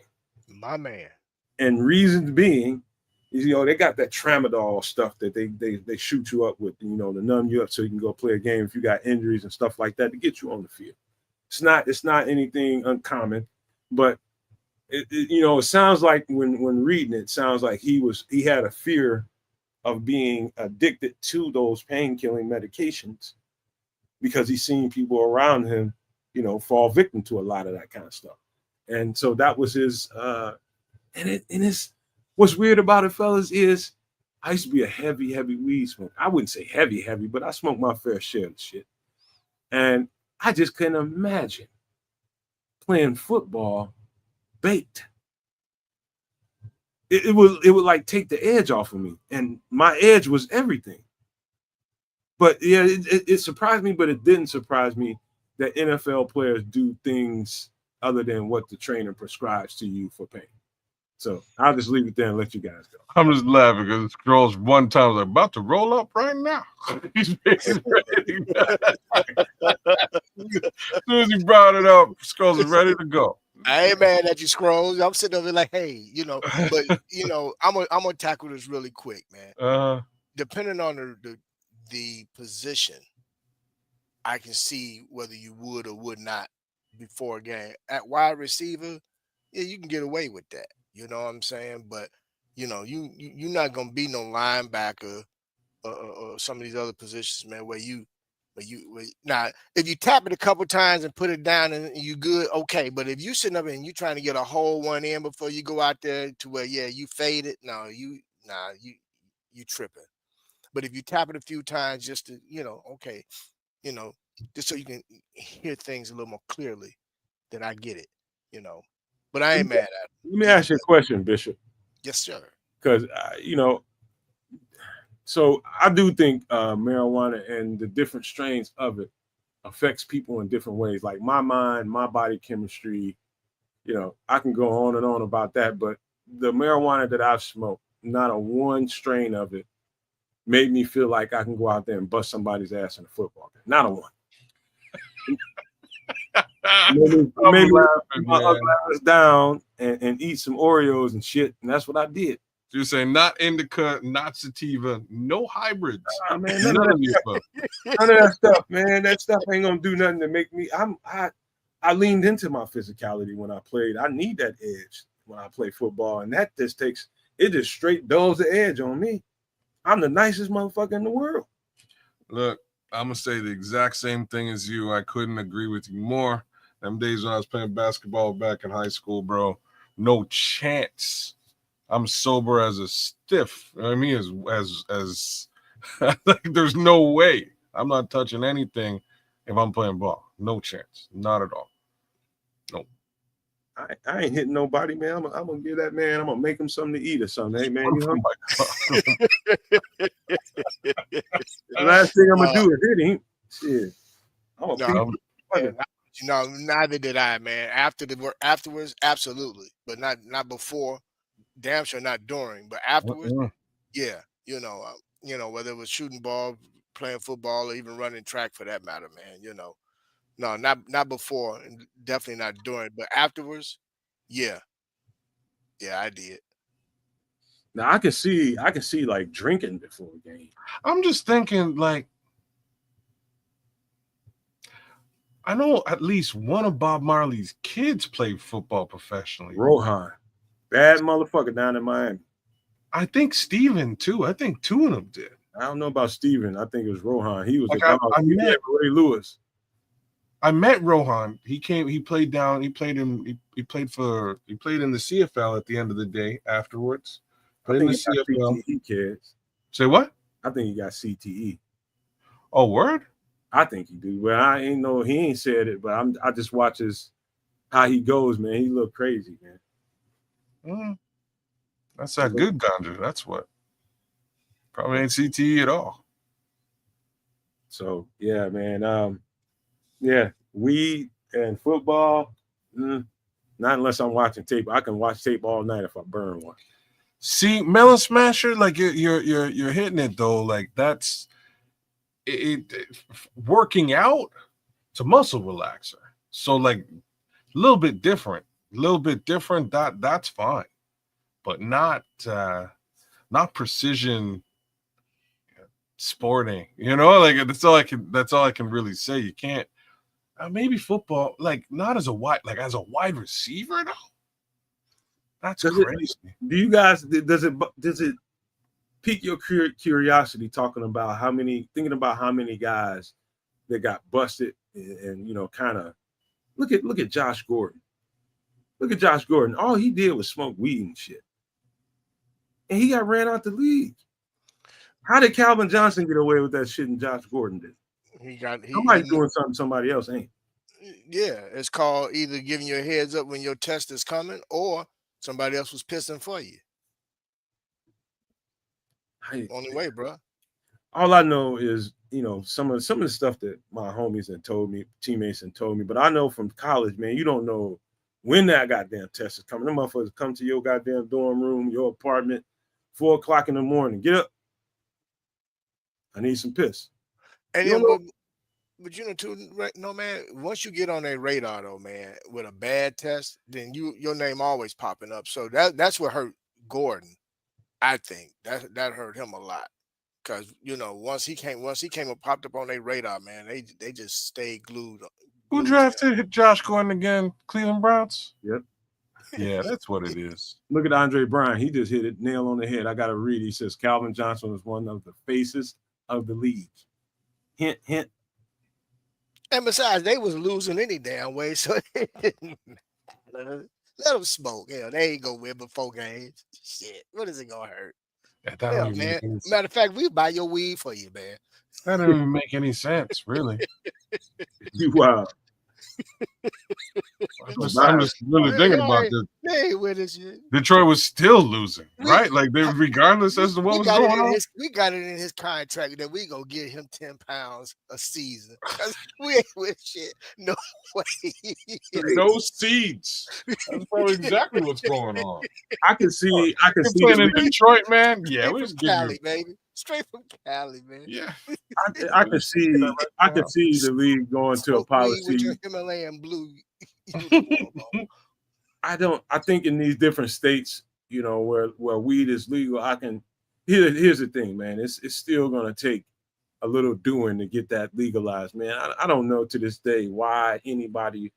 My man. And reasons being, they got that tramadol stuff that they shoot you up with, to numb you up so you can go play a game if you got injuries and stuff like that to get you on the field. It's not anything uncommon, but it sounds like when reading it sounds like he had a fear of being addicted to those pain-killing medications because he's seen people around him, fall victim to a lot of that kind of stuff. And so that was his what's weird about it, fellas, is I used to be a heavy weed smoker. I wouldn't say heavy, but I smoked my fair share of shit. And I just couldn't imagine playing football baked. It would like take the edge off of me, and my edge was everything. But yeah, it surprised me, but it didn't surprise me that NFL players do things other than what the trainer prescribes to you for pain. So I'll just leave it there and let you guys go. I'm just laughing because this girl's one time was like, about to roll up right now. He's ready. As soon as he brought it up, Scrolls is ready to go. I ain't mad at you, Scrolls. I'm sitting over like, hey, but I'm gonna tackle this really quick, man. Depending on the position, I can see whether you would or would not before a game. At wide receiver, yeah, you can get away with that. You know what I'm saying? But you're not gonna be no linebacker or some of these other positions, man, where now if you tap it a couple times and put it down and you good, okay. But if you sitting up and you trying to get a whole one in before you go out there to where you fade it, you tripping. But if you tap it a few times just to, okay, just so you can hear things a little more clearly, then I get it, But I ain't mad at it. Let me ask you a question, Bishop. Yes, sir. Because so I do think marijuana and the different strains of it affects people in different ways. Like my mind, my body chemistry, I can go on and on about that. But the marijuana that I've smoked, not a one strain of it made me feel like I can go out there and bust somebody's ass in a football game. Not a one. maybe I'm laughing, my man. ass down and eat some Oreos and shit, and that's what I did. You're saying not indica, not sativa, no hybrids. Nah, man, None of the above. none of that stuff, man. That stuff ain't gonna do nothing to make me. I leaned into my physicality when I played. I need that edge when I play football, and that just takes it. Just straight dulls the edge on me. I'm the nicest motherfucker in the world. Look, I'm gonna say the exact same thing as you. I couldn't agree with you more. Them days when I was playing basketball back in high school, bro, no chance. I'm sober as a stiff. You know what I mean, as like, there's no way I'm not touching anything if I'm playing ball. No chance, not at all. No. I ain't hitting nobody, man. I'm gonna give that man. I'm gonna make him something to eat or something. Hey, man, you know. The last thing I'm gonna do is hit him. Shit. No, neither did I, man. Afterwards, absolutely, but not before. Damn sure not during, but afterwards, yeah. You know, whether it was shooting ball, playing football, or even running track for that matter, man. You know, no, not before, and definitely not during, but afterwards, yeah, I did. Now I can see like drinking before a game. I'm just thinking, like, I know at least one of Bob Marley's kids played football professionally. Rohan, bad motherfucker down in Miami. I think Steven too. I think two of them did. I don't know about Steven. I think it was Rohan. He was Like, a dog. I met Ray Lewis. I met Rohan. He came. He played down. He played in. He played in the CFL at the end of the day. Afterwards, played in the CFL. CTE, kids. Say what? I think he got CTE. Oh, word. I think he do. Well, I ain't know he ain't said it, but I just watch how he goes, man. He look crazy, man. That's that good ganja. That's what. Probably ain't CTE at all. So yeah, man. Yeah, weed and football. Not unless I'm watching tape. I can watch tape all night if I burn one. See, Melon Smasher, like you're hitting it though. Like that's it. Working out, it's a muscle relaxer. So like a little bit different. That's fine, but not precision sporting. You know, like that's all I can really say. You can't. Maybe football, like not as a wide receiver though. That's crazy. Do you guys does it pique your curiosity thinking about how many guys that got busted and you know kind of look at Josh Gordon. Look at Josh Gordon. All he did was smoke weed and shit, and he got ran out the league. How did Calvin Johnson get away with that shit and Josh Gordon did? Somebody's doing something somebody else ain't. Yeah, it's called either giving you a heads up when your test is coming, or somebody else was pissing for you. Only way, bro. All I know is, you know, some of the stuff that my homies and teammates and told me, but I know from college, man, you don't know when that goddamn test is coming. Them motherfuckers come to your goddamn dorm room, your apartment, 4 o'clock in the morning. Get up. I need some piss. And but you know too, no man. Once you get on a radar though, man, with a bad test, then your name always popping up. So that's what hurt Gordon. I think that hurt him a lot because you know once he came and popped up on their radar, man, they just stayed glued. Who drafted Josh Gordon again? Cleveland Browns. Yep. Yeah, that's what it is. Look at Andre Bryant. He just hit it nail on the head. I got to read. He says Calvin Johnson was one of the faces of the league. Hint, hint. And besides, they was losing any damn way, so it didn't matter. Let them smoke. Hell, they ain't gonna win but 4 games. Shit, what is it gonna hurt? Hell, man. Matter of fact, we buy your weed for you, man. That doesn't even make any sense, really. Wow. I'm just really thinking about this. They ain't with us yet. Detroit was still losing, right? Like regardless as to what was going on. We got it in his contract that we gonna get him 10 pounds a season. We ain't with shit. No way. No seeds. That's probably exactly what's going on. I can see playing in Detroit, man. Yeah, we just Cali, baby. Straight from Cali, man. Yeah. I could see the league going to a Smoke weed with your policy. Himalayan blue uniform on. I think in these different states, where weed is legal, here's the thing, man. It's still gonna take a little doing to get that legalized, man. I don't know to this day why anybody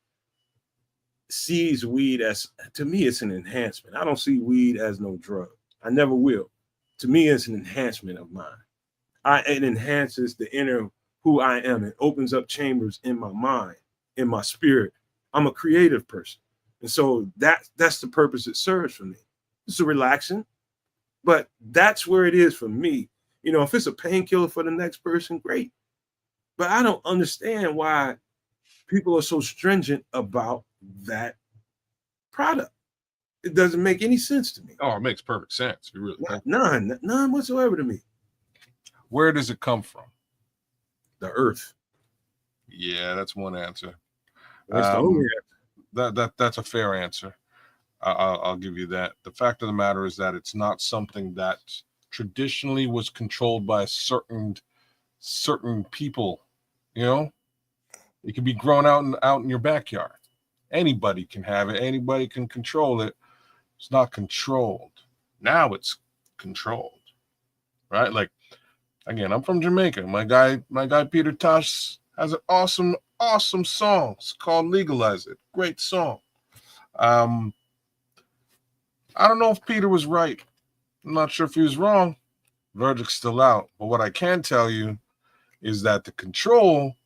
sees weed as, to me, it's an enhancement. I don't see weed as no drug. I never will. To me, it's an enhancement of mine. It enhances the inner who I am. It opens up chambers in my mind, in my spirit. I'm a creative person. And so that's the purpose it serves for me. It's a relaxing, but that's where it is for me. If it's a painkiller for the next person, great. But I don't understand why people are so stringent about that product. It doesn't make any sense to me. Oh, it makes perfect sense. You really think. None whatsoever to me. Where does it come from? The earth. Yeah, that's one answer. That's the only answer. That's a fair answer. I'll give you that. The fact of the matter is that it's not something that traditionally was controlled by certain people. It can be grown out in your backyard. Anybody can have it. Anybody can control it. It's not controlled. Now it's controlled, right? Like, again, I'm from Jamaica. My guy Peter Tosh has an awesome song. It's called "Legalize It." Great song. I don't know if Peter was right. I'm not sure if he was wrong. Verdict's still out. But what I can tell you is that the control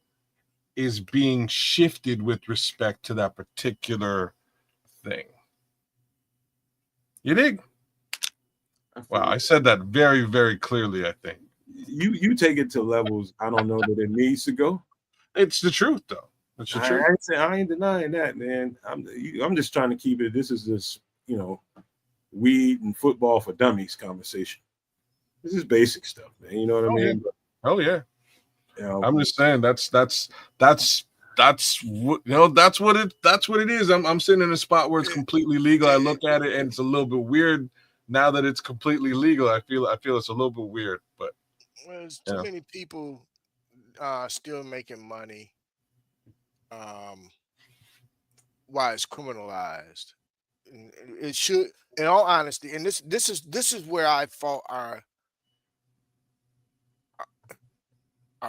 is being shifted with respect to that particular thing. You dig? Wow, I said that very, very clearly, I think. You take it to levels I don't know that it needs to go. It's the truth, though. It's the truth. I ain't denying that, man. I'm just trying to keep it. This is this, weed and football for dummies conversation. This is basic stuff, man. You know what I mean? Oh yeah. I'm just saying that's what that's what it is. I'm sitting in a spot where it's completely legal. I look at it and it's a little bit weird. Now that it's completely legal, I feel it's a little bit weird. But there's too many people still making money while it's criminalized. It should, in all honesty, and this is where I fault our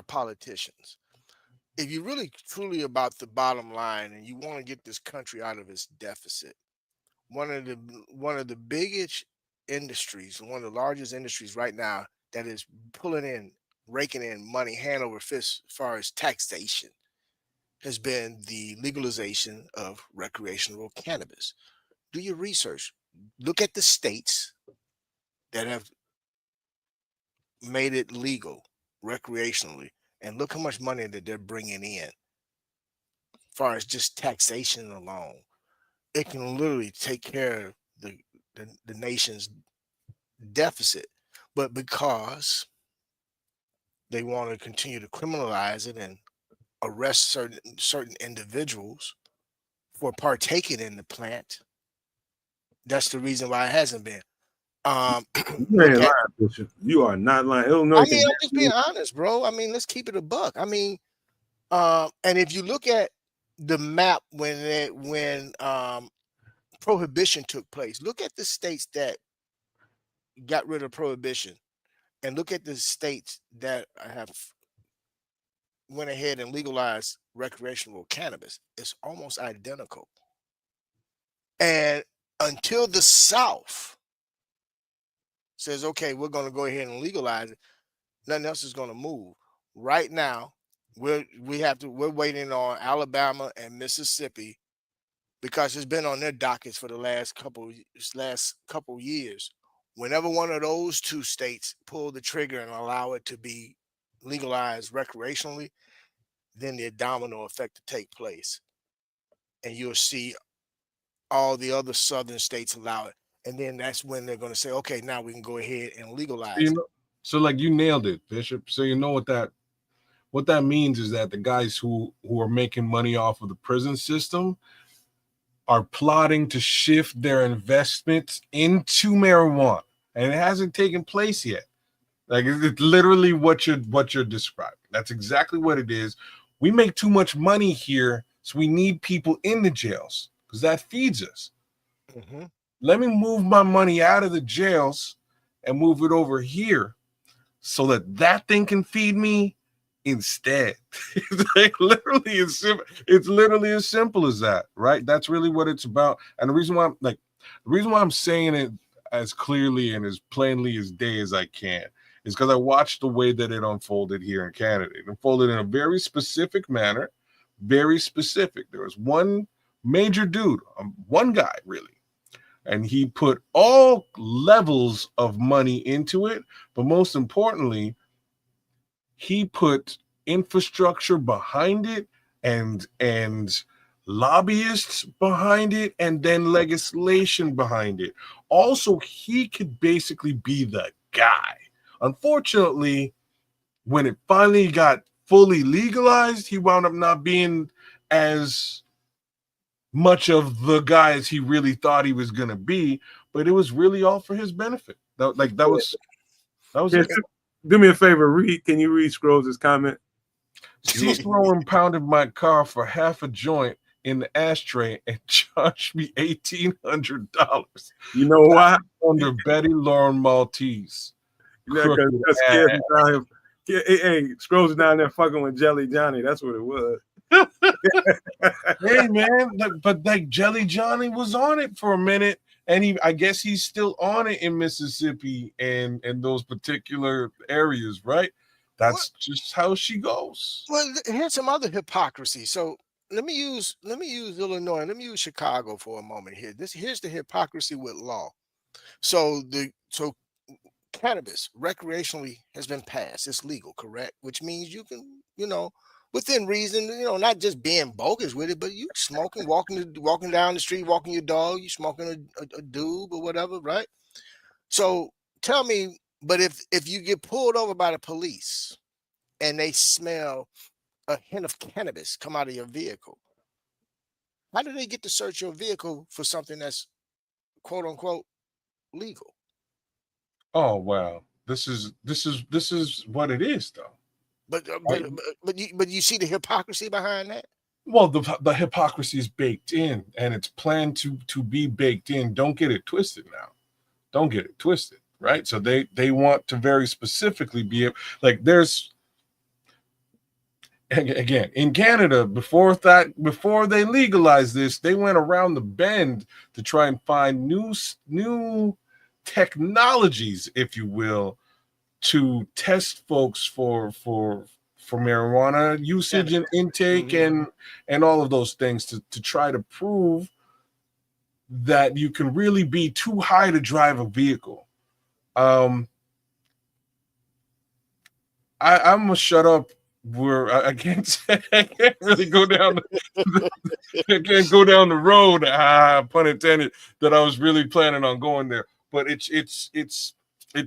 politicians. If you're really truly about the bottom line and you want to get this country out of its deficit, one of the biggest industries, one of the largest industries right now that is raking in money hand over fist as far as taxation, has been the legalization of recreational cannabis. Do your research. Look at the states that have made it legal recreationally, and look how much money that they're bringing in. As far as just taxation alone, it can literally take care of the nation's deficit. But because they want to continue to criminalize it and arrest certain individuals for partaking in the plant, that's the reason why it hasn't been. You ain't lying, Bishop. You are not lying. Illinois. I'm just being honest, bro. Let's keep it a buck. And if you look at the map when prohibition took place, look at the states that got rid of prohibition, and look at the states that have went ahead and legalized recreational cannabis. It's almost identical. And until the South says, okay, we're going to go ahead and legalize it, nothing else is going to move. Right now, we're waiting on Alabama and Mississippi, because it's been on their dockets for the last couple years. Whenever one of those two states pull the trigger and allow it to be legalized recreationally, then the domino effect to take place, and you'll see all the other southern states allow it. And then that's when they're going to say, okay, now we can go ahead and legalize it. So like you nailed it, Bishop. So you know what that means is that the guys who are making money off of the prison system are plotting to shift their investments into marijuana. And it hasn't taken place yet. Like it's literally what you're describing. That's exactly what it is. We make too much money here, so we need people in the jails because that feeds us. Mm-hmm. Let me move my money out of the jails and move it over here so that thing can feed me instead. It's like literally it's literally as simple as that, right? That's really what it's about. And the reason why I'm saying it as clearly and as plainly as day as I can is because I watched the way that it unfolded here in Canada. It unfolded in a very specific manner, very specific. There was one major dude, one guy really, and he put all levels of money into it, but most importantly, he put infrastructure behind it and lobbyists behind it and then legislation behind it. Also, he could basically be the guy. Unfortunately, when it finally got fully legalized, he wound up not being as much of the guy as he really thought he was going to be, but it was really all for his benefit. That was Yeah, it. do me a favor, can you read Scrolls' comment? Cicero impounded my car for half a joint in the ashtray and charged me $1,800. You know why? Under Betty Lauren Maltese. Because Crooked that's ass. scared down him. Hey, Scrolls down there fucking with Jelly Johnny. That's what it was. Hey man, but like Jelly Johnny was on it for a minute, and I guess he's still on it in Mississippi and those particular areas, right? That's just how she goes. Well, here's some other hypocrisy. So let me use Illinois. Let me use Chicago for a moment here. Here's the hypocrisy with law. So cannabis recreationally has been passed. It's legal, correct? Which means you can, within reason, not just being bogus with it, but you smoking, walking down the street, walking your dog, you smoking a doob or whatever, right? So tell me, but if you get pulled over by the police and they smell a hint of cannabis come out of your vehicle, how do they get to search your vehicle for something that's quote unquote legal? Oh wow, this is what it is though. But Right? you see the hypocrisy behind that. Well, the hypocrisy is baked in, and it's planned to be baked in. Don't get it twisted now. Don't get it twisted, right? So they want to very specifically be like there's again in Canada before they legalized this, they went around the bend to try and find new technologies, if you will, to test folks for marijuana usage and intake Mhm. and all of those things to try to prove that you can really be too high to drive a vehicle. I'm gonna shut up. Where I can't say, I can't really go down I can't go down the road, pun intended, that I was really planning on going there. But it's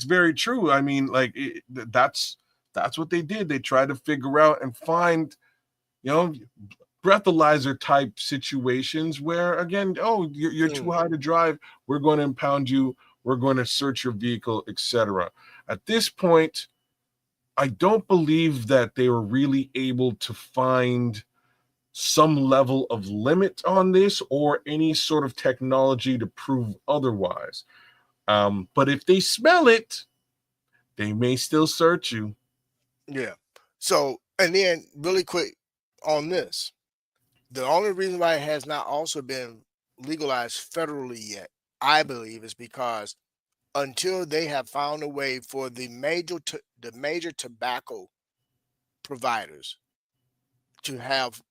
very true. I mean, like that's what they did. They tried to figure out and find, you know, breathalyzer type situations where again, oh, you're too high to drive. We're going to impound you. We're going to search your vehicle, etc. At this point, I don't believe that they were really able to find some level of limit on this or any sort of technology to prove otherwise. But if they smell it, they may still search you. Yeah. So, and then really quick on this, the only reason why it has not also been legalized federally yet, I believe, is because until they have found a way for the major tobacco providers to have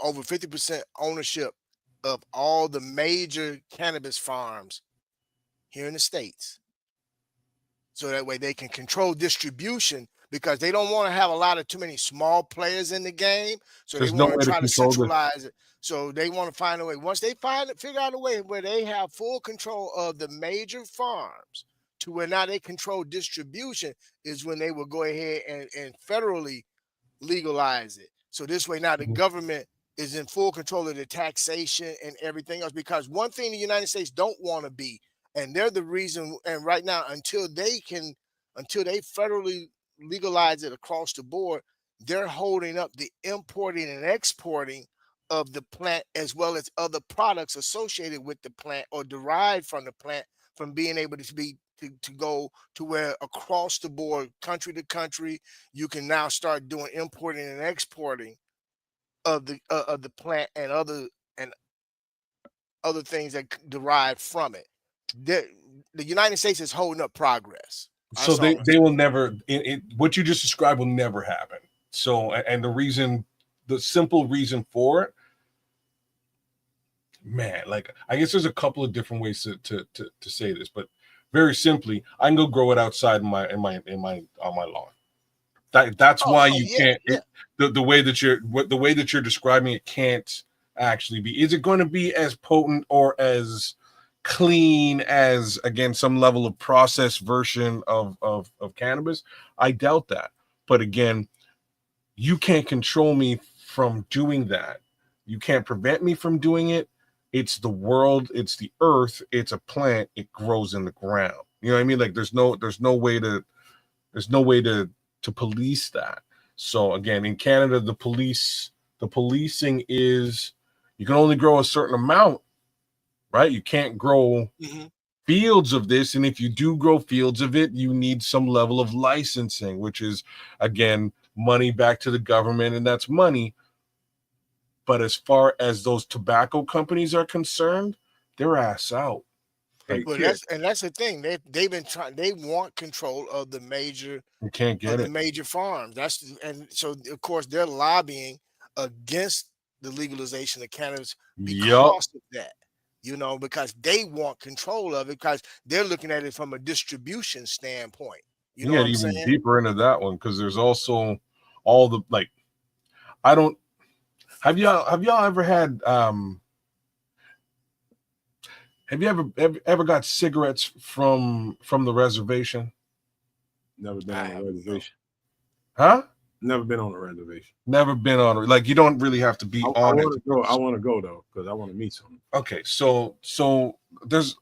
over 50% ownership of all the major cannabis farms here in the States. So that way they can control distribution because they don't want to have too many small players in the game. So they There's no want way to to try to control this. centralize it. So they want to find a way. Once they figure out a way where they have full control of the major farms to where now they control distribution is when they will go ahead and federally legalize it. So this way now the government is in full control of the taxation and everything else. Because one thing the United States don't want to be and they're the reason. And right now, until they federally legalize it across the board, they're holding up the importing and exporting of the plant, as well as other products associated with the plant or derived from the plant, from being able to go to where across the board, country to country, you can now start doing importing and exporting of the plant and other things that derive from it. The United States is holding up progress. So they will never. What you just described will never happen. So, and the simple reason for it, man, like, I guess there's a couple of different ways to say this, but very simply, I can go grow it outside on my lawn. That's why you can't. The way that you're describing it can't actually be. Is it going to be as potent or as clean as, again, some level of processed version of cannabis? I doubt that. But again, you can't control me from doing that. You can't prevent me from doing it. It's the world, it's the earth, it's a plant, it grows in the ground. You know what I mean? Like, there's no way to police that. So again, in Canada, the policing is, you can only grow a certain amount, right? You can't grow fields of this, and if you do grow fields of it, you need some level of licensing, which is, again, money back to the government, and that's money. But as far as those tobacco companies are concerned, they're ass out. But that's the thing. They've been trying. They want control of the major. You can't get the major farms. And so of course they're lobbying against the legalization of cannabis because of that. You know, because they want control of it, because they're looking at it from a distribution standpoint. You know what I'm saying? Deeper into that one, because there's also all the, like, I don't. Have y'all ever had have you ever got cigarettes from the reservation? Never been on a reservation. Huh? Never been on a reservation. Never been on it. Like, you don't really have to be on it. I want to go though, because I want to meet someone. Okay, so there's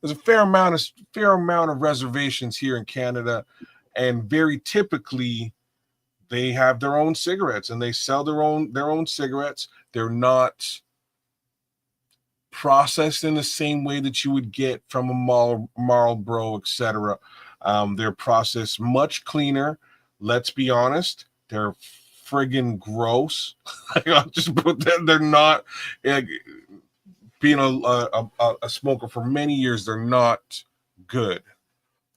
a fair amount of reservations here in Canada, and very typically they have their own cigarettes and they sell their own cigarettes. They're not processed in the same way that you would get from a Marlboro, etc. They're processed much cleaner. Let's be honest, they're friggin' gross. I'll just put that. They're not. Being a smoker for many years, they're not good.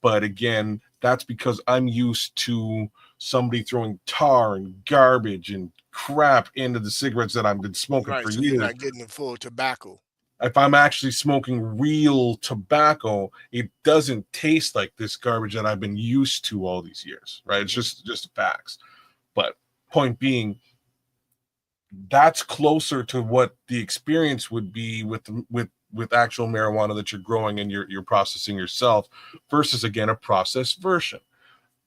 But again, that's because I'm used to somebody throwing tar and garbage and crap into the cigarettes that I've been smoking for years. You're not getting the full tobacco. If I'm actually smoking real tobacco, it doesn't taste like this garbage that I've been used to all these years, right? It's just facts. But point being, that's closer to what the experience would be with actual marijuana that you're growing and you're processing yourself, versus, again, a processed version.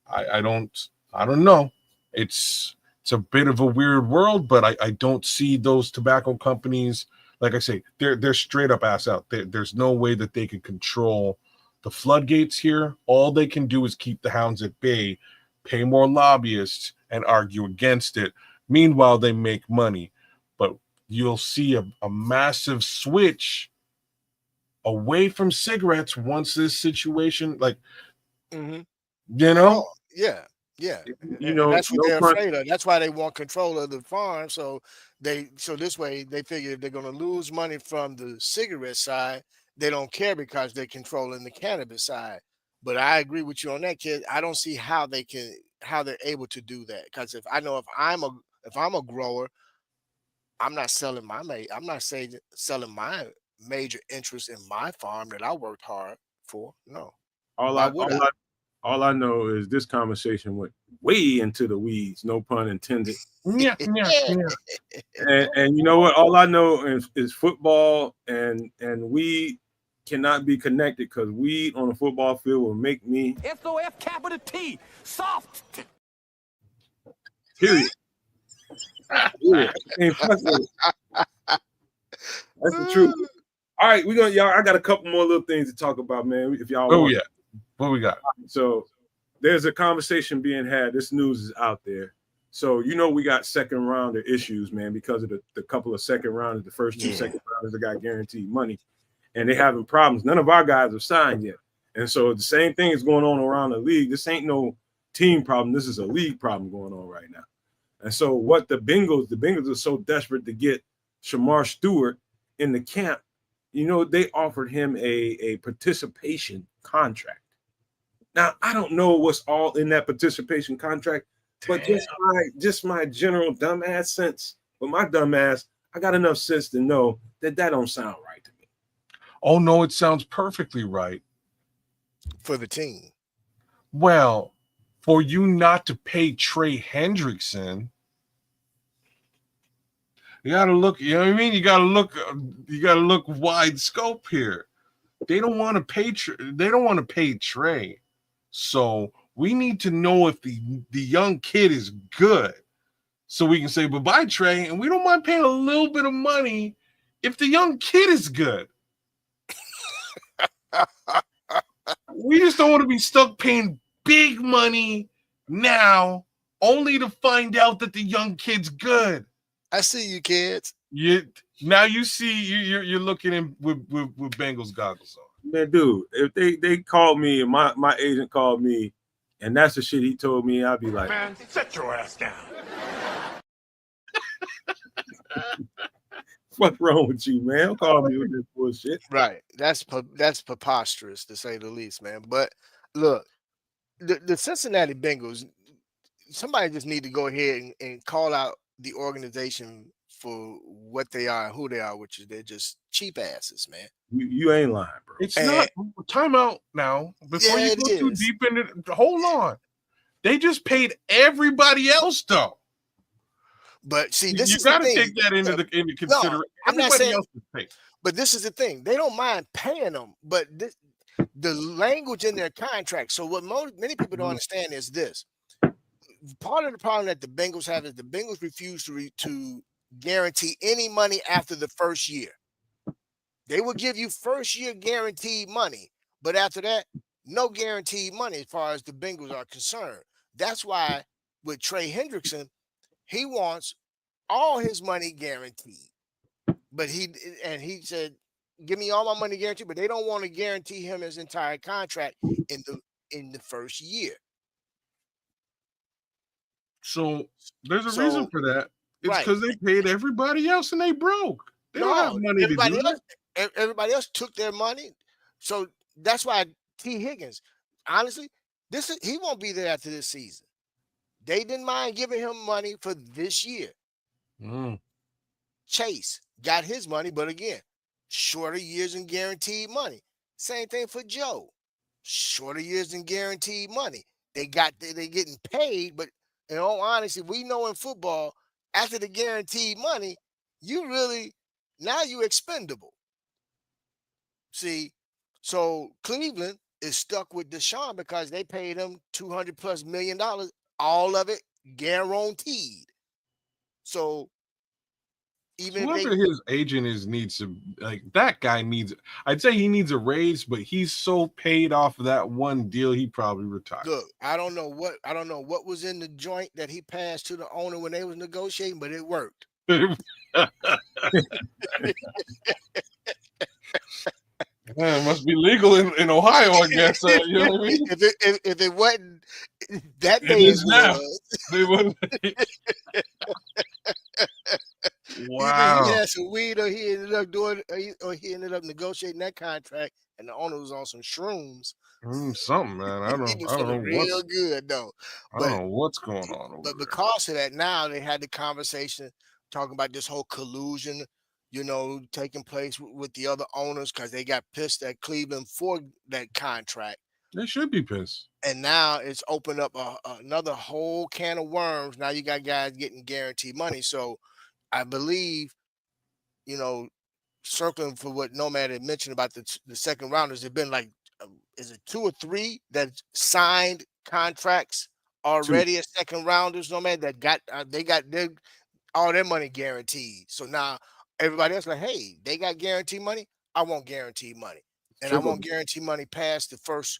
I don't know. It's a bit of a weird world, but I don't see those tobacco companies. Like I say, they're straight up ass out. There's no way that they can control the floodgates here. All they can do is keep the hounds at bay, pay more lobbyists, and argue against it. Meanwhile, they make money. But you'll see a massive switch away from cigarettes once this situation, like, you know? Yeah. That's what they're afraid of. That's why they want control of the farm. So this way they figure if they're going to lose money from the cigarette side, they don't care, because they're controlling the cannabis side. But I agree with you on that, kid. I don't see how they're able to do that. Because if I'm a grower, I'm not selling selling my major interest in my farm that I worked hard for. No. All I know is this conversation went way into the weeds, no pun intended. Yeah. And you know what? All I know is football, and we cannot be connected, because weed on a football field will make me SOF capital T soft. Period. Yeah, that's the truth. All right, we're gonna y'all. I got a couple more little things to talk about, man. If y'all Oh want. yeah, what we got? So there's a conversation being had. This news is out there. So we got second rounder issues, man, because of the couple of second rounders, the first two second rounders that got guaranteed money, and they having problems. None of our guys have signed yet, and so the same thing is going on around the league. This ain't no team problem. This is a league problem going on right now. And so what the Bengals are so desperate to get Shamar Stewart in the camp. They offered him a participation contract. Now, I don't know what's all in that participation contract, but just my general dumbass sense, with my dumbass, I got enough sense to know that don't sound right to me. Oh no, it sounds perfectly right. For the team. Well, for you not to pay Trey Hendrickson, you gotta look, you know what I mean? You gotta look wide scope here. They don't want to pay Trey. So we need to know if the young kid is good. So we can say bye-bye, Trey, and we don't mind paying a little bit of money if the young kid is good. We just don't want to be stuck paying big money now, only to find out that the young kid's good. I see you, kids. Now you see you're looking in with Bengals goggles on. Man, dude, if they called me and my agent called me, and that's the shit he told me, I'd be like, Man, sit your ass down. what's wrong with you, man? Don't call me with this bullshit. Right. That's preposterous to say the least, man. But look, the Cincinnati Bengals, somebody just need to go ahead and call out the organization for what they are and who they are, which is they're just cheap asses, man. You ain't lying, bro. It's not time out now. Before you go too deep into it, hold on. They just paid everybody else though. But see, this you is the thing. You got to take that into consideration. No, I'm not saying, else is paid. But this is the thing. They don't mind paying them, but the language in their contract. So what many people don't understand is this. Part of the problem that the Bengals have is the Bengals refuse to guarantee any money after the first year. They will give you first year guaranteed money, but after that, no guaranteed money as far as the Bengals are concerned. That's why with Trey Hendrickson, he wants all his money guaranteed. But he said, give me all my money guaranteed, but they don't want to guarantee him his entire contract in the first year. So there's a reason for that. It's because they paid everybody else and they broke. They don't have money to do that. Everybody else took their money. So that's why T. Higgins, honestly, he won't be there after this season. They didn't mind giving him money for this year. Chase got his money, but again, shorter years and guaranteed money. Same thing for Joe. Shorter years and guaranteed money. They're getting paid, but in all honesty, we know in football, after the guaranteed money, now you're expendable. See, so Cleveland is stuck with Deshaun because they paid him $200+ million, all of it guaranteed. So whoever his agent needs to, like, that guy needs, I'd say he needs a raise, but he's so paid off of that one deal, he probably retired. Look, I don't know what was in the joint that he passed to the owner when they was negotiating, but it worked. Man, it must be legal in Ohio, I guess. You know what I mean? If it wasn't, that day is now. Wow. Either he had some weed, or he ended up negotiating that contract, and the owner was on some shrooms. Something, man. I don't know. Real good though. I don't know what's going on. But because of that, now they had the conversation talking about this whole collusion, taking place with the other owners because they got pissed at Cleveland for that contract. They should be pissed. And now it's opened up another whole can of worms. Now you got guys getting guaranteed money. So I believe, circling for what Nomad had mentioned about the second rounders, there've been like, is it 2 or 3 that signed contracts already as second rounders, Nomad, that got all their money guaranteed. So now everybody else like, hey, they got guaranteed money. I want guaranteed money. And I want guaranteed money past the first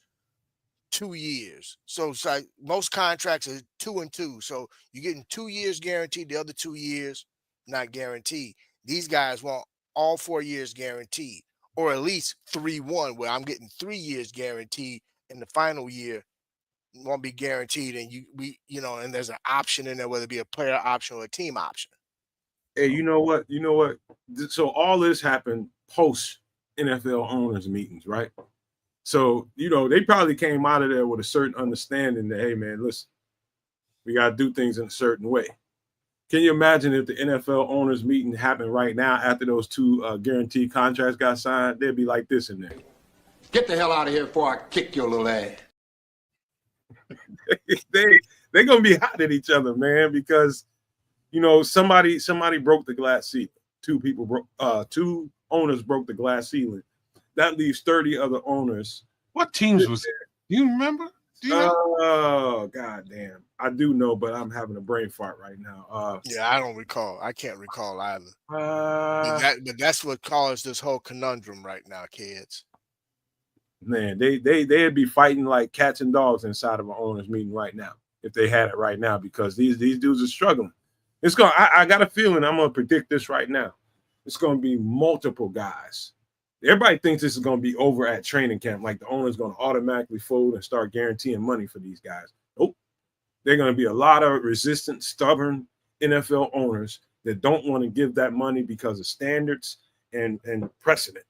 2 years. So it's like most contracts are 2 and 2. So you're getting 2 years guaranteed, the other 2 years not guaranteed. These guys want all 4 years guaranteed, or at least 3-1, where I'm getting 3 years guaranteed, and the final year won't be guaranteed. And and there's an option in there, whether it be a player option or a team option. Hey, you know what? So all this happened post NFL owners meetings, right? So, they probably came out of there with a certain understanding that, hey, man, listen, we got to do things in a certain way. Can you imagine if the NFL owners meeting happened right now after those 2 guaranteed contracts got signed? They'd be like this in there. Get the hell out of here before I kick your little ass. They're going to be hot at each other, man, because, somebody broke the glass ceiling. 2 owners broke the glass ceiling. That leaves 30 other owners. What teams was it? Do you remember? Oh, goddamn. I do know, but I'm having a brain fart right now. Yeah, I don't recall. I can't recall either. But that's what caused this whole conundrum right now, kids. Man, they'd be fighting like cats and dogs inside of an owners meeting right now if they had it right now, because these dudes are struggling. I got a feeling I'm gonna predict this right now. It's gonna be multiple guys. Everybody thinks this is going to be over at training camp, like the owner's going to automatically fold and start guaranteeing money for these guys. Nope. They're going to be a lot of resistant, stubborn NFL owners that don't want to give that money because of standards and precedent.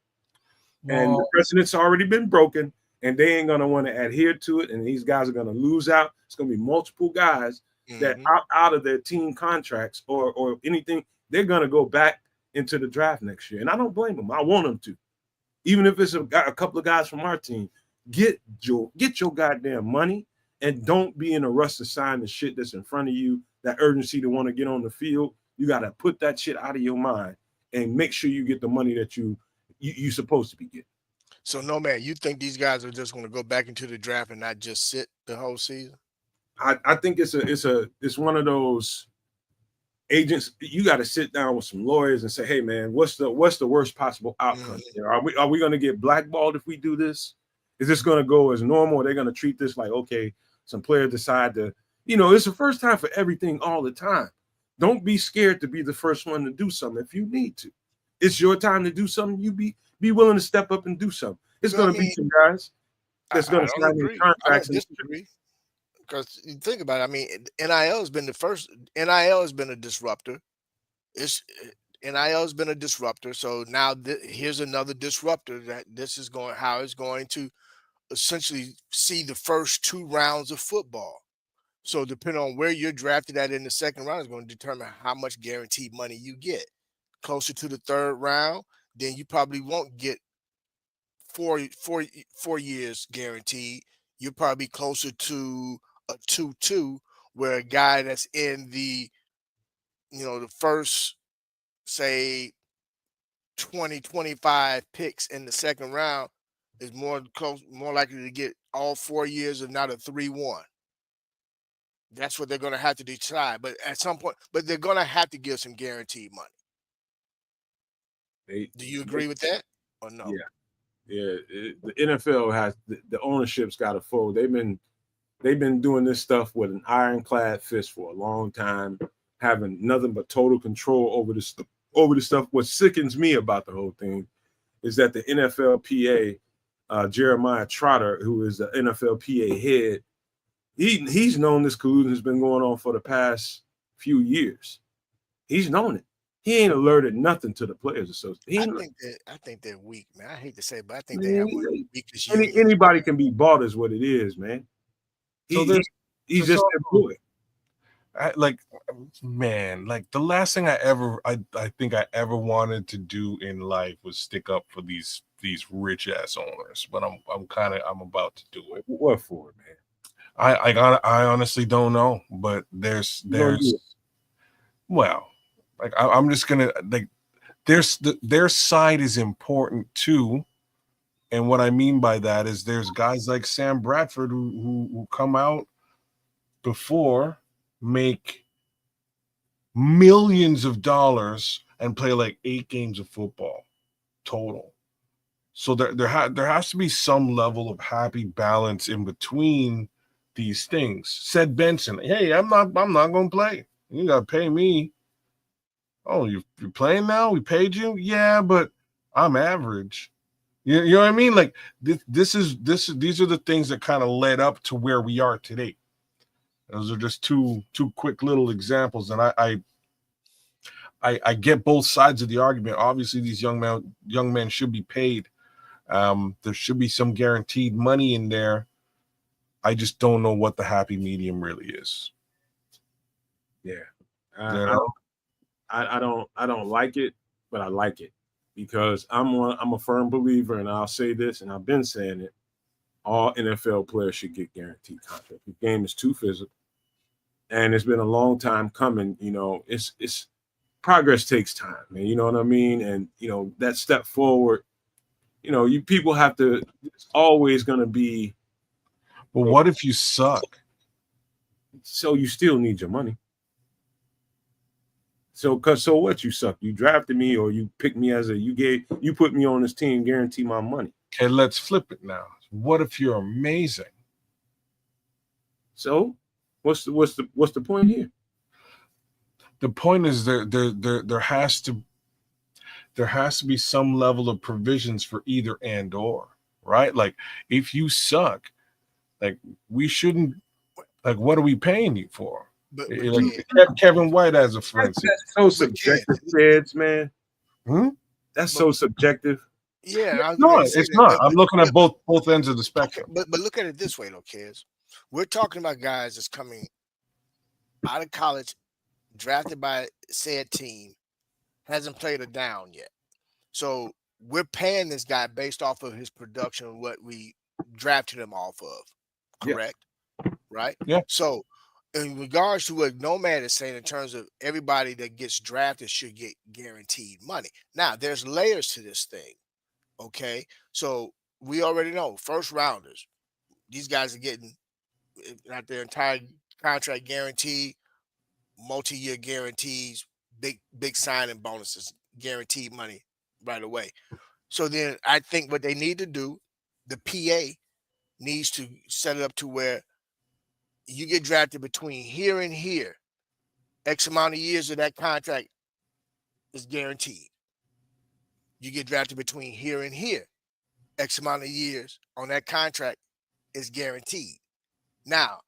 And the precedent's already been broken, and they ain't going to want to adhere to it, and these guys are going to lose out. It's going to be multiple guys that out of their team contracts or anything, they're going to go back into the draft next year. And I don't blame them. I want them to. Even if it's a couple of guys from our team, get your goddamn money, and don't be in a rush to sign the shit that's in front of you, that urgency to want to get on the field. You got to put that shit out of your mind and make sure you get the money that you're supposed to be getting. So, no, man, you think these guys are just going to go back into the draft and not just sit the whole season? I think it's one of those agents. You got to sit down with some lawyers and say, hey, man, what's the worst possible outcome here? Are we going to get blackballed if we do this? Is this going to go as normal? Are they going to treat this like, okay, some players decide to, it's the first time for everything all the time. Don't be scared to be the first one to do something if you need to. It's your time to do something. You be willing to step up and do something. It's going to be some guys that's going to sign these contracts. Because you think about it, I mean, NIL has been NIL has been a disruptor. NIL has been a disruptor. So now here's another disruptor that it's going to essentially see the first 2 rounds of football. So depending on where you're drafted at in the second round is going to determine how much guaranteed money you get. Closer to the 3rd round, then you probably won't get 4 years guaranteed. You're probably closer to a 2-2, where a guy that's in the the first, say, 20-25 picks in the second round is more likely to get all 4 years, if not a 3-1. That's what they're going to have to decide. But at some point, they're going to have to give some guaranteed money. Do you agree with that or no? Yeah. The NFL has the ownership's got to fold. They've been doing this stuff with an ironclad fist for a long time, having nothing but total control over the stuff. What sickens me about the whole thing is that the NFLPA, Jeremiah Trotter, who is the NFLPA head, he's known this collusion has been going on for the past few years. He's known it. He ain't alerted nothing to the Players Association. I think they're weak, man. I hate to say it, but I think they have one of the weakest. Anybody can be bought is what it is, man. He's just employed. The last thing I think I ever wanted to do in life was stick up for these rich ass owners, but I'm about to do it. What for, man? I honestly don't know, but I'm just gonna their side is important too. And what I mean by that is there's guys like Sam Bradford who come out before, make millions of dollars and play like 8 games of football total. So there has to be some level of happy balance in between these things. Said Benson, hey, I'm not gonna play. You gotta pay me. Oh, you're playing now? We paid you? Yeah, but I'm average. You know what I mean? Like these are the things that kind of led up to where we are today. Those are just two quick little examples, and I get both sides of the argument. Obviously, these young men should be paid. There should be some guaranteed money in there. I just don't know what the happy medium really is. Yeah, I don't like it, but I like it because I'm a firm believer, and I'll say this, and I've been saying it. All NFL players should get guaranteed contracts. The game is too physical, and it's been a long time coming. You know, it's progress takes time, man. You know what I mean? And you know that step forward. You know, you people have to. It's always going to be. But what if you suck? So you still need your money. So what, you suck? You drafted me, or you picked me you put me on this team, guarantee my money. Okay, let's flip it now. What if you're amazing? So what's the point here? The point is there has to be some level of provisions for either and or, right? Like if you suck, like we shouldn't, like what are we paying you for? But Like Kevin White as a for instance. That's so subjective, kids, man. That's But- so subjective. Yeah, No, it's not. I'm looking at both ends of the spectrum. Okay, but look at it this way, though, kids. We're talking about guys that's coming out of college, drafted by said team, hasn't played a down yet. So we're paying this guy based off of his production, what we drafted him off of. Correct? Yeah. Right? Yeah. So in regards to what Nomad is saying in terms of everybody that gets drafted should get guaranteed money. Now, there's layers to this thing. Okay. So we already know first rounders, these guys are getting not their entire contract guaranteed, multi-year guarantees, big signing bonuses, guaranteed money right away. So then I think what they need to do, the PA needs to set it up to where you get drafted between here and here. X amount of years of that contract is guaranteed. You get drafted between here and here. X amount of years on that contract is guaranteed. Now,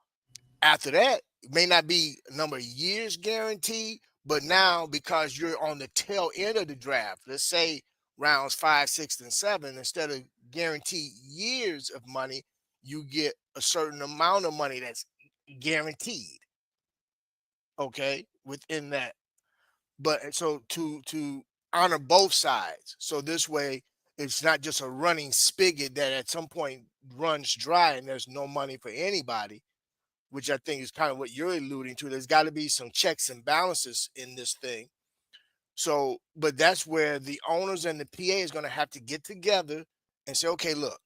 after that, it may not be a number of years guaranteed, but now because you're on the tail end of the draft, let's say rounds 5, 6, and 7, instead of guaranteed years of money, you get a certain amount of money that's guaranteed. Okay, within that. But so to honor both sides. So this way it's not just a running spigot that at some point runs dry and there's no money for anybody, which I think is kind of what you're alluding to. There's got to be some checks and balances in this thing. So, but that's where the owners and the PA is going to have to get together and say, okay, look,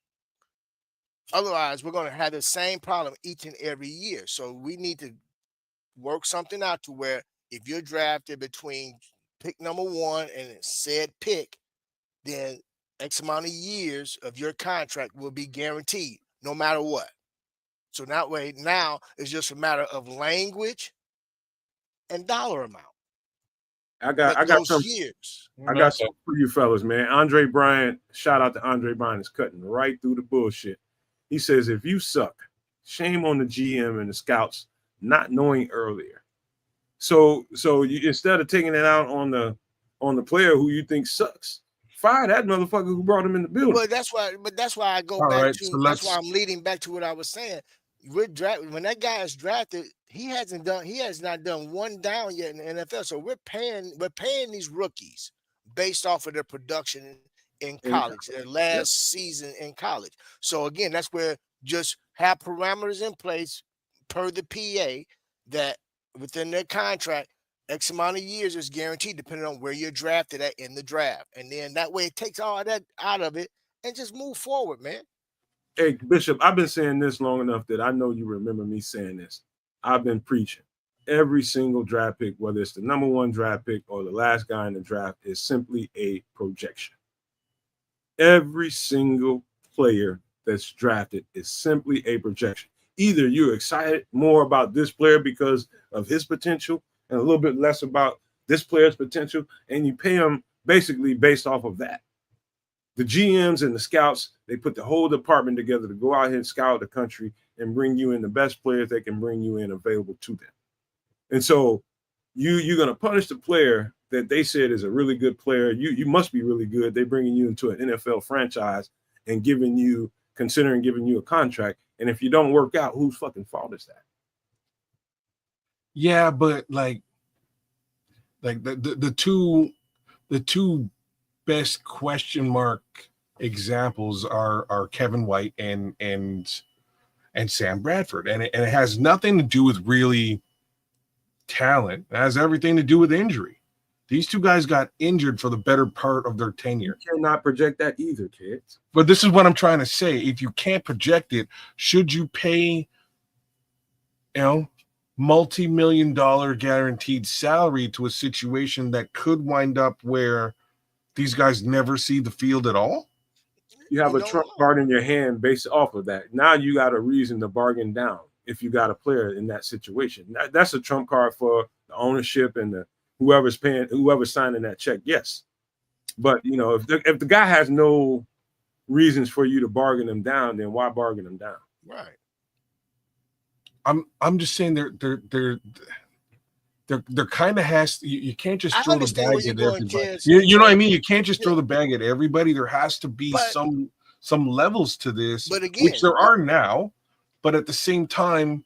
otherwise we're going to have the same problem each and every year. So we need to work something out to where if you're drafted between pick number 1 and said pick, then X amount of years of your contract will be guaranteed no matter what. So that way now it's just a matter of language and dollar amount. I got some years. I got some for you fellas, man. Andre Bryant, shout out to Andre Bryant, is cutting right through the bullshit. He says, if you suck, shame on the GM and the scouts not knowing earlier. So you, instead of taking it out on the player who you think sucks, fire that motherfucker who brought him in the building. But that's why I go back to that's why I'm leading back to what I was saying. When that guy is drafted, he has not done one down yet in the NFL. So we're paying these rookies based off of their production in college, their last season in college. So again, that's where just have parameters in place per the PA that within their contract, X amount of years is guaranteed depending on where you're drafted at in the draft. And then that way it takes all that out of it and just move forward, man. Hey, Bishop, I've been saying this long enough that I know you remember me saying this. I've been preaching. Every single draft pick, whether it's the number 1 draft pick or the last guy in the draft, is simply a projection. Every single player that's drafted is simply a projection. Either you're excited more about this player because of his potential and a little bit less about this player's potential, and you pay them basically based off of that. The GMs and the scouts, they put the whole department together to go out here and scout the country and bring you in the best players they can bring you in available to them. And so you're going to punish the player that they said is a really good player. You must be really good. They're bringing you into an NFL franchise and considering giving you a contract. And if you don't work out, whose fucking fault is that? Yeah, but like the two best question mark examples are Kevin White and Sam Bradford, and it has nothing to do with really talent. It has everything to do with injury. These two guys got injured for the better part of their tenure. You cannot project that either, kids. But this is what I'm trying to say. If you can't project it, should you pay, multi-million-dollar guaranteed salary to a situation that could wind up where these guys never see the field at all? You have a trump card in your hand based off of that. Now you got a reason to bargain down if you got a player in that situation. That's a trump card for the ownership and whoever's signing that check. Yes. But, if the guy has no reasons for you to bargain him down, then why bargain him down? Right. I'm just saying they're kind of you can't just throw the bag at everybody. You know what I mean? You can't just throw the bag at everybody. There has to be some levels to this, but again, which there are now. But at the same time,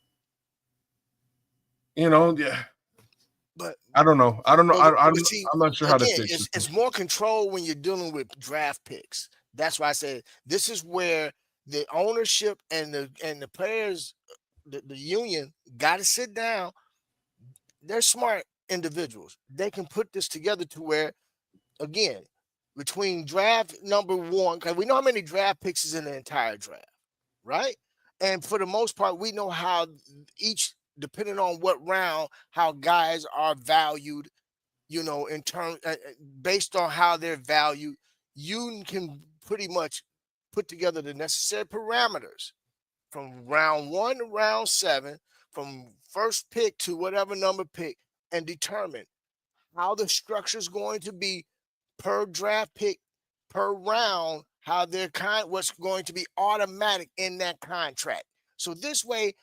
But I don't know. I'm not sure how to fix it. It's more control when you're dealing with draft picks. That's why I said this is where the ownership and the players, the union, got to sit down. They're smart individuals. They can put this together to where, again, between draft number one, because we know how many draft picks is in the entire draft, right? And for the most part, we know how each, depending on what round, how guys are valued, in terms based on how they're valued. You can pretty much put together the necessary parameters from round 1 to round 7, from first pick to whatever number pick, and determine how the structure is going to be per draft pick, per round, how what's going to be automatic in that contract. So this way,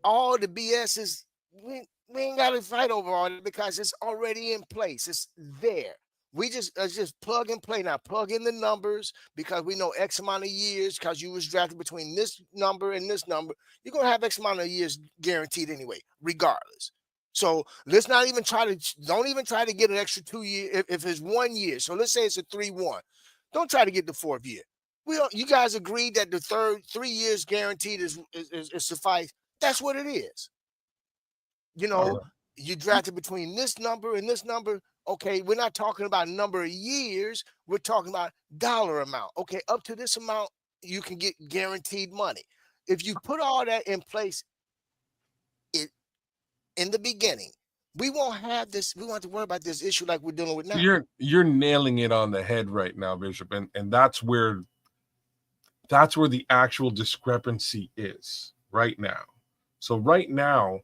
all the BS is, we ain't got to fight over all it because it's already in place. It's there. We just plug and play now. Plug in the numbers because we know X amount of years because you was drafted between this number and this number. You're going to have X amount of years guaranteed anyway, regardless. So let's don't even try to get an extra 2 years if it's 1 year. So let's say it's a 3-1. Don't try to get the 4th year. You guys agreed that the 3 years guaranteed is suffice. That's what it is. You drafted between this number and this number. Okay, we're not talking about number of years. We're talking about dollar amount. Okay, up to this amount, you can get guaranteed money. If you put all that in place in the beginning, we won't have this. We won't have to worry about this issue like we're dealing with now. You're nailing it on the head right now, Bishop, and that's where the actual discrepancy is right now. So right now,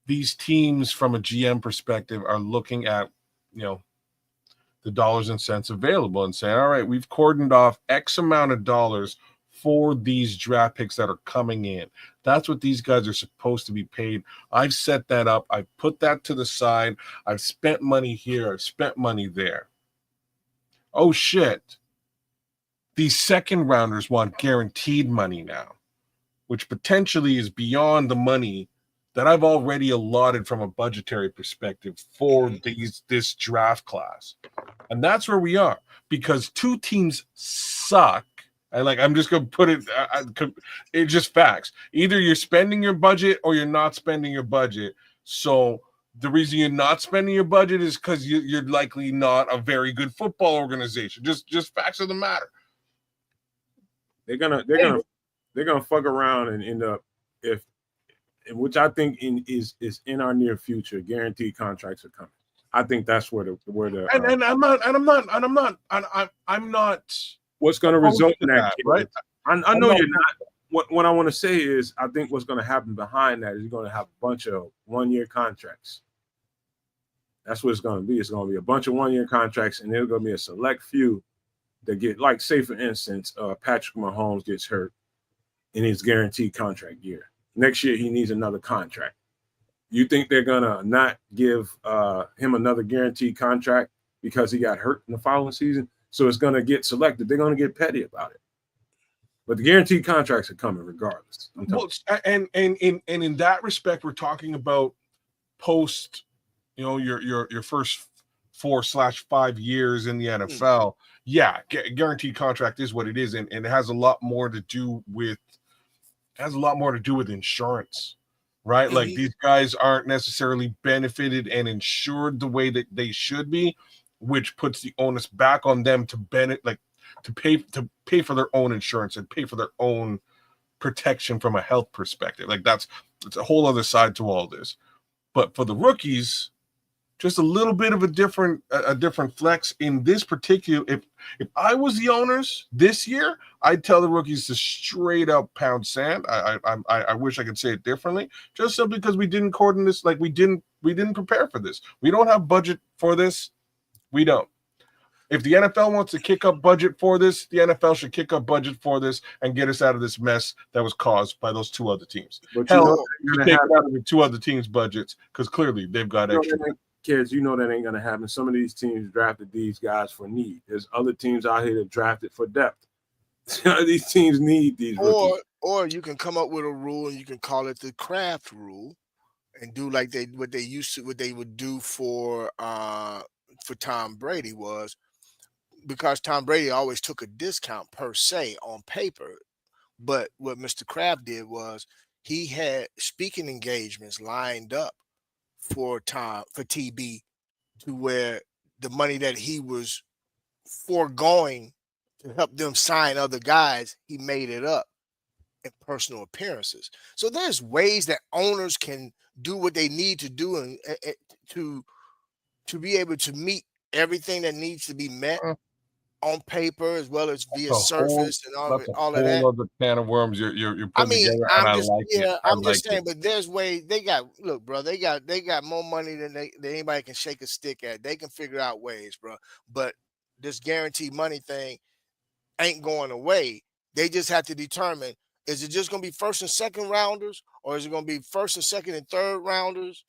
these teams from a GM perspective are looking at, the dollars and cents available and saying, all right, we've cordoned off X amount of dollars for these draft picks that are coming in. That's what these guys are supposed to be paid. I've set that up. I've put that to the side. I've spent money here. I've spent money there. Oh, shit. These second rounders want guaranteed money now, which potentially is beyond the money that I've already allotted from a budgetary perspective for this draft class. And that's where we are, because two teams suck. I'm just going to put it, it's just facts. Either you're spending your budget or you're not spending your budget. So the reason you're not spending your budget is because you're likely not a very good football organization. Just facts of the matter. They're gonna fuck around and end up, which I think is in our near future. Guaranteed contracts are coming. I think that's where the I'm not what's going to opposed result to in that, that, right? I I'm know not you're not. What I want to say is, I think what's going to happen behind that is you're going to have a bunch of 1-year contracts. That's what it's going to be. It's going to be a bunch of 1-year contracts, and there's going to be a select few that get, like, say for instance, Patrick Mahomes gets hurt in his guaranteed contract year. Next year he needs another contract. You think they're gonna not give him another guaranteed contract because he got hurt in the following season? So it's gonna get selected. They're gonna get petty about it. But the guaranteed contracts are coming regardless. Well, and in that respect, we're talking about post, your first 4/5 years in the NFL. Yeah, guaranteed contract is what it is, and it has a lot more to do with insurance, right? Like, these guys aren't necessarily benefited and insured the way that they should be, which puts the onus back on them to pay for their own insurance and pay for their own protection from a health perspective. Like, it's a whole other side to all this. But for the rookies, just a little bit of a different flex in this particular. If I was the owners this year, I'd tell the rookies to straight up pound sand. I wish I could say it differently, just simply because we didn't coordinate this. Like, we didn't prepare for this. We don't have budget for this. We don't. If the NFL wants to kick up budget for this, the NFL should kick up budget for this and get us out of this mess that was caused by those two other teams. But Hell, you take it out of the two other teams' budgets because clearly they've got extra. Kids, that ain't gonna happen. Some of these teams drafted these guys for need. There's other teams out here that drafted for depth. These teams need these rookies. Or you can come up with a rule and you can call it the Kraft rule and do like what they would do for Tom Brady was, because Tom Brady always took a discount per se on paper. But what Mr. Kraft did was he had speaking engagements lined up for TB, to where the money that he was foregoing to help them sign other guys, he made it up in personal appearances. So there's ways that owners can do what they need to do and to be able to meet everything that needs to be met on paper as well as via surface and all of that. Whole other can of worms you're putting together, and I like it. I'm just saying, but there's ways they got. Look, bro, they got more money than anybody can shake a stick at. They can figure out ways, bro. But this guaranteed money thing ain't going away. They just have to determine: is it just going to be first and second rounders, or is it going to be first and second and third rounders?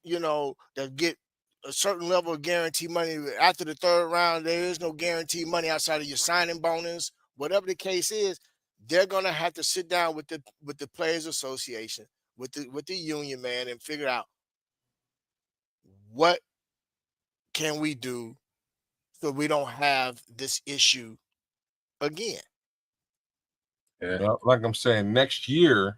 That get a certain level of guaranteed money. After the third round, there is no guaranteed money outside of your signing bonus. Whatever the case is, they're gonna have to sit down with the Players Association, with the union, man, and figure out what can we do so we don't have this issue again. Yeah. Well, like I'm saying, next year,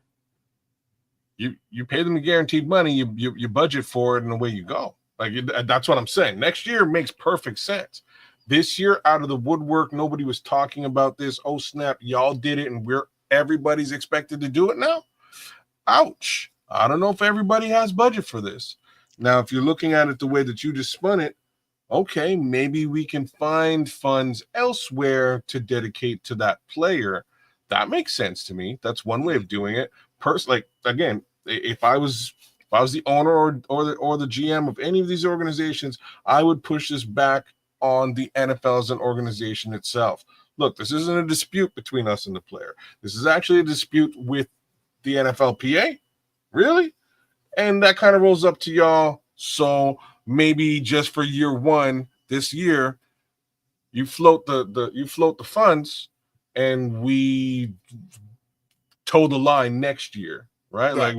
you pay them the guaranteed money, you budget for it, and away you go. Like, that's what I'm saying. Next year makes perfect sense. This year, out of the woodwork, nobody was talking about this. Oh snap, y'all did it, and everybody's expected to do it now. Ouch. I don't know if everybody has budget for this. Now, if you're looking at it the way that you just spun it, okay, maybe we can find funds elsewhere to dedicate to that player. That makes sense to me. That's one way of doing it. Again, if I was the owner or the GM of any of these organizations, I would push this back on the NFL as an organization itself. Look, this isn't a dispute between us and the player. This is actually a dispute with the NFLPA. Really? And that kind of rolls up to y'all. So maybe just for year one this year, you float the funds, and we toe the line next year. Right? Like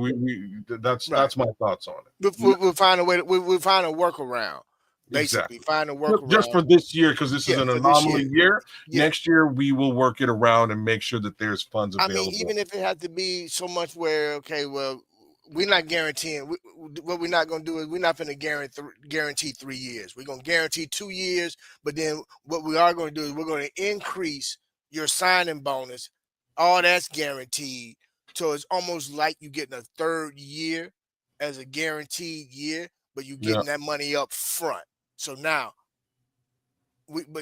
that's my thoughts on it. We'll find a way. We'll find a workaround. Basically, find a workaround just for this year, because this is an anomaly year. Yeah. Next year, we will work it around and make sure that there's funds available. I mean, even if it had to be so much where, okay, well, we're not guaranteeing. What we're not going to do is we're not going to guarantee 3 years. We're going to guarantee 2 years, but then what we are going to do is we're going to increase your signing bonus. All that's guaranteed. So it's almost like you're getting a third year as a guaranteed year, but you're getting that money up front. So now,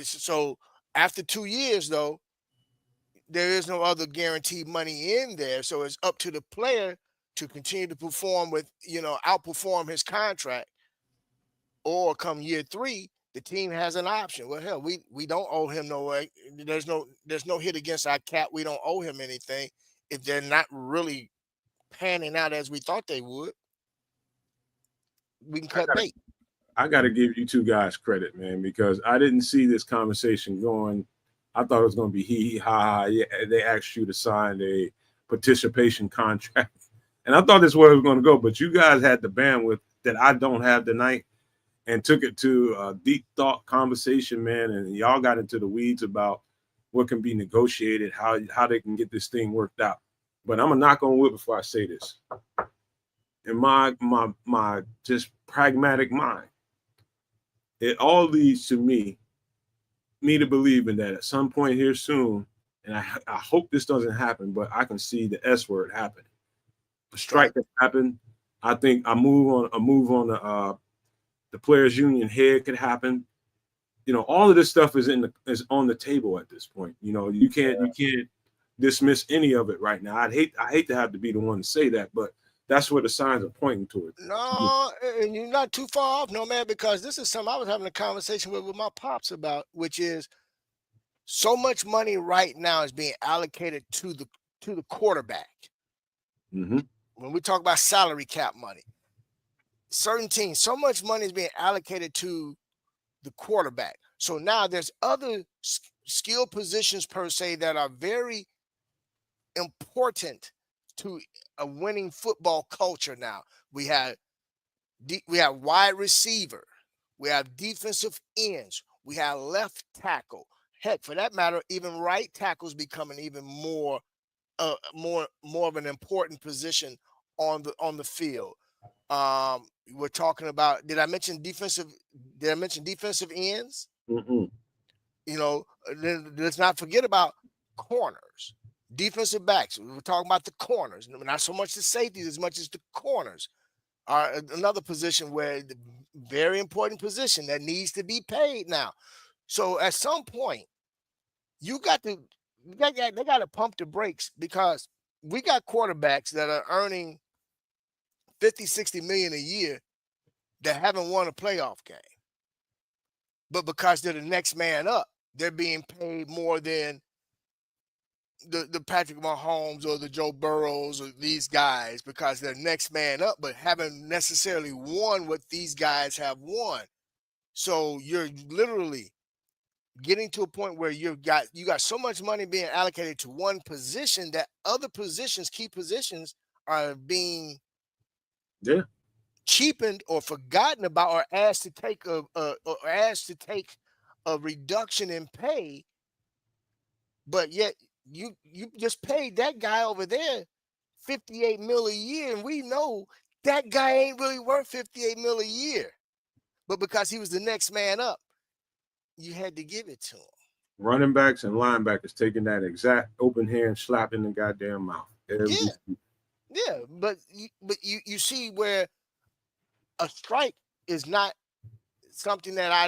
so after 2 years, though, there is no other guaranteed money in there. So it's up to the player to continue to perform with, outperform his contract, or come year 3, the team has an option. Well, hell, we don't owe him no way. There's no hit against our cap. We don't owe him anything. If they're not really panning out as we thought they would, we can cut bait. I got to give you two guys credit, man, because I didn't see this conversation going. I thought it was going to be hee ha ha. Yeah, they asked you to sign a participation contract, and I thought this was where it was going to go. But you guys had the bandwidth that I don't have tonight, and took it to a deep thought conversation, man. And y'all got into the weeds about what can be negotiated, how they can get this thing worked out. But I'm gonna knock on wood before I say this. In my just pragmatic mind, it all leads to me to believing that at some point here soon, and I hope this doesn't happen, but I can see the S word happen. A strike that happened. I think a move on the players' union head could happen. All of this stuff is on the table at this point. You can't dismiss any of it right now. I hate to have to be the one to say that, but that's where the signs are pointing towards. No, and you're not too far off, no, man, because this is something I was having a conversation with my pops about, which is so much money right now is being allocated to the quarterback. Mm-hmm. When we talk about salary cap money, certain teams, so much money is being allocated to the quarterback. So now there's other skill positions per se that are very important to a winning football culture. Now we have wide receiver, we have defensive ends, we have left tackle. Heck, for that matter, even right tackle is becoming even more of an important position on the field. We're talking about. Did I mention defensive ends? Mm-hmm. Let's not forget about corners. Defensive backs. We're talking about the corners, not so much the safeties as much as the corners are another position where the very important position that needs to be paid now. So at some point, they got to pump the brakes, because we got quarterbacks that are earning 50, 60 million a year that haven't won a playoff game. But because they're the next man up, they're being paid more than the Patrick Mahomes or the Joe Burrows or these guys, because they're next man up, but haven't necessarily won what these guys have won. So you're literally getting to a point where you got so much money being allocated to one position that other positions, key positions, are being cheapened or forgotten about, or asked to take a reduction in pay. But yet you just paid that guy over there $58 million a year, and we know that guy ain't really worth $58 million a year. But because he was the next man up, you had to give it to him. Running backs and linebackers taking that exact open hand slap in the goddamn mouth. Yeah, but you see where a strike is not something that I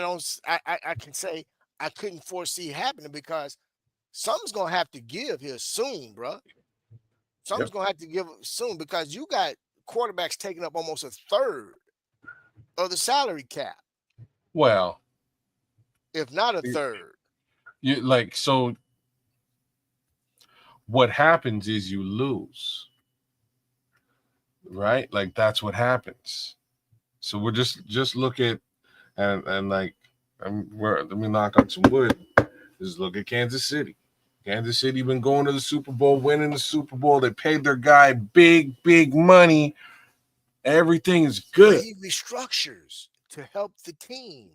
can say I couldn't foresee happening, because something's gonna have to give here soon, bro. Something's gonna have to give soon, because you got quarterbacks taking up almost a third of the salary cap. Well, if not a third. So what happens is you lose, right? Like, that's what happens. So we're just look at and let me knock on some wood. Just look at Kansas City. Kansas City been going to the Super Bowl, winning the Super Bowl. They paid their guy big money. Everything is good. But he restructures to help the team.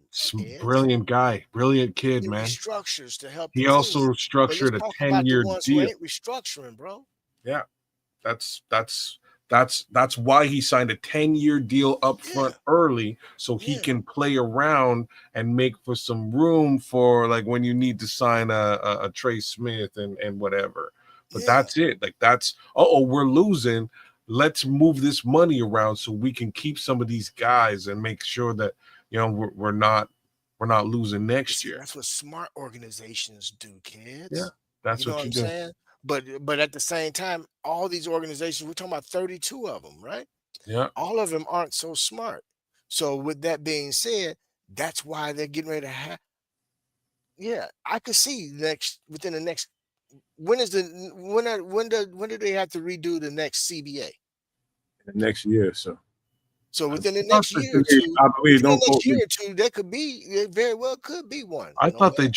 Brilliant guy, brilliant kid, he man. Restructures to help. He also structured a 10-year deal. Restructuring, bro. Yeah, that's why he signed a 10-year deal up front early, so he can play around and make for some room for, like, when you need to sign a Trey Smith and whatever. But that's it. Like, that's we're losing. Let's move this money around so we can keep some of these guys and make sure that we're not losing next year. That's what smart organizations do, kids. Yeah, That's You know what what you I'm do. saying? But at the same time, all these organizations, we're talking about 32 of them, right? Yeah. All of them aren't so smart. So with that being said, that's why they're getting ready to have. Yeah, I could see within the next. When is the when do they have to redo the next CBA? The next year or so. So within the thought next that year or they- two, I believe. within Don't the next quote year me. or two, there very well could be one. I You know, thought man.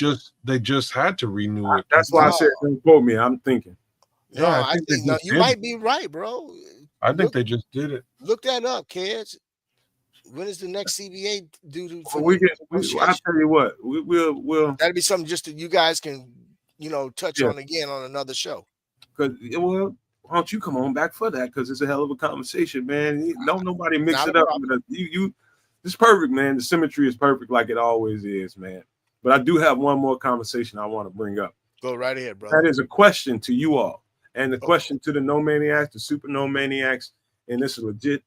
they just had to renew it. That's why I No, said don't quote me. I'm thinking. no, Yeah, I I think they think no, just you did might it. be right, bro. I think Look they just did it. look that up, kids. When is the next CBA due for Well, we can. I'll negotiation? tell you what. We'll. That'd be something just that you guys can, touch Yeah. on again on another show. Because well, why don't you come on back for that? Because it's a hell of a conversation, man. Don't nobody mix Not a it up problem. with us. It's perfect, man. The symmetry is perfect, like it always is, man. But I do have one more conversation I want to bring up. Go right ahead, brother. That is a question to you all, and the Okay. question to the No Maniacs, the Super No Maniacs, and this is legit.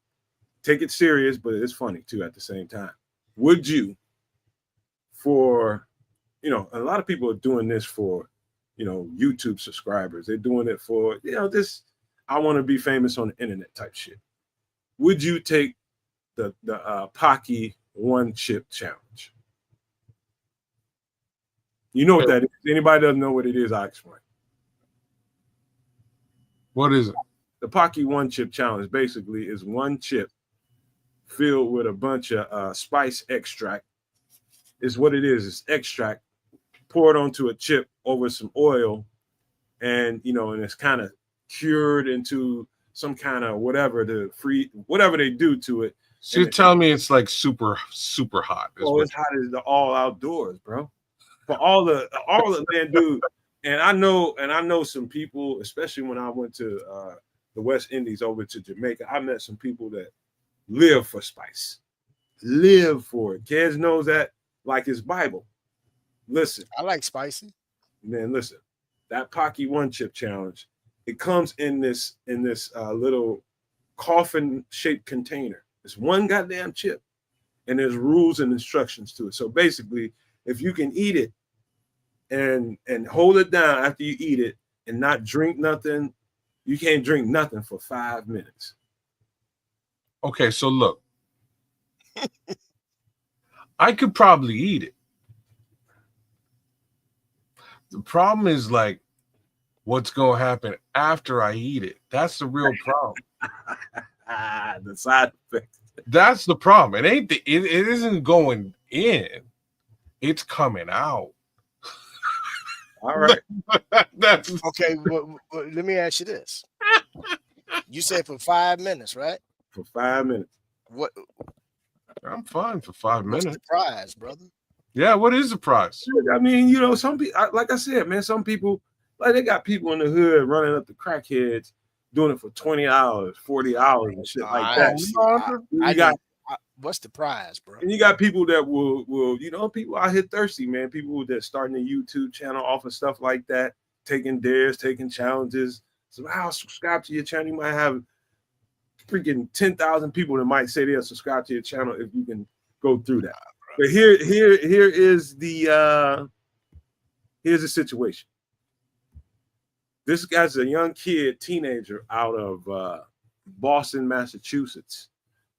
Take it serious, but it's funny too at the same time. Would you, for a lot of people are doing this for, YouTube subscribers. They're doing it for, this I want to be famous on the internet type shit. Would you take the Pocky one chip challenge? You know what that is. Anybody doesn't know what it is, I explain. What is it? The Pocky one chip challenge basically is one chip filled with a bunch of spice extract. Is what it is. It's extract poured onto a chip over some oil, and it's kind of cured into some kind of whatever they do to it. So you're telling me it's like super, super hot. It's hot as the all outdoors, bro. For all the man, dude. And I know some people, especially when I went to the West Indies over to Jamaica. I met some people that live for spice, live for it. Kez knows that like his Bible. Listen, I like spicy. man. Listen, that Pocky one chip challenge. It comes in this little coffin shaped container. It's one goddamn chip, and there's rules and instructions to it. So basically, if you can eat it and hold it down after you eat it and not drink nothing, you can't drink nothing for 5 minutes. Okay, so look, I could probably eat it. The problem is like what's going to happen after I eat it. That's the real problem. The side effects. That's the problem. It isn't going in. It's coming out. All right. That's Okay, let me ask you this. You said for 5 minutes, right? For 5 minutes. What? I'm fine for 5 What's minutes. the prize, brother? Yeah, what is the price? I mean, some people, like I said, man, some people, like they got people in the hood running up the crackheads doing it for $20, $40 and shit like that. What's the prize, bro? And you got people that will people out here thirsty, man. People that starting a YouTube channel off of stuff like that, taking dares, taking challenges. So I'll subscribe to your channel. You might have freaking 10,000 people that might say they'll subscribe to your channel if you can go through that. But here is the situation. This guy's a young kid, teenager out of Boston, Massachusetts,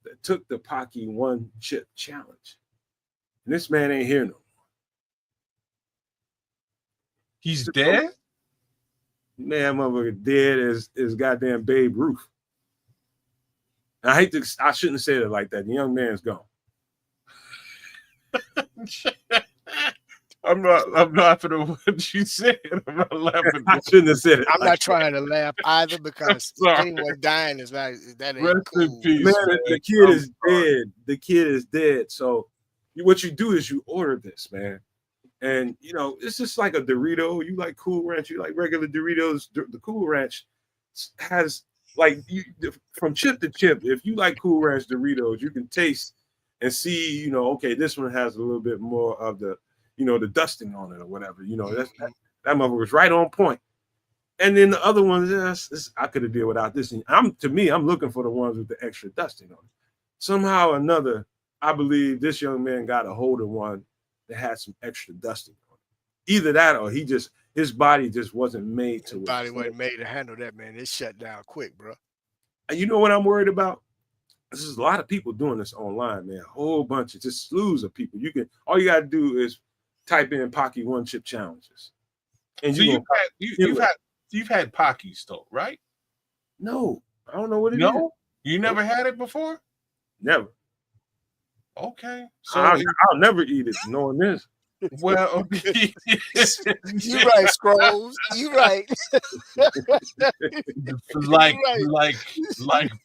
that took the Pocky one chip challenge. And this man ain't here no more. He's dead? Man, motherfucker dead as goddamn Babe Ruth. I shouldn't have said it like that. The young man's gone. I'm not laughing at what you said. I'm not laughing. I shouldn't have said it. I'm not trying to laugh either because anyone dying is not that ain't Rest in cool. peace. Man, the kid is dead. The kid is dead. So what you do is you order this, man. And it's just like a Dorito. You like Cool Ranch, you like regular Doritos. The Cool Ranch has from chip to chip. If you like Cool Ranch Doritos, you can taste and see, okay, this one has a little bit more of the, the dusting on it or whatever. That motherfucker was right on point. And then the other ones, I could have did without this. I'm looking for the ones with the extra dusting on it. Somehow or another, I believe this young man got a hold of one that had some extra dusting on it. Either that or he his body just wasn't made to. His body wasn't made to handle that, man. It shut down quick, bro. And you know what I'm worried about? There's a lot of people doing this online, man. A whole bunch of just slews of people. All you gotta do is type in Pocky one chip challenges. And so you've had Pockies though, right? No, I don't know what it is. No, you never had it before? Never. Okay. So I'll never eat it knowing this. Well, okay. You right, Scrolls. You right. like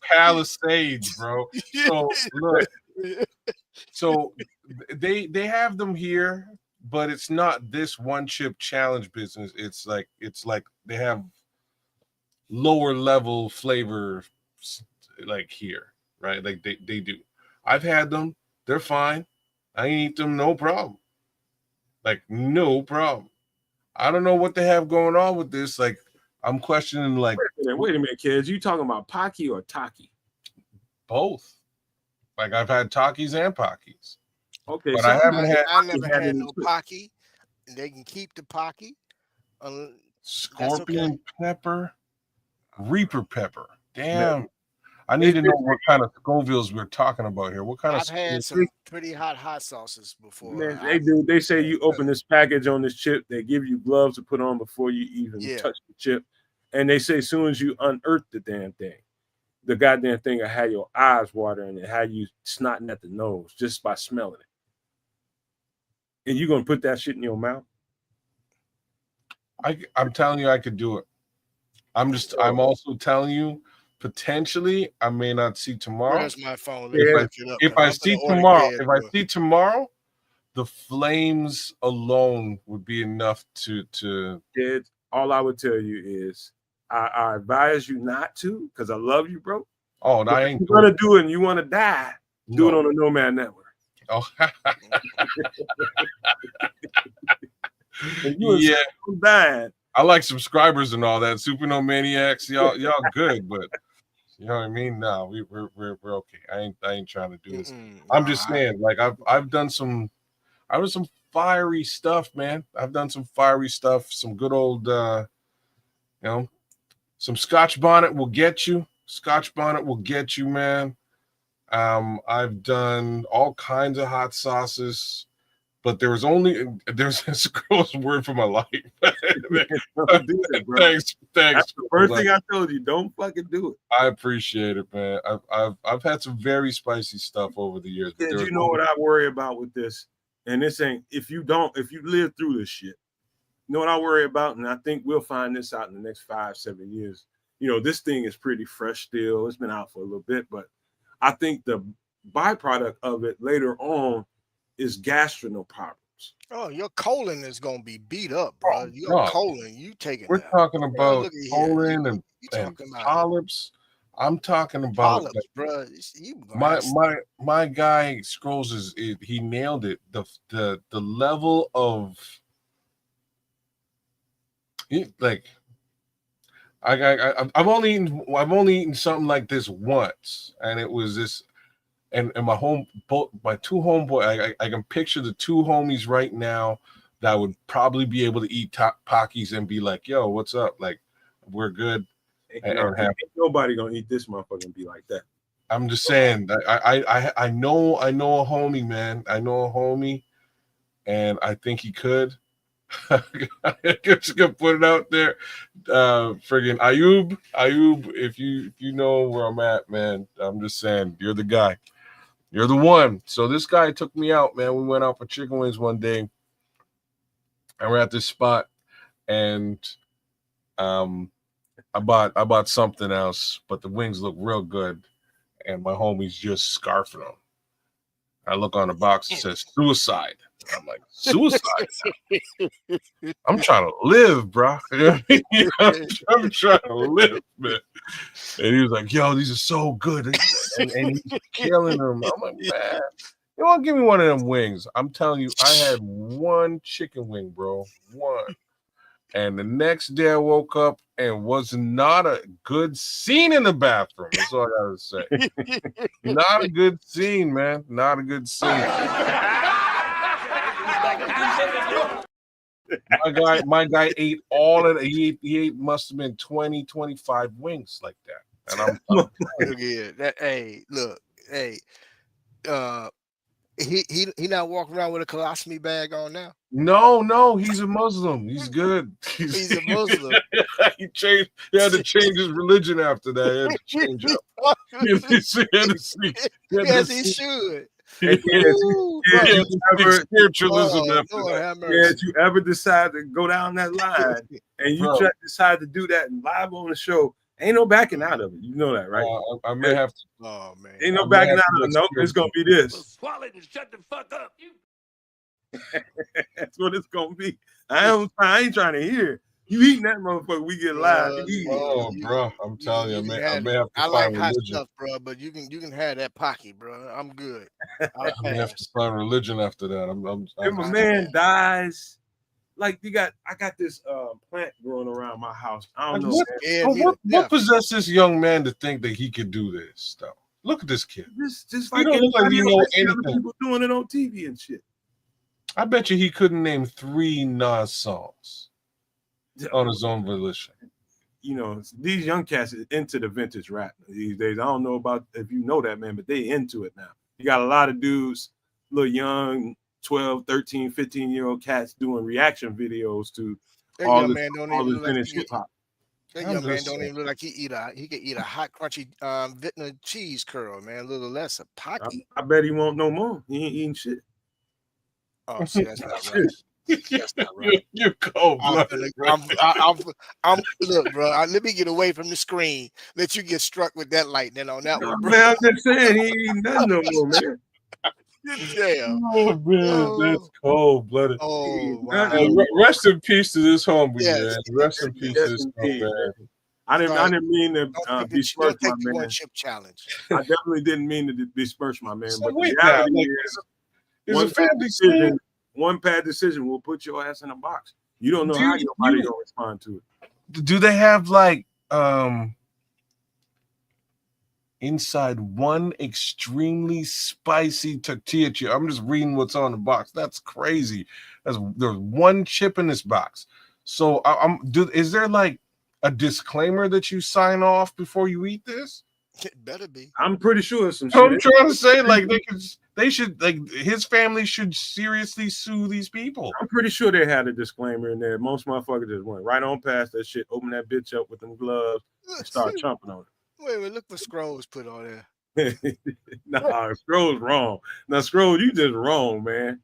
Palisades, bro. So look, so they have them here, but it's not this one chip challenge business. It's like they have lower level flavor like here, right? Like they do. I've had them, they're fine. I eat them, no problem. Like, no problem. I don't know what they have going on with this. Like, I'm questioning, like, wait a minute, kids. You talking about Pocky or Taki? Both. Like, I've had Takis and Pockies. Okay, but so I never had no Pocky. They can keep the Pocky. Scorpion pepper, Reaper pepper. Damn. I need to know what kind of Scovilles we're talking about here. What kind I've of had some pretty hot sauces before. Man, they do. They say you open this package on this chip, they give you gloves to put on before you even touch the chip. And they say as soon as you unearth the damn thing, the goddamn thing will have your eyes watering and have you snotting at the nose just by smelling it. And you're gonna put that shit in your mouth? I'm telling you, I could do it. I'm also telling you, potentially, I may not see tomorrow. Where's my phone? If I see tomorrow, the flames alone would be enough to. Kids, all I would tell you is, I advise you not to, because I love you, bro. Oh, no, I ain't. You're gonna do it, and you want to die. Do it on the Nomad Network. Oh, yeah, dying. I like subscribers and all that. Super No Maniacs, y'all good, but you know what I mean? No, we're okay. I ain't trying to do this. I'm just saying, like I've done some fiery stuff, man. I've done some fiery stuff. Some good old, some Scotch bonnet will get you. Scotch bonnet will get you, man. I've done all kinds of hot sauces. But there's this girl's word for my life. Thanks. That's the first thing I told you. Don't fucking do it. I appreciate it, man. I've had some very spicy stuff over the years. But you know what I worry about with this? And this ain't if you live through this shit, you know what I worry about? And I think we'll find this out in the next 5-7 years. You know, this thing is pretty fresh still. It's been out for a little bit, but I think the byproduct of it later on is gastrointestinal problems. Oh, your colon is gonna be beat up, bro. Your colon, you taking. We're talking about colon and polyps. I'm talking about polyps, bro. My guy Scrolls he nailed it. The level of like I've only eaten something like this once, and it was this. And my two homeboys, I can picture the two homies right now that would probably be able to eat Pockies and be like, "Yo, what's up? Like, we're good." Ain't nobody gonna eat this motherfucker and be like that. I'm just saying. I know a homie, man. I know a homie, and I think he could. I'm just gonna put it out there. Friggin' Ayub, if you know where I'm at, man, I'm just saying, you're the guy. You're the one. So this guy took me out, man. We went out for chicken wings one day, and we're at this spot, and I bought something else, but the wings look real good, and my homie's just scarfing them. I look on the box, it says suicide. I'm like, suicide? I'm trying to live, bro. I'm trying to live, man. And he was like, yo, these are so good. And he's killing them. I'm like, man, you want to give me one of them wings? I'm telling you, I had one chicken wing, bro. One. And the next day I woke up and was not a good scene in the bathroom. That's all I gotta say. Not a good scene, man. Not a good scene. my guy ate all of it. He ate must have been 20, 25 wings like that. And I'm Look here. Look, he not walking around with a colostomy bag on now. no, he's a Muslim. He's good. He's a Muslim. He had to change his religion after that. He had to change up. Yes, he should. Hey, Ooh, yeah, brother. ever, Spiritualism Oh, after Lord that. have yeah, mercy. if you ever decide to go down that line and you Bro. decide to do that live on the show, ain't no backing out of it. You know that, right? I may have to. Oh man. Ain't no I may backing have out to of it. Nope, it's gonna be Well, this. swallow it and shut the fuck up. That's what it's gonna be. I ain't trying to hear you eating that motherfucker. We get live. You eat it. Oh, bro, I'm telling you, man. I may have to I like find hot religion. stuff, bro, but you can have that pocky, bro. I'm good. I may have to find religion after that. If a man dies, like I got this plant growing around my house. I don't know. What, Man. what possessed this young man to think that he could do this stuff? Look at this kid. Just He like don't look like he know other anything. people doing it on TV and shit. I bet you he couldn't name 3 Nas songs on his own volition. You know, these young cats is into the vintage rap these days. I don't know about if you know that, man, but they into it now. You got a lot of dudes, little young 12, 13, 15-year-old cats doing reaction videos to all this vintage hip hop. That young man don't even look like he could eat a hot crunchy Vintner cheese curl, man. A little less a pocky. I bet he won't no more. He ain't eating shit. Oh, see, that's not right. That's not right. You're cold-blooded. I'm look, bro. Let me get away from the screen. Let you get struck with that lightning on that one, bro. Man, I'm just saying he ain't eating nothing no more, man. Damn. Oh man, that's cold-blooded. Oh wow. Rest in peace to this homie, Yes. man. Rest in peace to this indeed, man. I didn't mean to besmirch my the man. one chip challenge. I definitely didn't mean to besmirch my man. So But wait the reality now, is, one bad decision will put your ass in a box. You don't know how your body gonna respond to it. Do they have like inside one extremely spicy tortilla chip? I'm just reading what's on the box. That's crazy. There's one chip in this box. So is there like a disclaimer that you sign off before you eat this? It better be. I'm pretty sure some shit. I'm trying to say, like, they should, like, his family should seriously sue these people. I'm pretty sure they had a disclaimer in there. Most motherfuckers just went right on past that shit, open that bitch up with them gloves, and start chomping on Wait, look what Scrolls put on there. it. Nah, Scroll's wrong. Now, Scroll, you just wrong, man.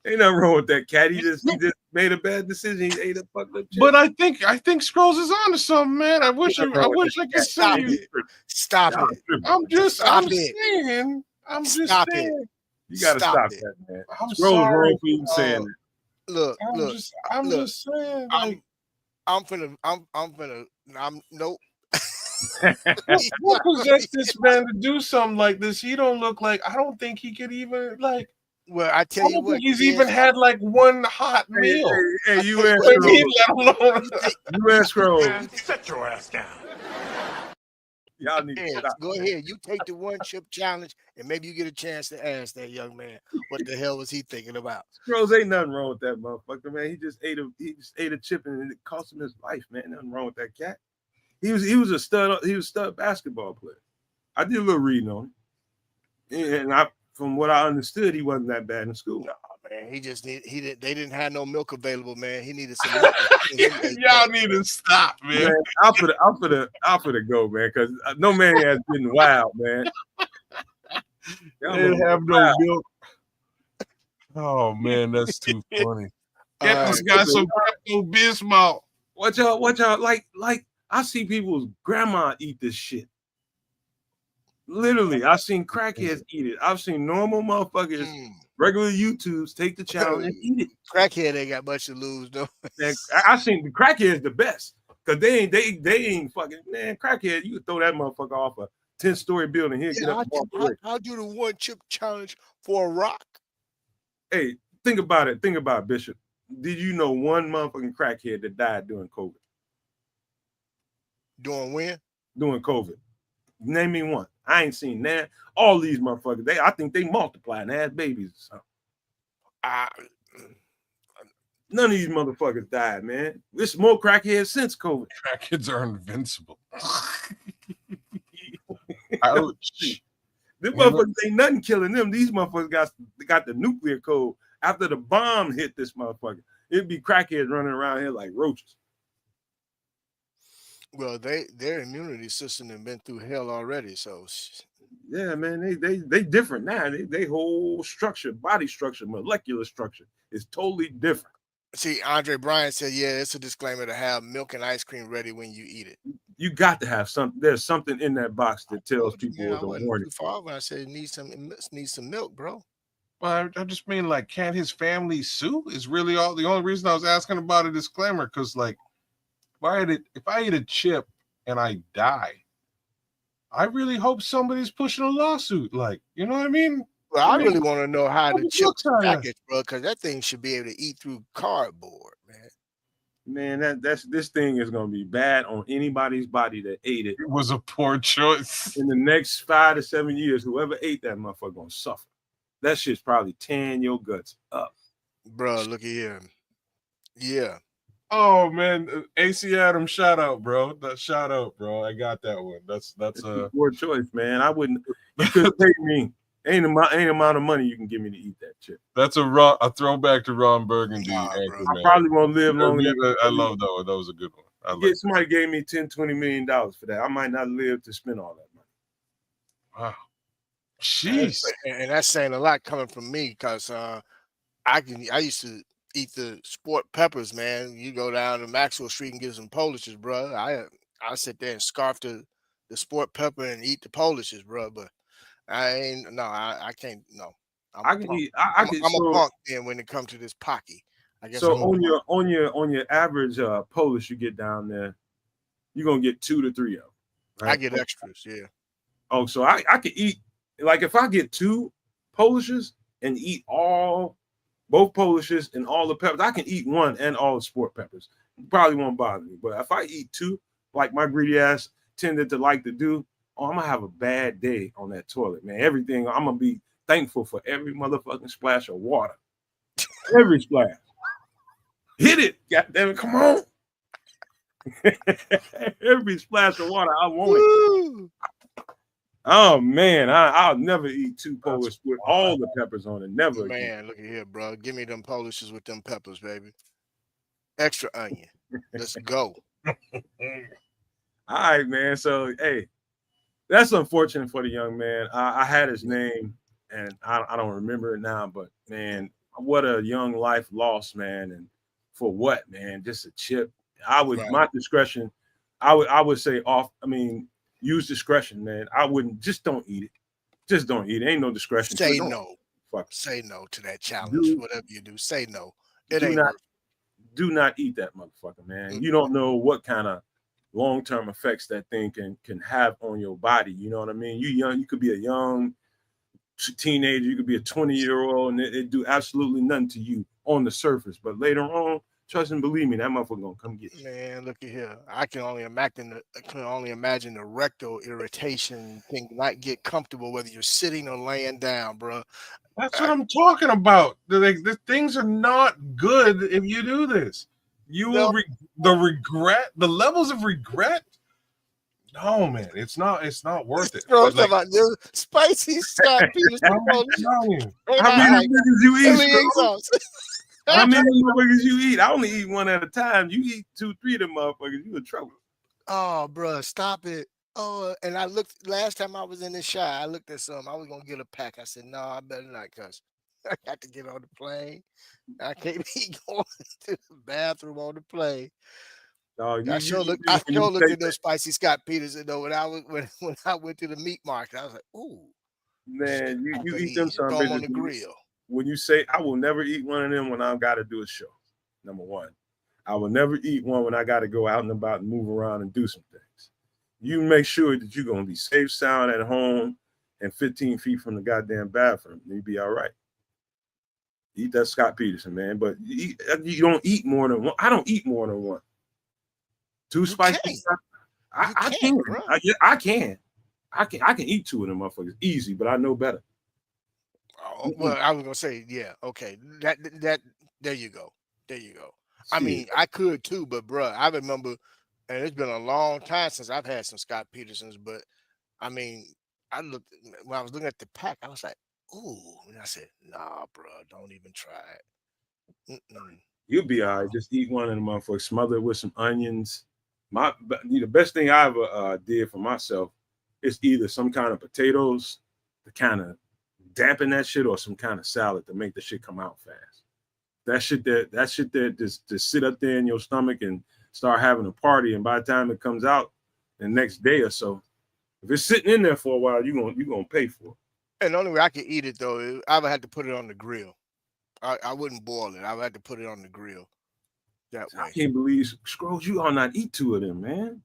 Ain't nothing wrong with that cat. He just made a bad decision. He ate a fucked up chip. But I think Scrolls is onto something, man. I wish I could say Stop it. I'm just saying. You gotta stop that, man. Scroll's wrong for even saying that. Look, I'm just saying. Like, nope. What possessed this man to do something like this? He don't look like. I don't think he could even like. Well, I tell you what, he's even had like one hot meal. Hey, you ask Scroll. Set your ass down. Y'all need to stop. Go ahead. You take the one chip challenge, and maybe you get a chance to ask that young man what the hell was he thinking about. Scrolls, ain't nothing wrong with that motherfucker, man. He just ate a chip and it cost him his life, man. Nothing wrong with that cat. He was a stud. He was a stud basketball player. I did a little reading on him, and from what I understood, he wasn't that bad in school. No, man. They didn't have no milk available, man. He needed some milk. Y'all need to stop, man. I'm for the go, man, because no man has been wild, man. They didn't have no milk. Oh man, that's too funny. Get this guy some Pepto Bismol. What y'all like? I see people's grandma eat this shit. Literally, I've seen crackheads eat it. I've seen normal motherfuckers, regular YouTubes, take the challenge and eat it. Crackhead ain't got much to lose though. I seen the crackheads the best because they ain't fucking, man. Crackhead, you could throw that motherfucker off a 10-story building here. I'll do the one chip challenge for a rock. Hey, think about it. Think about it, Bishop. Did you know one motherfucking crackhead that died during COVID? During when? During COVID. Name me one. I ain't seen that. All these motherfuckers, I think they multiply and have babies or something. None of these motherfuckers died, man. There's more crackheads since COVID. Crackheads are invincible. Ouch. Them motherfuckers ain't nothing killing them. These motherfuckers got the nuclear code. After the bomb hit this motherfucker, it'd be crackheads running around here like roaches. Well, their immunity system have been through hell already. So yeah, man, they different now. They whole structure, body structure, molecular structure is totally different. See, Andre Bryant said, yeah, it's a disclaimer to have milk and ice cream ready when you eat it. You got to have something. There's something in that box that tells people it's a warning. Too far when I said it needs some milk, bro. Well, I just mean, like, can't his family sue? Is really the only reason I was asking about a disclaimer, because, like, if I eat a chip and I die, I really hope somebody's pushing a lawsuit. Like, you know what I mean? Well, I really want to know how the chips are packaged, bro, because that thing should be able to eat through cardboard, man. Man, this thing is gonna be bad on anybody's body that ate it. It was a poor choice. In the next 5 to 7 years, whoever ate that motherfucker gonna suffer. That shit's probably tearing your guts up. Bro, look at him. Yeah. Oh man, AC Adams, shout out, bro. Shout out, bro. I got that one. That's a poor choice, man. I wouldn't. You could pay me. Ain't amount of money you can give me to eat that chip. That's a throwback to Ron Burgundy. I probably won't live long enough. I love that one. That was a good one. Somebody gave me $10-20 million for that. I might not live to spend all that money. Wow. Jeez. And that's saying a lot coming from me, because I used to eat the sport peppers, man. You go down to Maxwell Street and get some Polishes, bro. I sit there and scarf the sport pepper and eat the Polishes, bro. But I can't. No, I'm a punk then when it comes to this Pocky. I guess. So on your average Polish you get down there, you're gonna get 2 to 3 of them. Right? I get extras, yeah. Oh, so I could eat, like, if I get 2 Polishes and eat both Polishes and all the peppers, I can eat one and all the sport peppers. It probably won't bother me. But if I eat 2, like my greedy ass tended to like to do, I'm gonna have a bad day on that toilet, man. Everything, I'm gonna be thankful for every motherfucking splash of water. Every splash. Hit it, goddamn it, come on. Every splash of water, I want it. Oh man, I'll never eat 2 Polish with all the peppers on it. Never. Man, again. Look at here, bro. Give me them Polishes with them peppers, baby. Extra onion. Let's go. All right, man. So hey, that's unfortunate for the young man. I had his name and I don't remember it now, but man, what a young life lost, man. And for what, man? Just a chip. My discretion, I would say use discretion, man. I wouldn't, just don't eat it. Just don't eat it. Ain't no discretion. Say no. Say no to that challenge. Whatever you do, say no. Do not eat that motherfucker, man. Mm-hmm. You don't know what kind of long-term effects that thing can have on your body. You know what I mean? You could be a young teenager, you could be a 20-year-old, and it do absolutely nothing to you on the surface. But later on, trust and believe me, that motherfucker gonna come get you. Man, look at here. I can only imagine the rectal irritation thing not get comfortable whether you're sitting or laying down, bro. That's what I'm talking about. The things are not good if you do this. You will the levels of regret. No, man, it's not worth it. About spicy Scott Peters. How many niggas you eat? How many motherfuckers you eat? I only eat one at a time. You eat 2, 3 of them motherfuckers, you in trouble. Oh, bro, stop it. Oh, and I looked last time I was in the shot. I looked at something. I was gonna get a pack. I said, no, I better not, cuz I got to get on the plane. I can't be going to the bathroom on the plane. I sure looked at those spicy Scott Peters, though. When I went to the meat market, I was like, ooh, man, you eat them some bitches on the grill. When you say I will never eat one of them when I've got to do a show. Number one, I will never eat one when I got to go out and about and move around and do some things. You make sure that you're going to be safe, sound at home and 15 feet from the goddamn bathroom. You'll be all right. Eat that Scott Peterson, man. But you don't eat more than one. I don't eat more than one. 2 spicy. I can. I can eat 2 of them motherfuckers easy, but I know better. Oh, well, I was gonna say, yeah, okay. That there you go. There you go. I mean, Shit. I could too, but bro, I remember, and it's been a long time since I've had some Scott Petersons. But I mean, when I was looking at the pack, I was like, "Ooh," and I said, "Nah, bro, don't even try it." Mm-mm. You'll be all right. Just eat one of them motherfuckers, smother it with some onions. The best thing I ever did for myself is either some kind of potatoes to kind of dampen that shit, or some kind of salad to make the shit come out fast. That shit there just sit up there in your stomach and start having a party. And by the time it comes out the next day or so, if it's sitting in there for a while, you're gonna pay for it. And the only way I could eat it though, I would have to put it on the grill. I wouldn't boil it. I would have to put it on the grill that I way. can't believe Scrolls, you ought not eat two of them, man.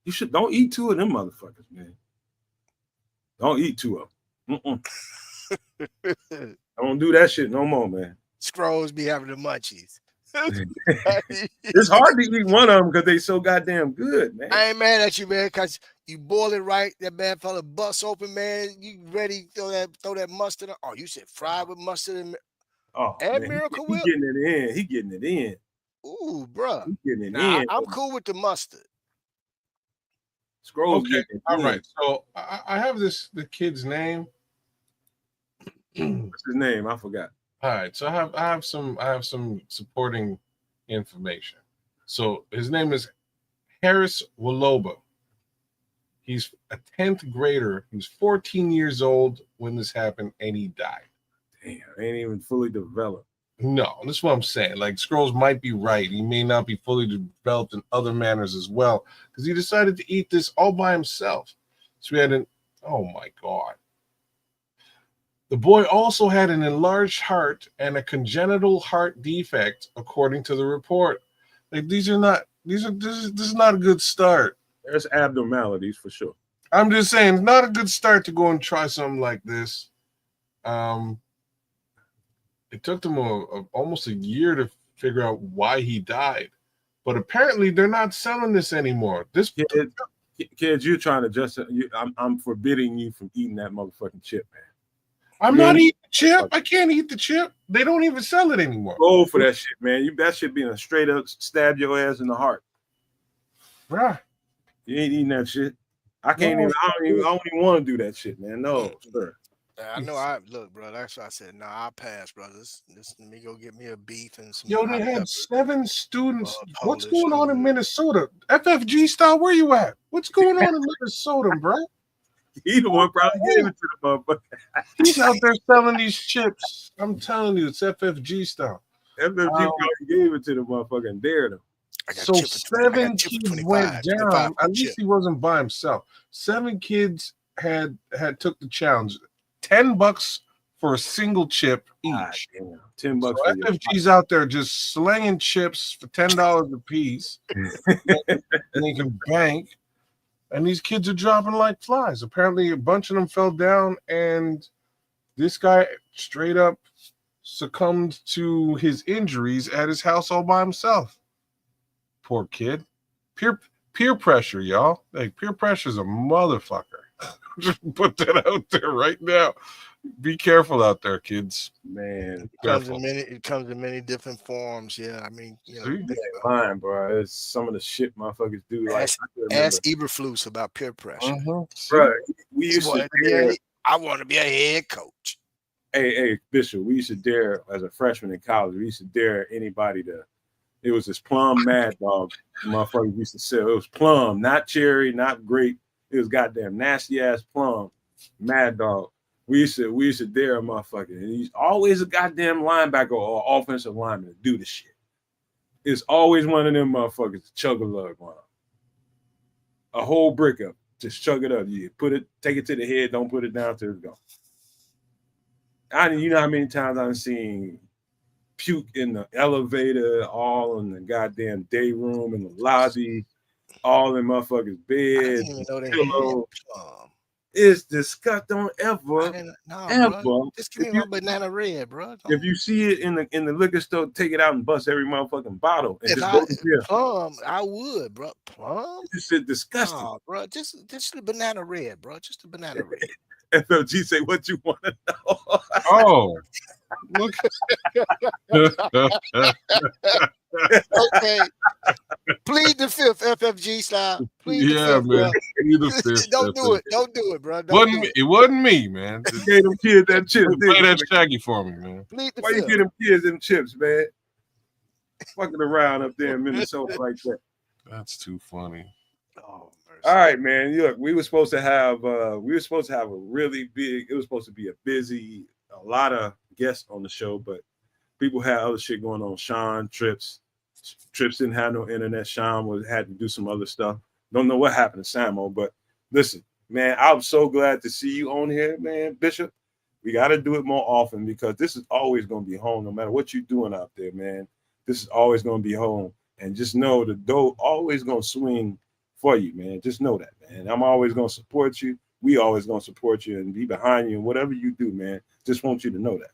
You don't eat two of them motherfuckers, man. Don't eat two of them. Don't do that shit no more, man. Scrolls be having the munchies. It's hard to eat one of them because they so goddamn good, man. I ain't mad at you, man, because you boil it right. That man fella bust open, man. You ready to throw that mustard on? Oh, you said fried with mustard and Man, Miracle he Whip? getting it in. He getting it in. Ooh, bruh. He getting it Nah, in. I'm cool with the mustard. Scrolls Okay, getting it all in. right. So I have the kid's name. What's his name? I forgot. All right, so I have some supporting information. So his name is Harris Waloba. He's a 10th grader. He was 14 years old when this happened, and he died. Damn, ain't even fully developed. No, that's what I'm saying. Like, Scrolls might be right. He may not be fully developed in other manners as well, because he decided to eat this all by himself. So we had oh my God. The boy also had an enlarged heart and a congenital heart defect, according to the report. Like, this is not a good start. There's abnormalities for sure. I'm just saying, it's not a good start to go and try something like this. It took them almost a year to figure out why he died, but apparently they're not selling this anymore. This kids, you're trying to justify. I'm forbidding you from eating that motherfucking chip, man. I'm not eating the chip. I can't eat the chip. They don't even sell it anymore. Go for that shit, man. That shit being a straight up stab your ass in the heart. Right. You ain't eating that shit. I don't even want to do that shit, man. No, sir. I know. Look, bro. That's why I said, nah, I'll pass, brothers. Let me go get me a beef and some. Yo, they had 7 students. What's Polish going on in Minnesota? FFG style, where you at? What's going on in Minnesota, bro? He the one probably gave it to the motherfucker. He's out there selling these chips. I'm telling you, it's FFG style. FFG probably gave it to the motherfucker and dared him. So 7 kids went down. At least he wasn't by himself. 7 kids had took the challenge. $10 for a single chip each. Damn, $10. So FFG's out there just slinging chips for $10 a piece, and they can bank. And these kids are dropping like flies. Apparently, a bunch of them fell down, and this guy straight up succumbed to his injuries at his house all by himself. Poor kid. Peer pressure, y'all. Like, peer pressure is a motherfucker. Just put that out there right now. Be careful out there, kids. Man, it comes in many different forms. Yeah, I mean, fine, bro. It's some of the shit motherfuckers do. Ask Eberflus about peer pressure. Bro, we used to dare. I want to be a head coach. Hey, Bishop, we used to dare as a freshman in college. We used to dare anybody to. It was this plum Mad Dog. Motherfuckers used to sell. It was plum, not cherry, not grape. It was goddamn nasty ass plum, Mad Dog. We used to dare a motherfucker, and he's always a goddamn linebacker or offensive lineman to do the shit. It's always one of them motherfuckers to chug a lug one up. A whole brick up, just chug it up. You take it to the head, don't put it down till it's gone. You know how many times I've seen puke in the elevator, all in the goddamn day room, in the lobby, all in motherfuckers' bed, pillow. It's disgusting. Don't ever. Bro. Just give me my banana red, bro. If you see it in the liquor store, take it out and bust every motherfucking bottle. And Plum, I would, bro. Plum? This shit disgusting. Oh, bro, just the banana red, bro. Just the banana red. FLG say what you want to know. Oh, Look. Okay. Plead the fifth, FFG style. Plead the Yeah, fifth, man. bro. You the fifth, Don't do FFG. it. Don't do it, bro. Don't Wasn't do me, it. it wasn't me, man. Gave them kids that chips. Play that Shaggy for me, man. Plead the Why you fifth. get them kids them chips, man? Fucking around up there in Minnesota like that. That's too funny. Oh, mercy. All right, man. Look, we were supposed to have a really big, it was supposed to be a lot of guests on the show, but people had other shit going on. Sean Trips didn't have no internet. Sean had to do some other stuff. Don't know what happened to Samo, but listen, man, I'm so glad to see you on here, man. Bishop, we got to do it more often because this is always going to be home, no matter what you're doing out there, man. This is always going to be home, and just know the door always going to swing for you, man. Just know that, man. I'm always going to support you. We always going to support you and be behind you and whatever you do, man. Just want you to know that.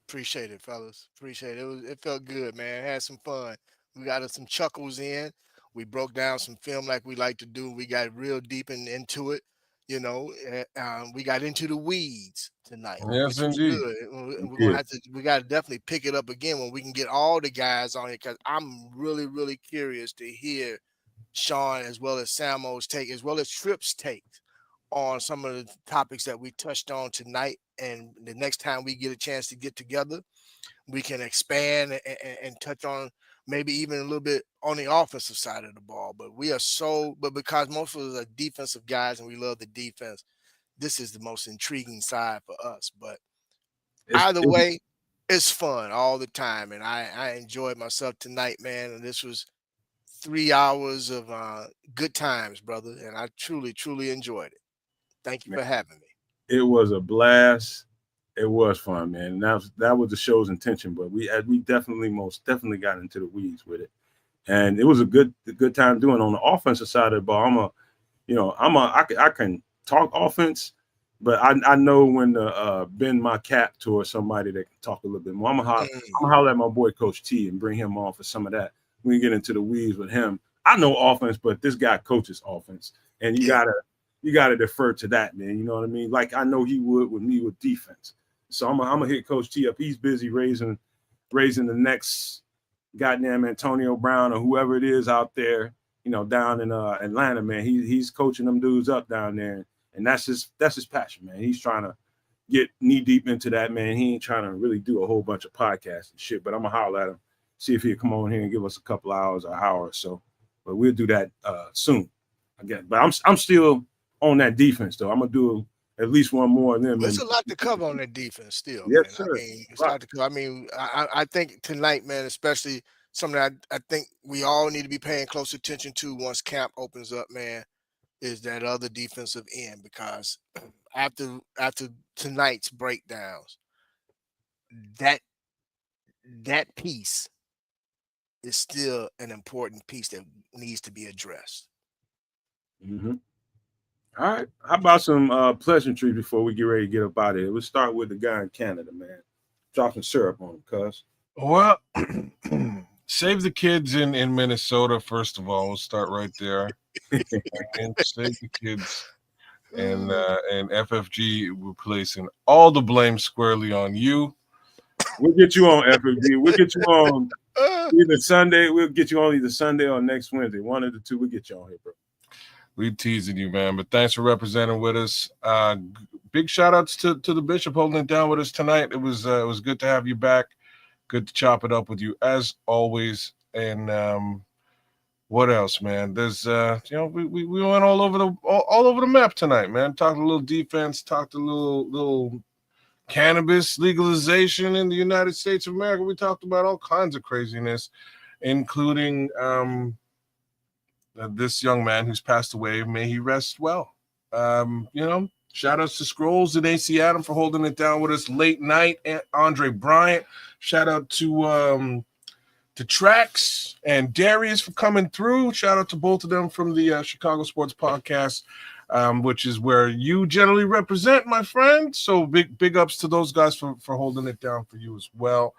Appreciate it, fellas. Appreciate it. It felt good, man. Had some fun. We got some chuckles in. We broke down some film like we like to do. We got real deep into it. You know, we got into the weeds tonight, Yes, which was indeed. good. We're gonna have to. We got to definitely pick it up again when we can get all the guys on here because I'm really, really curious to hear Sean as well as Samo's take, as well as Tripp's take on some of the topics that we touched on tonight. And the next time we get a chance to get together, we can expand and touch on maybe even a little bit on the offensive side of the ball. But because most of us are defensive guys and we love the defense, this is the most intriguing side for us. But either way, it's fun all the time. And I enjoyed myself tonight, man. And this was 3 hours of good times, brother. And I truly, truly enjoyed it. Thank you for having me. It was a blast. It was fun, man. And that was the show's intention, but we most definitely got into the weeds with it, and it was a good time doing it. On the offensive side of the ball. I can talk offense, but I know when to bend my cap towards somebody that can talk a little bit more. I'm gonna holler at my boy Coach T and bring him on for some of that. When you get into the weeds with him, I know offense, but this guy coaches offense, and you gotta defer to that, man. You know what I mean? Like I know he would with me with defense. So I'm gonna hit Coach T up. He's busy raising the next goddamn Antonio Brown or whoever it is out there, down in Atlanta, man. He's coaching them dudes up down there, and that's his passion, man. He's trying to get knee deep into that, man. He ain't trying to really do a whole bunch of podcasts and shit. But I'm gonna holler at him, see if he'll come on here and give us a couple hours or hour or so. But we'll do that soon again. But I'm still on that defense though. I'm gonna do at least one more of them. There's a lot to cover on that defense still. Yes, man. sir. I mean, it's a lot to cover. I mean, I think tonight, man, especially something I think we all need to be paying close attention to once camp opens up, man, is that other defensive end, because after tonight's breakdowns, that piece is still an important piece that needs to be addressed. Mm-hmm. All right. How about some pleasantries before we get ready to get up out of here? Let's start with the guy in Canada, man. Drop some syrup on him, cuz. Well, save the kids in Minnesota, first of all. We'll start right there. And save the kids. And FFG, we're placing all the blame squarely on you. We'll get you on, FFG. We'll get you on either Sunday. We'll get you on either Sunday or next Wednesday. One of the two. We'll get you on here, bro. We teasing you, man. But thanks for representing with us. Big shout outs to the Bishop holding it down with us tonight. It was good to have you back. Good to chop it up with you as always. And what else, man? There's we went all over the map tonight, man. Talked a little defense, talked a little cannabis legalization in the United States of America. We talked about all kinds of craziness, including this young man who's passed away. May he rest well. Shout outs to Scrolls and AC Adam for holding it down with us late night. And Andre Bryant. Shout out to Trax and Darius for coming through. Shout out to both of them from the Chicago Sports Podcast, which is where you generally represent, my friend. So big ups to those guys for holding it down for you as well.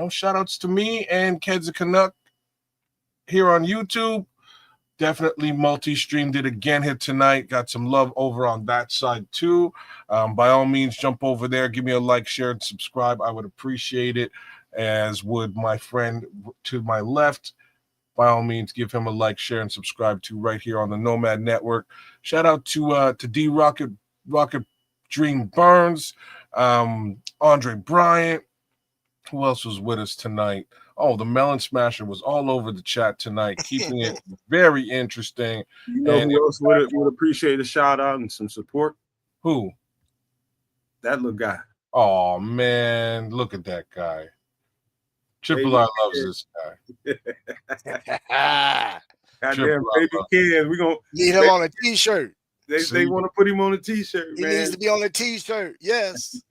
Shout outs to me and Keds the Canuck here on YouTube. Definitely multi-streamed it again here tonight. Got some love over on that side too. By all means, jump over there, give me a like, share, and subscribe. I would appreciate it, as would my friend to my left. By all means, give him a like, share, and subscribe to right here on the Nomad Network. Shout out to D Rocket Dream Burns, Andre Bryant. Who else was with us tonight? Oh, the Melon Smasher was all over the chat tonight, keeping it very interesting. You know And who else would appreciate a shout out and some support? who? That little guy. Oh man, look at that guy. Triple R loves this guy. Goddamn baby Ken. We gonna need him on a t-shirt. They want to put him on a t-shirt, He man. needs to be on a t-shirt. Yes.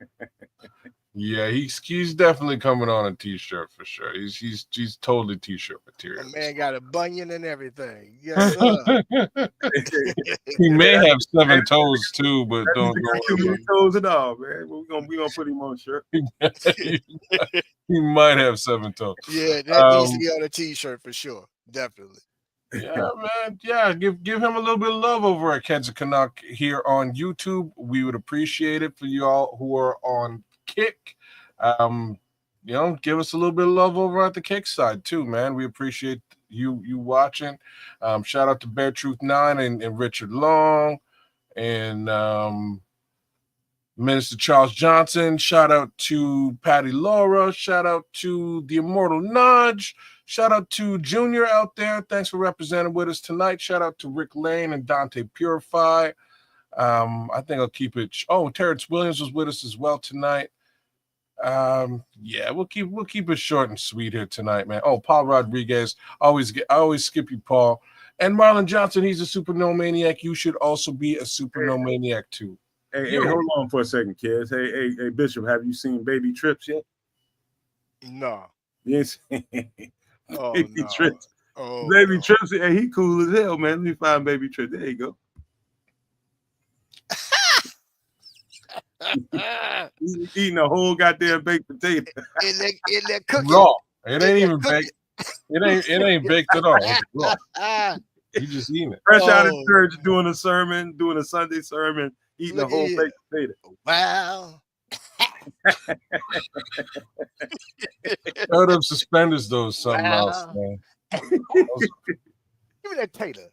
Yeah, he's definitely coming on a t-shirt for sure. He's totally t-shirt material. The man got a bunion and everything. Yes, sir. He may have 7 toes too, but don't got too many toes and all, man. We gonna put him on a shirt. He might have 7 toes. Yeah, that needs to be on a t-shirt for sure. Definitely. Yeah, man. Yeah, give him a little bit of love over at Kenza Canuck here on YouTube. We would appreciate it for y'all who are on Kick. Give us a little bit of love over at the Kick side too, man. We appreciate you watching. Shout out to Bear Truth 9 and Richard Long and Minister Charles Johnson. Shout out to Patty Laura. Shout out to the Immortal Nudge. Shout out to Junior out there. Thanks for representing with us tonight. Shout out to Rick Lane and Dante Purify. I think I'll keep it. Oh, Terrence Williams was with us as well tonight. Yeah, we'll keep it short and sweet here tonight, man. Oh, Paul Rodriguez. I always skip you, Paul. And Marlon Johnson, he's a super no maniac. You should also be a super no maniac too. Hey, hold on for a second, kids. Hey, Bishop, have you seen Baby Trips yet? No. You ain't seen Baby Trips. Oh, Baby Trips. Hey, he cool as hell, man. Let me find Baby Trips. There you go. He's eating a whole goddamn baked potato. In that cookie. Raw. It ain't even baked. It ain't baked at all. It's raw. He just eating it. Fresh out of church, doing a Sunday sermon, eating a whole baked potato. Wow. Out of suspenders, though, something else, man. Give me that tater.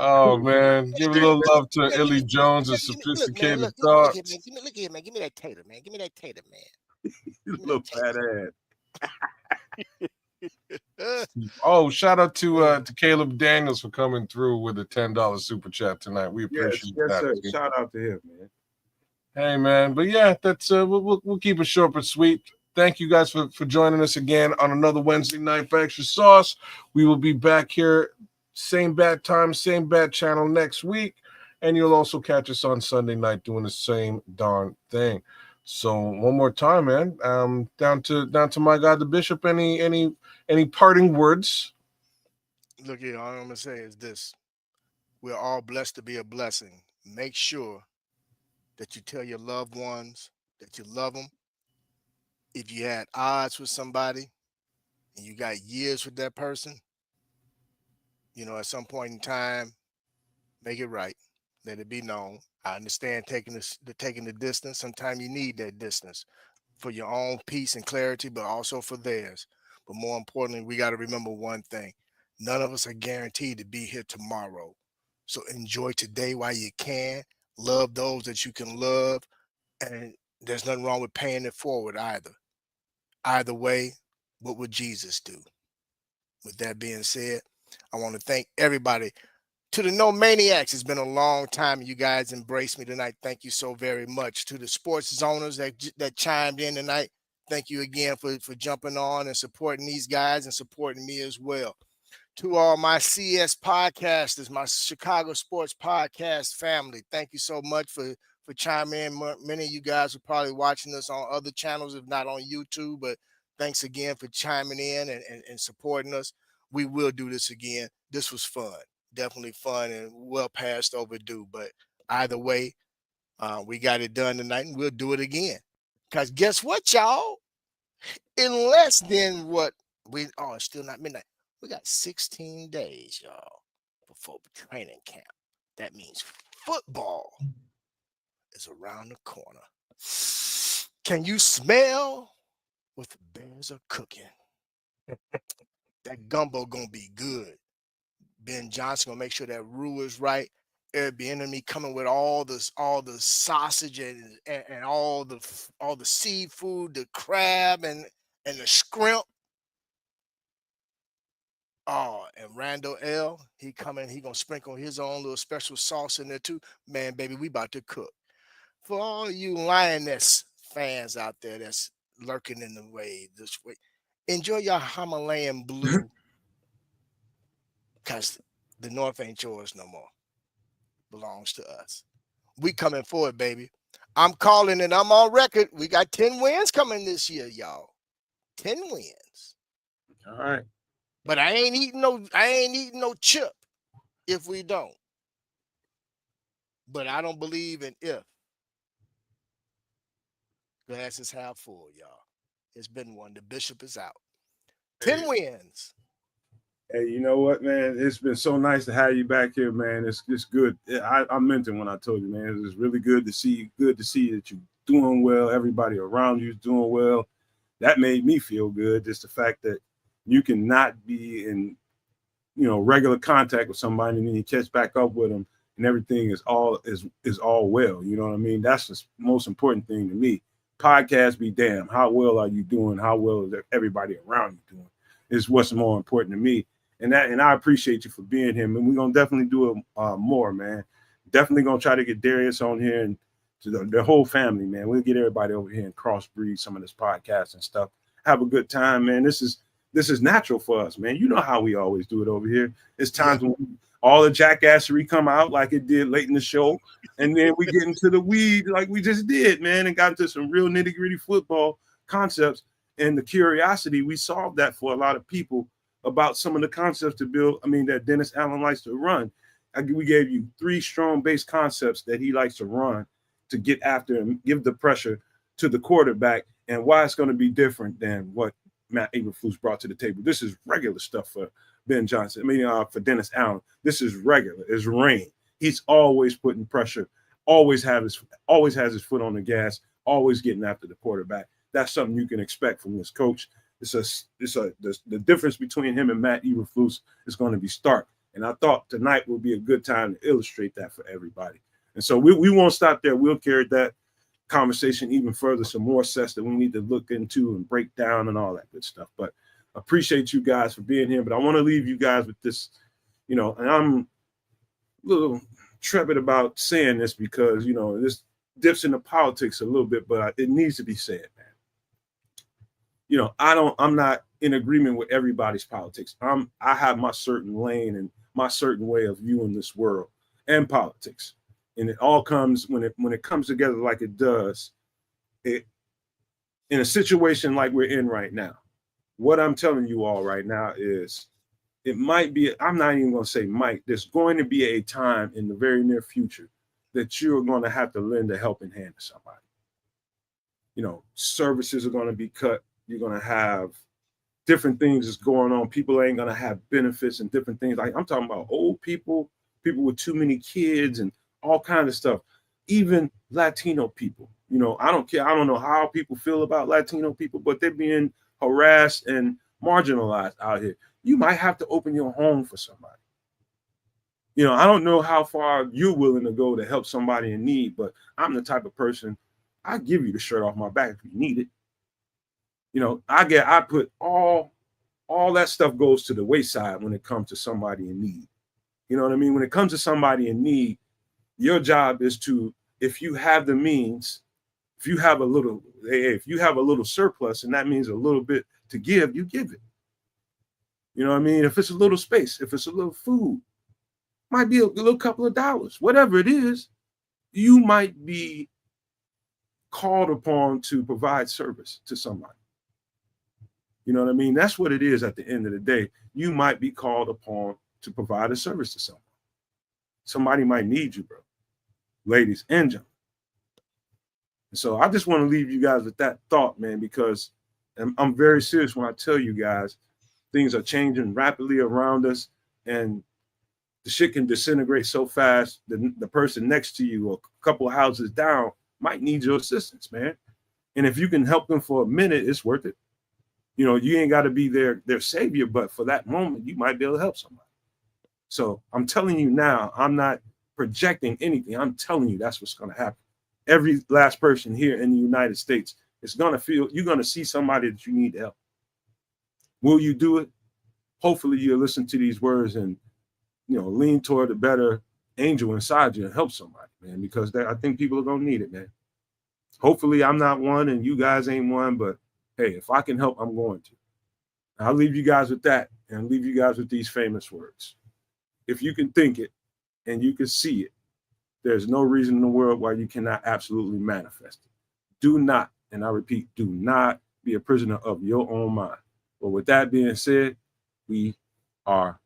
Oh man, give a little love to Illy Jones and Sophisticated Thoughts. Look here, man. Give me that tater, man. Give me that tater, man. You little fat ass. Oh, shout out to Caleb Daniels for coming through with a $10 super chat tonight. We appreciate that. Sir. Shout out to him, man. Hey man, but yeah, that's we'll keep it short but sweet. Thank you guys for joining us again on another Wednesday night for Extra Sauce. We will be back here, same bad time, same bad channel next week, and you'll also catch us on Sunday night doing the same darn thing. So one more time, man. Down to my guy, the Bishop. Any parting words? Look here, all I'm gonna say is this: we're all blessed to be a blessing. Make sure that you tell your loved ones that you love them. If you had odds with somebody and you got years with that person, at some point in time, make it right. Let it be known. I understand taking the distance. Sometimes you need that distance for your own peace and clarity, but also for theirs. But more importantly, we got to remember one thing. None of us are guaranteed to be here tomorrow. So enjoy today while you can. Love those that you can love. And there's nothing wrong with paying it forward either. Either way, what would Jesus do? With that being said, I want to thank everybody. To the No Maniacs, it's been a long time. You guys embraced me tonight. Thank you so very much. To the sports zoners that chimed in tonight, thank you again for jumping on and supporting these guys and supporting me as well. To all my CS podcasters, my Chicago Sports Podcast family, thank you so much for chiming in. Many of you guys are probably watching us on other channels, if not on YouTube, but thanks again for chiming in and supporting us. We will do this again. This was fun. Definitely fun and well past overdue. But either way, we got it done tonight and we'll do it again. Because guess what, y'all? In less than what it's still not midnight. We got 16 days, y'all, before training camp. That means football is around the corner. Can you smell what the Bears are cooking? That gumbo gonna be good. Ben Johnson gonna make sure that roux is right. Airbnb coming with all the sausage and all the seafood, the crab and the shrimp. Oh, and Randall L, he coming, he gonna sprinkle his own little special sauce in there too. Man, baby, we about to cook. For all you Lioness fans out there that's lurking in the way this way, enjoy your Himalayan blue, because the North ain't yours no more. Belongs to us. We coming forward, baby. I'm calling it. I'm on record. We got 10 wins coming this year, y'all. 10 wins. All right. But I ain't eating no chip if we don't. But I don't believe in if. Glass is half full, y'all. It's been one. The bishop is out. 10 wins. Hey, you know what, man? It's been so nice to have you back here, man. It's good. I meant it when I told you, man. It's really good to see you. Good to see that you're doing well. Everybody around you is doing well. That made me feel good. Just the fact that you can not be in, regular contact with somebody and then you catch back up with them and everything is all well. You know what I mean? That's the most important thing to me. Podcast be damn. How well are you doing? How well is everybody around you doing? Is what's more important to me. And I appreciate you for being here. And we're gonna definitely do it more, man. Definitely gonna try to get Darius on here and to the whole family, man. We'll get everybody over here and crossbreed some of this podcast and stuff. Have a good time, man. This is natural for us, man. You know how we always do it over here. It's times when all the jackassery come out like it did late in the show, and then we get into the weed like we just did, man, and got into some real nitty-gritty football concepts. And the curiosity, we solved that for a lot of people about some of the concepts that Dennis Allen likes to run. We gave you 3 strong base concepts that he likes to run to get after and give the pressure to the quarterback, and why it's going to be different than what Matt Eberflus brought to the table. This is regular stuff for Ben Johnson. For Dennis Allen, this is regular. It's rain. He's always putting pressure, always has his foot on the gas, always getting after the quarterback. That's something you can expect from this coach. The difference between him and Matt Eberflus is going to be stark. And I thought tonight would be a good time to illustrate that for everybody. And so we won't stop there. We'll carry that conversation even further, some more sets that we need to look into and break down and all that good stuff. But appreciate you guys for being here. But I want to leave you guys with this, and I'm a little trepid about saying this because, this dips into politics a little bit, but it needs to be said, man. I'm not in agreement with everybody's politics. I have my certain lane and my certain way of viewing this world and politics. And it all comes when it comes together like it does, in a situation like we're in right now. What I'm telling you all right now is it might be, I'm not even going to say might, there's going to be a time in the very near future that you're going to have to lend a helping hand to somebody. Services are going to be cut. You're going to have different things that's going on. People ain't going to have benefits and different things. Like I'm talking about old people with too many kids and all kinds of stuff. Even Latino people. I don't care. I don't know how people feel about Latino people, but they're being harassed and marginalized out here. You might have to open your home for somebody. I don't know how far you're willing to go to help somebody in need, but I'm the type of person, I give you the shirt off my back if you need it. I put all that stuff goes to the wayside when it comes to somebody in need. You know what I mean? When it comes to somebody in need, your job is to, if you have the means, if you have a little surplus, and that means a little bit to give, you give it. You know what I mean? If it's a little space, if it's a little food, might be a little couple of dollars, whatever it is, you might be called upon to provide service to somebody. You know what I mean? That's what it is at the end of the day. You might be called upon to provide a service to someone. Somebody might need you, bro. Ladies and gentlemen. And so I just want to leave you guys with that thought, man, because And I'm very serious when I tell you guys things are changing rapidly around us, and the shit can disintegrate so fast that the person next to you or a couple of houses down might need your assistance, man. And if you can help them for a minute, it's worth it. You know, you ain't got to be their savior, but for that moment, you might be able to help somebody. So I'm telling you now, I'm not projecting anything. I'm telling you that's what's going to happen. Every last person here in the United States is going to feel, you're going to see somebody that you need help. Will you do it? Hopefully you'll listen to these words and, you know, lean toward the better angel inside you and help somebody, man, because I think people are going to need it, man. Hopefully I'm not one and you guys ain't one, but hey, if I can help, I'm going to. I'll leave you guys with that and leave you guys with these famous words. If you can think it and you can see it, there's no reason in the world why you cannot absolutely manifest it. Do not, and I repeat, do not be a prisoner of your own mind. But with that being said, we are